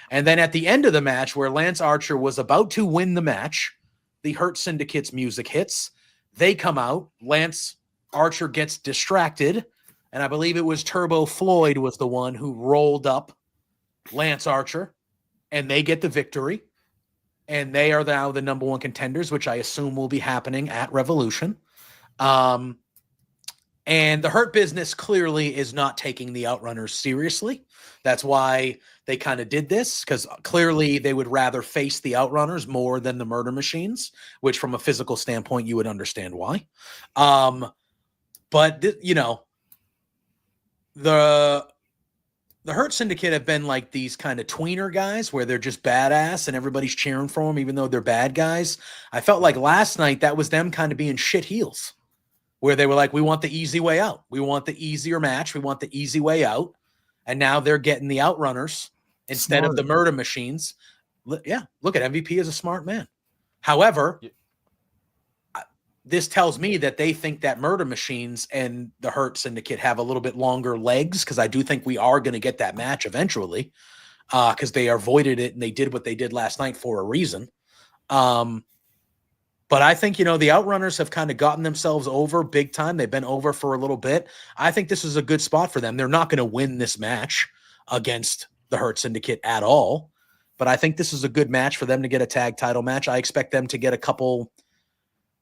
And then at the end of the match, where Lance Archer was about to win the match, the Hurt Syndicate's music hits. They come out. Lance Archer gets distracted. And I believe it was Turbo Floyd was the one who rolled up Lance Archer. And they get the victory. And they are now the number one contenders, which I assume will be happening at Revolution. And the Hurt Business clearly is not taking the Outrunners seriously. That's why they kind of did this, because clearly they would rather face the Outrunners more than the Murder Machines, which from a physical standpoint, you would understand why. But the Hurt Syndicate have been like these kind of tweener guys where they're just badass and everybody's cheering for them, even though they're bad guys. I felt like last night that was them kind of being shit heels, where they were like, we want the easy way out. We want the easier match. We want the easy way out. And now they're getting the Outrunners instead of the Murder Machines. Yeah, look at MVP is a smart man. However, this tells me that they think that Murder Machines and the Hurt Syndicate have a little bit longer legs, because I do think we are going to get that match eventually, because they avoided it and they did what they did last night for a reason. But I think, the Outrunners have kind of gotten themselves over big time. They've been over for a little bit. I think this is a good spot for them. They're not going to win this match against the Hurt Syndicate at all, but I think this is a good match for them to get a tag title match. I expect them to get a couple,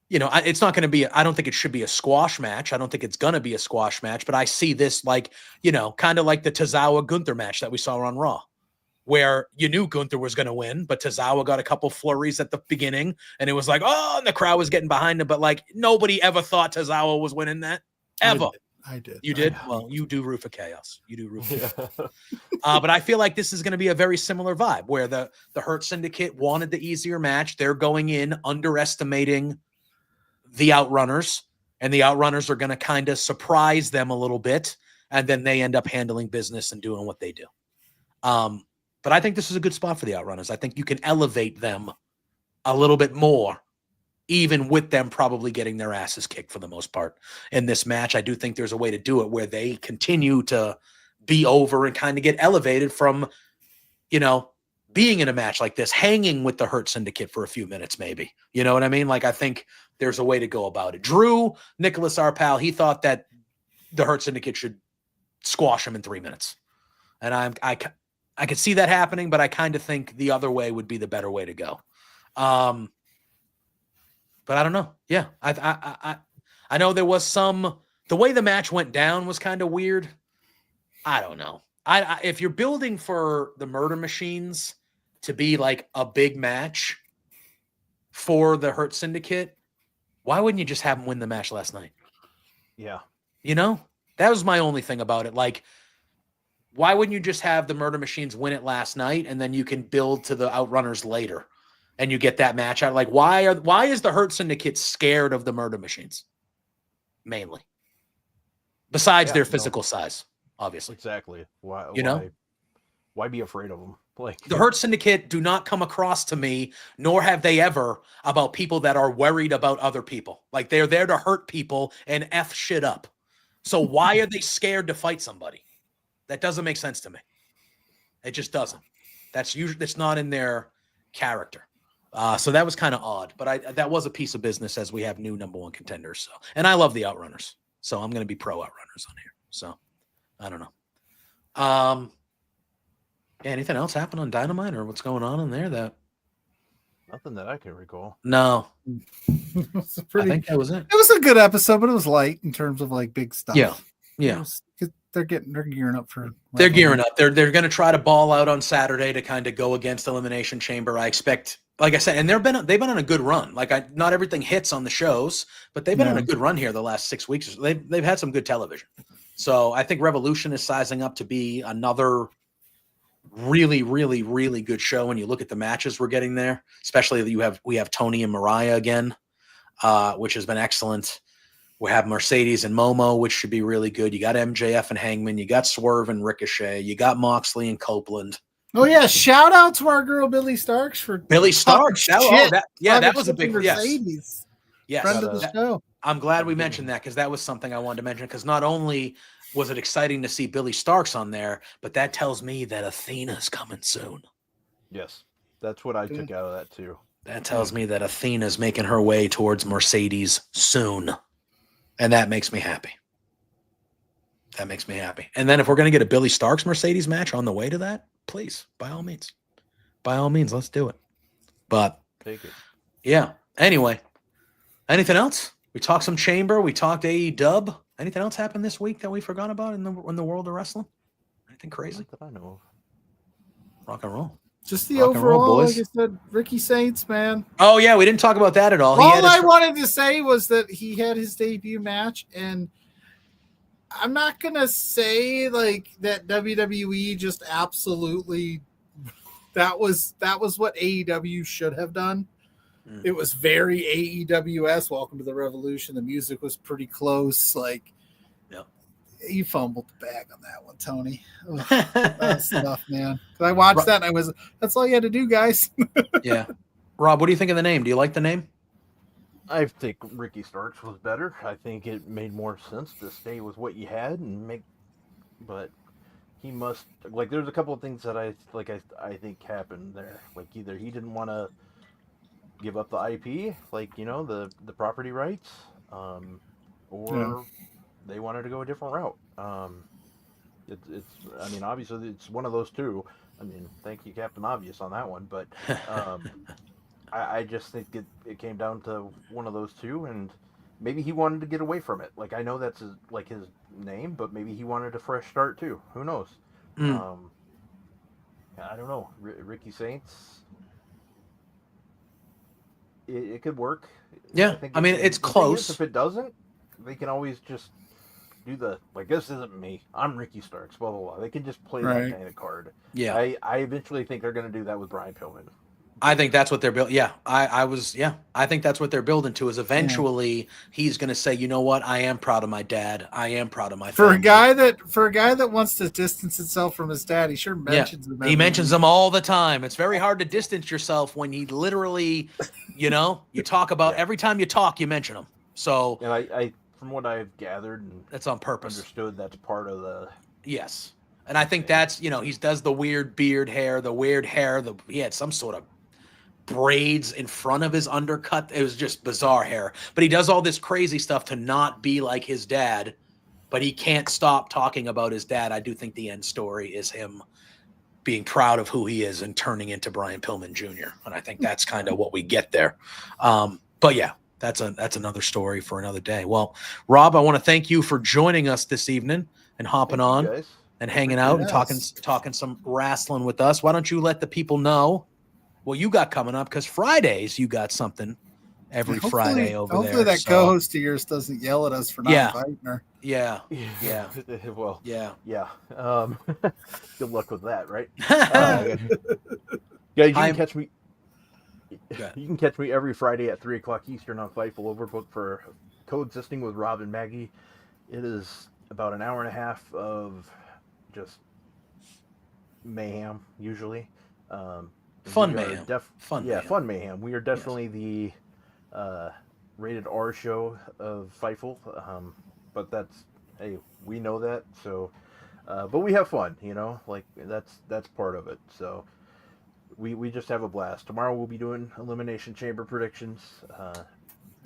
it's not going to be, I don't think it should be a squash match. I don't think it's going to be a squash match, but I see this like, kind of like the Tozawa-Gunther match that we saw on Raw, where you knew Gunther was going to win, but Tozawa got a couple flurries at the beginning, and it was like, oh, and the crowd was getting behind him, but like nobody ever thought Tozawa was winning that, ever. I did. You did? Well, you do root for chaos. You do root for chaos. But I feel like this is going to be a very similar vibe where the Hurt Syndicate wanted the easier match. They're going in underestimating the Outrunners, and the Outrunners are going to kind of surprise them a little bit, and then they end up handling business and doing what they do. But I think this is a good spot for the Outrunners. I think you can elevate them a little bit more, even with them probably getting their asses kicked for the most part in this match. I do think there's a way to do it where they continue to be over and kind of get elevated from, being in a match like this, hanging with the Hurt Syndicate for a few minutes, maybe. You know what I mean? Like, I think there's a way to go about it. Drew, Nicholas, our pal, he thought that the Hurt Syndicate should squash him in 3 minutes. And I could see that happening, but I kind of think the other way would be the better way to go. But I don't know. Yeah, I know there was the way the match went down was kind of weird. I don't know. If you're building for the Murder Machines to be like a big match for the Hurt Syndicate, why wouldn't you just have them win the match last night? Yeah. That was my only thing about it. Like, why wouldn't you just have the Murder Machines win it last night and then you can build to the Outrunners later? And you get that match out. Like, why is the Hurt Syndicate scared of the Murder Machines? Mainly. Besides their physical size, obviously. Exactly. Why be afraid of them? Like, the Hurt Syndicate do not come across to me, nor have they ever, about people that are worried about other people. Like, they're there to hurt people and F shit up. So why are they scared to fight somebody? That doesn't make sense to me. It just doesn't. That's not in their character. So that was kind of odd, but that was a piece of business as we have new number one contenders. So, and I love the Outrunners, so I'm going to be pro Outrunners on here. So I don't know. Anything else happen on Dynamite or what's going on in there? Nothing that I can recall. No. I think that was it. It was a good episode, but it was light in terms of like big stuff. Yeah. They're gearing up for. They're gearing up. They're going to try to ball out on Saturday to kind of go against Elimination Chamber. I expect. Like I said, and they've been on a good run. Like not everything hits on the shows, but they've been on a good run here the last 6 weeks. They've had some good television. So I think Revolution is sizing up to be another really, really, really good show. When you look at the matches we're getting there, especially that we have Tony and Mariah again, which has been excellent. We have Mercedes and Momo, which should be really good. You got MJF and Hangman. You got Swerve and Ricochet. You got Moxley and Copeland. Oh yeah! Shout out to our girl Billy Starks for Billy Starks. That was a big Mercedes. Yes, friend of the show. I'm glad we mentioned that because that was something I wanted to mention. Because not only was it exciting to see Billy Starks on there, but that tells me that Athena's coming soon. Yes, that's what I took out of that too. That tells me that Athena's making her way towards Mercedes soon, and that makes me happy. And then if we're going to get a Billy Starks Mercedes match on the way to that, please, by all means, let's do it. But take it. Yeah. Anyway, anything else? We talked some Chamber. We talked AEW. Anything else happened this week that we forgot about in the world of wrestling? Anything crazy? Not that I know of. Rock and roll. Just the overall, like I said, Ricky Saints, man. Oh yeah, we didn't talk about that at all. All I wanted to say was that he had his debut match, and I'm not gonna say like that WWE just absolutely that was what AEW should have done. It was very AEWS. Welcome to the Revolution. The music was pretty close. Like, you fumbled the bag on that one, Tony. That stuff, man. I watched that and that's all you had to do, guys. Yeah. Rob, what do you think of the name? Do you like the name? I think Ricky Starks was better. I think it made more sense to stay with what you had but he must, like, there's a couple of things that I think happened there. Like, either he didn't want to give up the IP, like, the property rights, or they wanted to go a different route. Obviously it's one of those two. Thank you, Captain Obvious, on that one, but I just think it came down to one of those two, and maybe he wanted to get away from it. Like, I know that's his name, but maybe he wanted a fresh start too. Who knows? I don't know. Ricky Saints, it could work. Yeah, it's close. If it doesn't, they can always just do the, like, this isn't me. I'm Ricky Starks, blah, blah, blah. They can just play Right. that kind of card. Yeah. I eventually think they're going to do that with Brian Pillman. I think that's what they're building. Yeah, I think that's what they're building to is eventually he's going to say, you know what? I am proud of my dad. I am proud of my family. For a guy that wants to distance himself from his dad, he sure mentions him. He mentions them all the time. It's very hard to distance yourself when he literally, you talk about every time you talk, you mention them. So, and I from what I've gathered, and that's on purpose. Understood that's part of the. Yes, and I think that's he does the weird beard hair, he had some sort of braids in front of his undercut. It was just bizarre hair, but he does all this crazy stuff to not be like his dad, but he can't stop talking about his dad. I do think the end story is him being proud of who he is and turning into Brian Pillman Jr. And I think that's kind of what we get there. But yeah, that's another story for another day. Well, Rob, I want to thank you for joining us this evening and hopping on and hanging out and talking some wrestling with us. Why don't you let the people know what you got coming up? Because Fridays you got something every Friday over there. Hopefully that co-host of yours doesn't yell at us for not inviting her. Yeah. Well, yeah. Good luck with that, right? You can catch me. You can catch me every Friday at 3:00 Eastern on Fightful Overbook for Coexisting with Rob and Maggie. It is about an hour and a half of just mayhem, usually. Fun mayhem. Fun mayhem. We are definitely the rated R show of Fightful, but we know that. So, but we have fun, like that's part of it. So we just have a blast. Tomorrow we'll be doing Elimination Chamber predictions.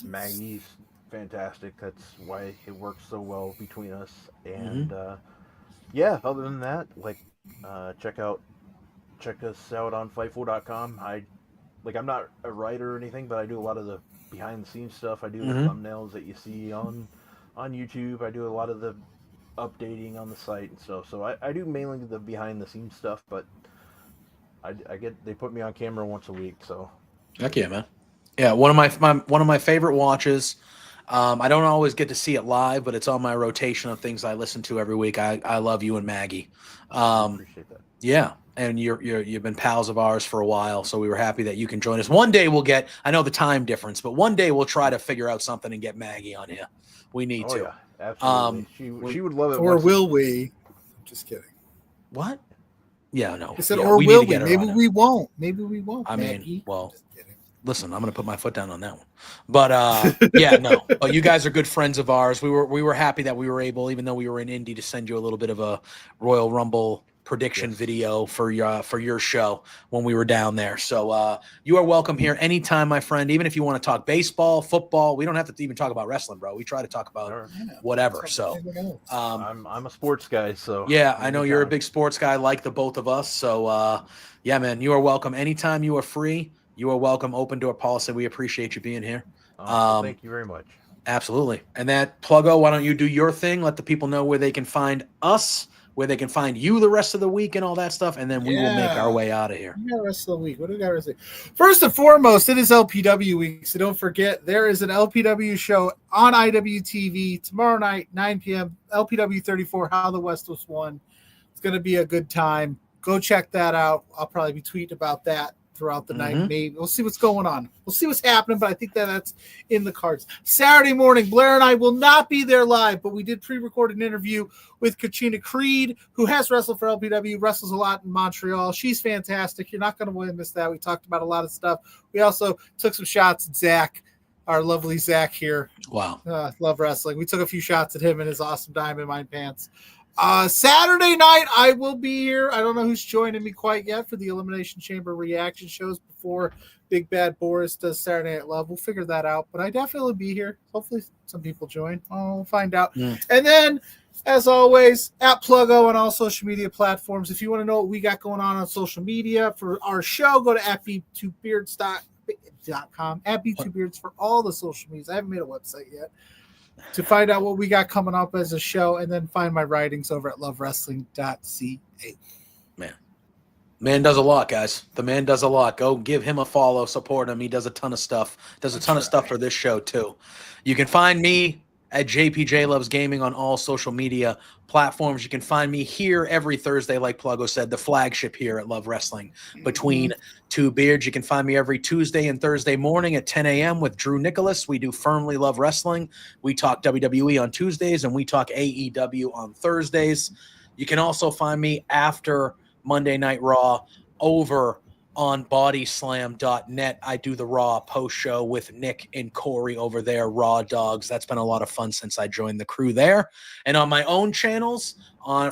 Maggie's fantastic. That's why it works so well between us. And other than that, check us out on Fightful.com. I'm not a writer or anything, but I do a lot of the behind the scenes stuff. I do the thumbnails that you see on YouTube. I do a lot of the updating on the site and stuff. So I do mainly the behind the scenes stuff, but they put me on camera once a week. So heck yeah, man. Yeah, one of my favorite watches. I don't always get to see it live, but it's on my rotation of things I listen to every week. I love you and Maggie. Appreciate that. Yeah. And you've been pals of ours for a while, so we were happy that you can join us. One day we'll get, I know the time difference, but one day we'll try to figure out something and get Maggie on here. We need to. Yeah, absolutely. She would love it. Or will we? Just kidding. What? Yeah, no. I said, yeah, or we will we? Maybe we won't. Maybe we won't. I Maggie. mean, well, listen, I'm going to put my foot down on that one. But yeah, no. But you guys are good friends of ours. We were happy that we were able, even though we were in Indy, to send you a little bit of a Royal Rumble prediction video for your show when we were down there. So you are welcome here anytime, my friend. Even if you want to talk baseball, football, we don't have to even talk about wrestling, bro. We try to talk about whatever. So I'm a sports guy, so yeah, I know you're a big sports guy, like the both of us. So yeah, man, you are welcome anytime you are free. You are welcome. Open door policy. We appreciate you being here. Thank you very much. Absolutely. And that Pluggo, why don't you do your thing? Let the people know where they can find us, where they can find you the rest of the week and all that stuff, and then we will make our way out of here. Yeah, the rest of the week. What do we got rest of the week? First and foremost, it is LPW week, so don't forget there is an LPW show on IWTV tomorrow night, 9 p.m. LPW 34, How the West Was Won. It's going to be a good time. Go check that out. I'll probably be tweeting about that throughout the night. Maybe we'll see what's going on. We'll see what's happening, but I think that's in the cards. Saturday morning, Blair and I will not be there live, but we did pre-record an interview with Kachina Creed, who has wrestled for LPW, wrestles a lot in Montreal. She's fantastic. You're not going to want to miss that. We talked about a lot of stuff. We also took some shots at Zach, our lovely Zach here. Wow. Love wrestling. We took a few shots at him in his awesome Diamond Mine pants. Saturday night, I will be here. I don't know who's joining me quite yet for the Elimination Chamber reaction shows before Big Bad Boris does Saturday Night Love. We'll figure that out, but I definitely be here. Hopefully some people join. We'll find out. And then, as always, at Pluggo on all social media platforms. If you want to know what we got going on social media for our show, go to @b2beards.com, @b2beards for all the social medias. I haven't made a website yet. To find out what we got coming up as a show, and then find my writings over at lovewrestling.ca. Man does a lot, guys. The man does a lot. Go give him a follow, support him. He does a ton of stuff. Does a ton of stuff for this show too. You can find me at JPJ Loves Gaming on all social media platforms. You can find me here every Thursday, like Pluggo said, the flagship here at Love Wrestling Between Two Beards. You can find me every Tuesday and Thursday morning at 10 a.m. with Drew Nicholas. We do Firmly Love Wrestling. We talk WWE on Tuesdays, and we talk AEW on Thursdays. You can also find me after Monday Night Raw over on bodyslam.net. I do the Raw post show with Nick and Corey over there, Raw Dogs. That's been a lot of fun since I joined the crew there. And on my own channels,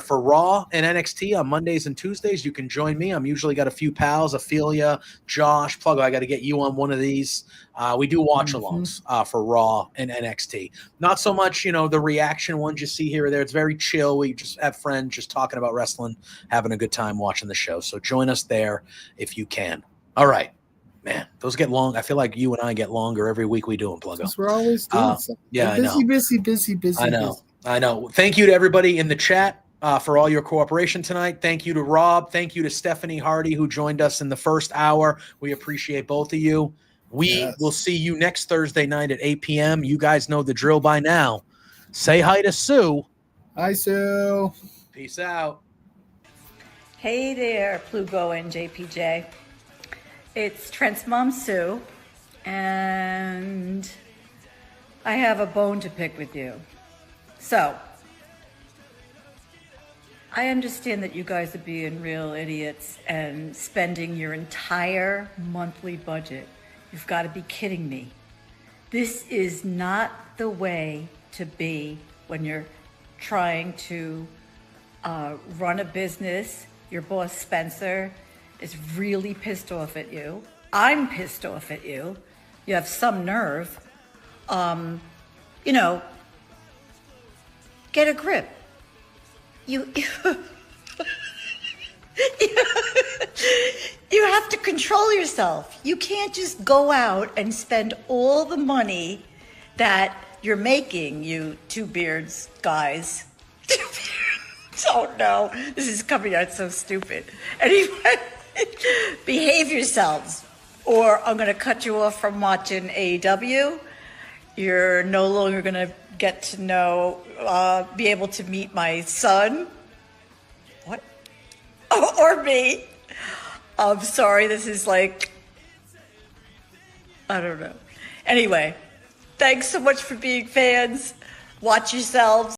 for Raw and NXT on Mondays and Tuesdays, you can join me. I'm usually got a few pals, Ophelia, Josh, Pluggo. I got to get you on one of these. We do watch-alongs for Raw and NXT. Not so much, the reaction ones you see here or there. It's very chill. We just have friends just talking about wrestling, having a good time watching the show. So join us there if you can. All right. Man, those get long. I feel like you and I get longer every week we do them, Pluggo. Because we're always doing something. Yeah, busy. I know. Thank you to everybody in the chat for all your cooperation tonight. Thank you to Rob. Thank you to Stephanie Hardy, who joined us in the first hour. We appreciate both of you. We will see you next Thursday night at 8 p.m. You guys know the drill by now. Say hi to Sue. Hi, Sue. Peace out. Hey there, PLUGGO and JPJ. It's Trent's mom, Sue, and I have a bone to pick with you. So, I understand that you guys are being real idiots and spending your entire monthly budget. You've got to be kidding me. This is not the way to be when you're trying to run a business. Your boss, Spencer, is really pissed off at you. I'm pissed off at you. You have some nerve. Get a grip. You have to control yourself. You can't just go out and spend all the money that you're making, you two beards guys. Oh no, this is coming out so stupid. Anyway, behave yourselves, or I'm gonna cut you off from watching AEW. You're no longer gonna get to know, be able to meet my son. What? Or me. I'm sorry, this is like, I don't know. Anyway, thanks so much for being fans. Watch yourselves.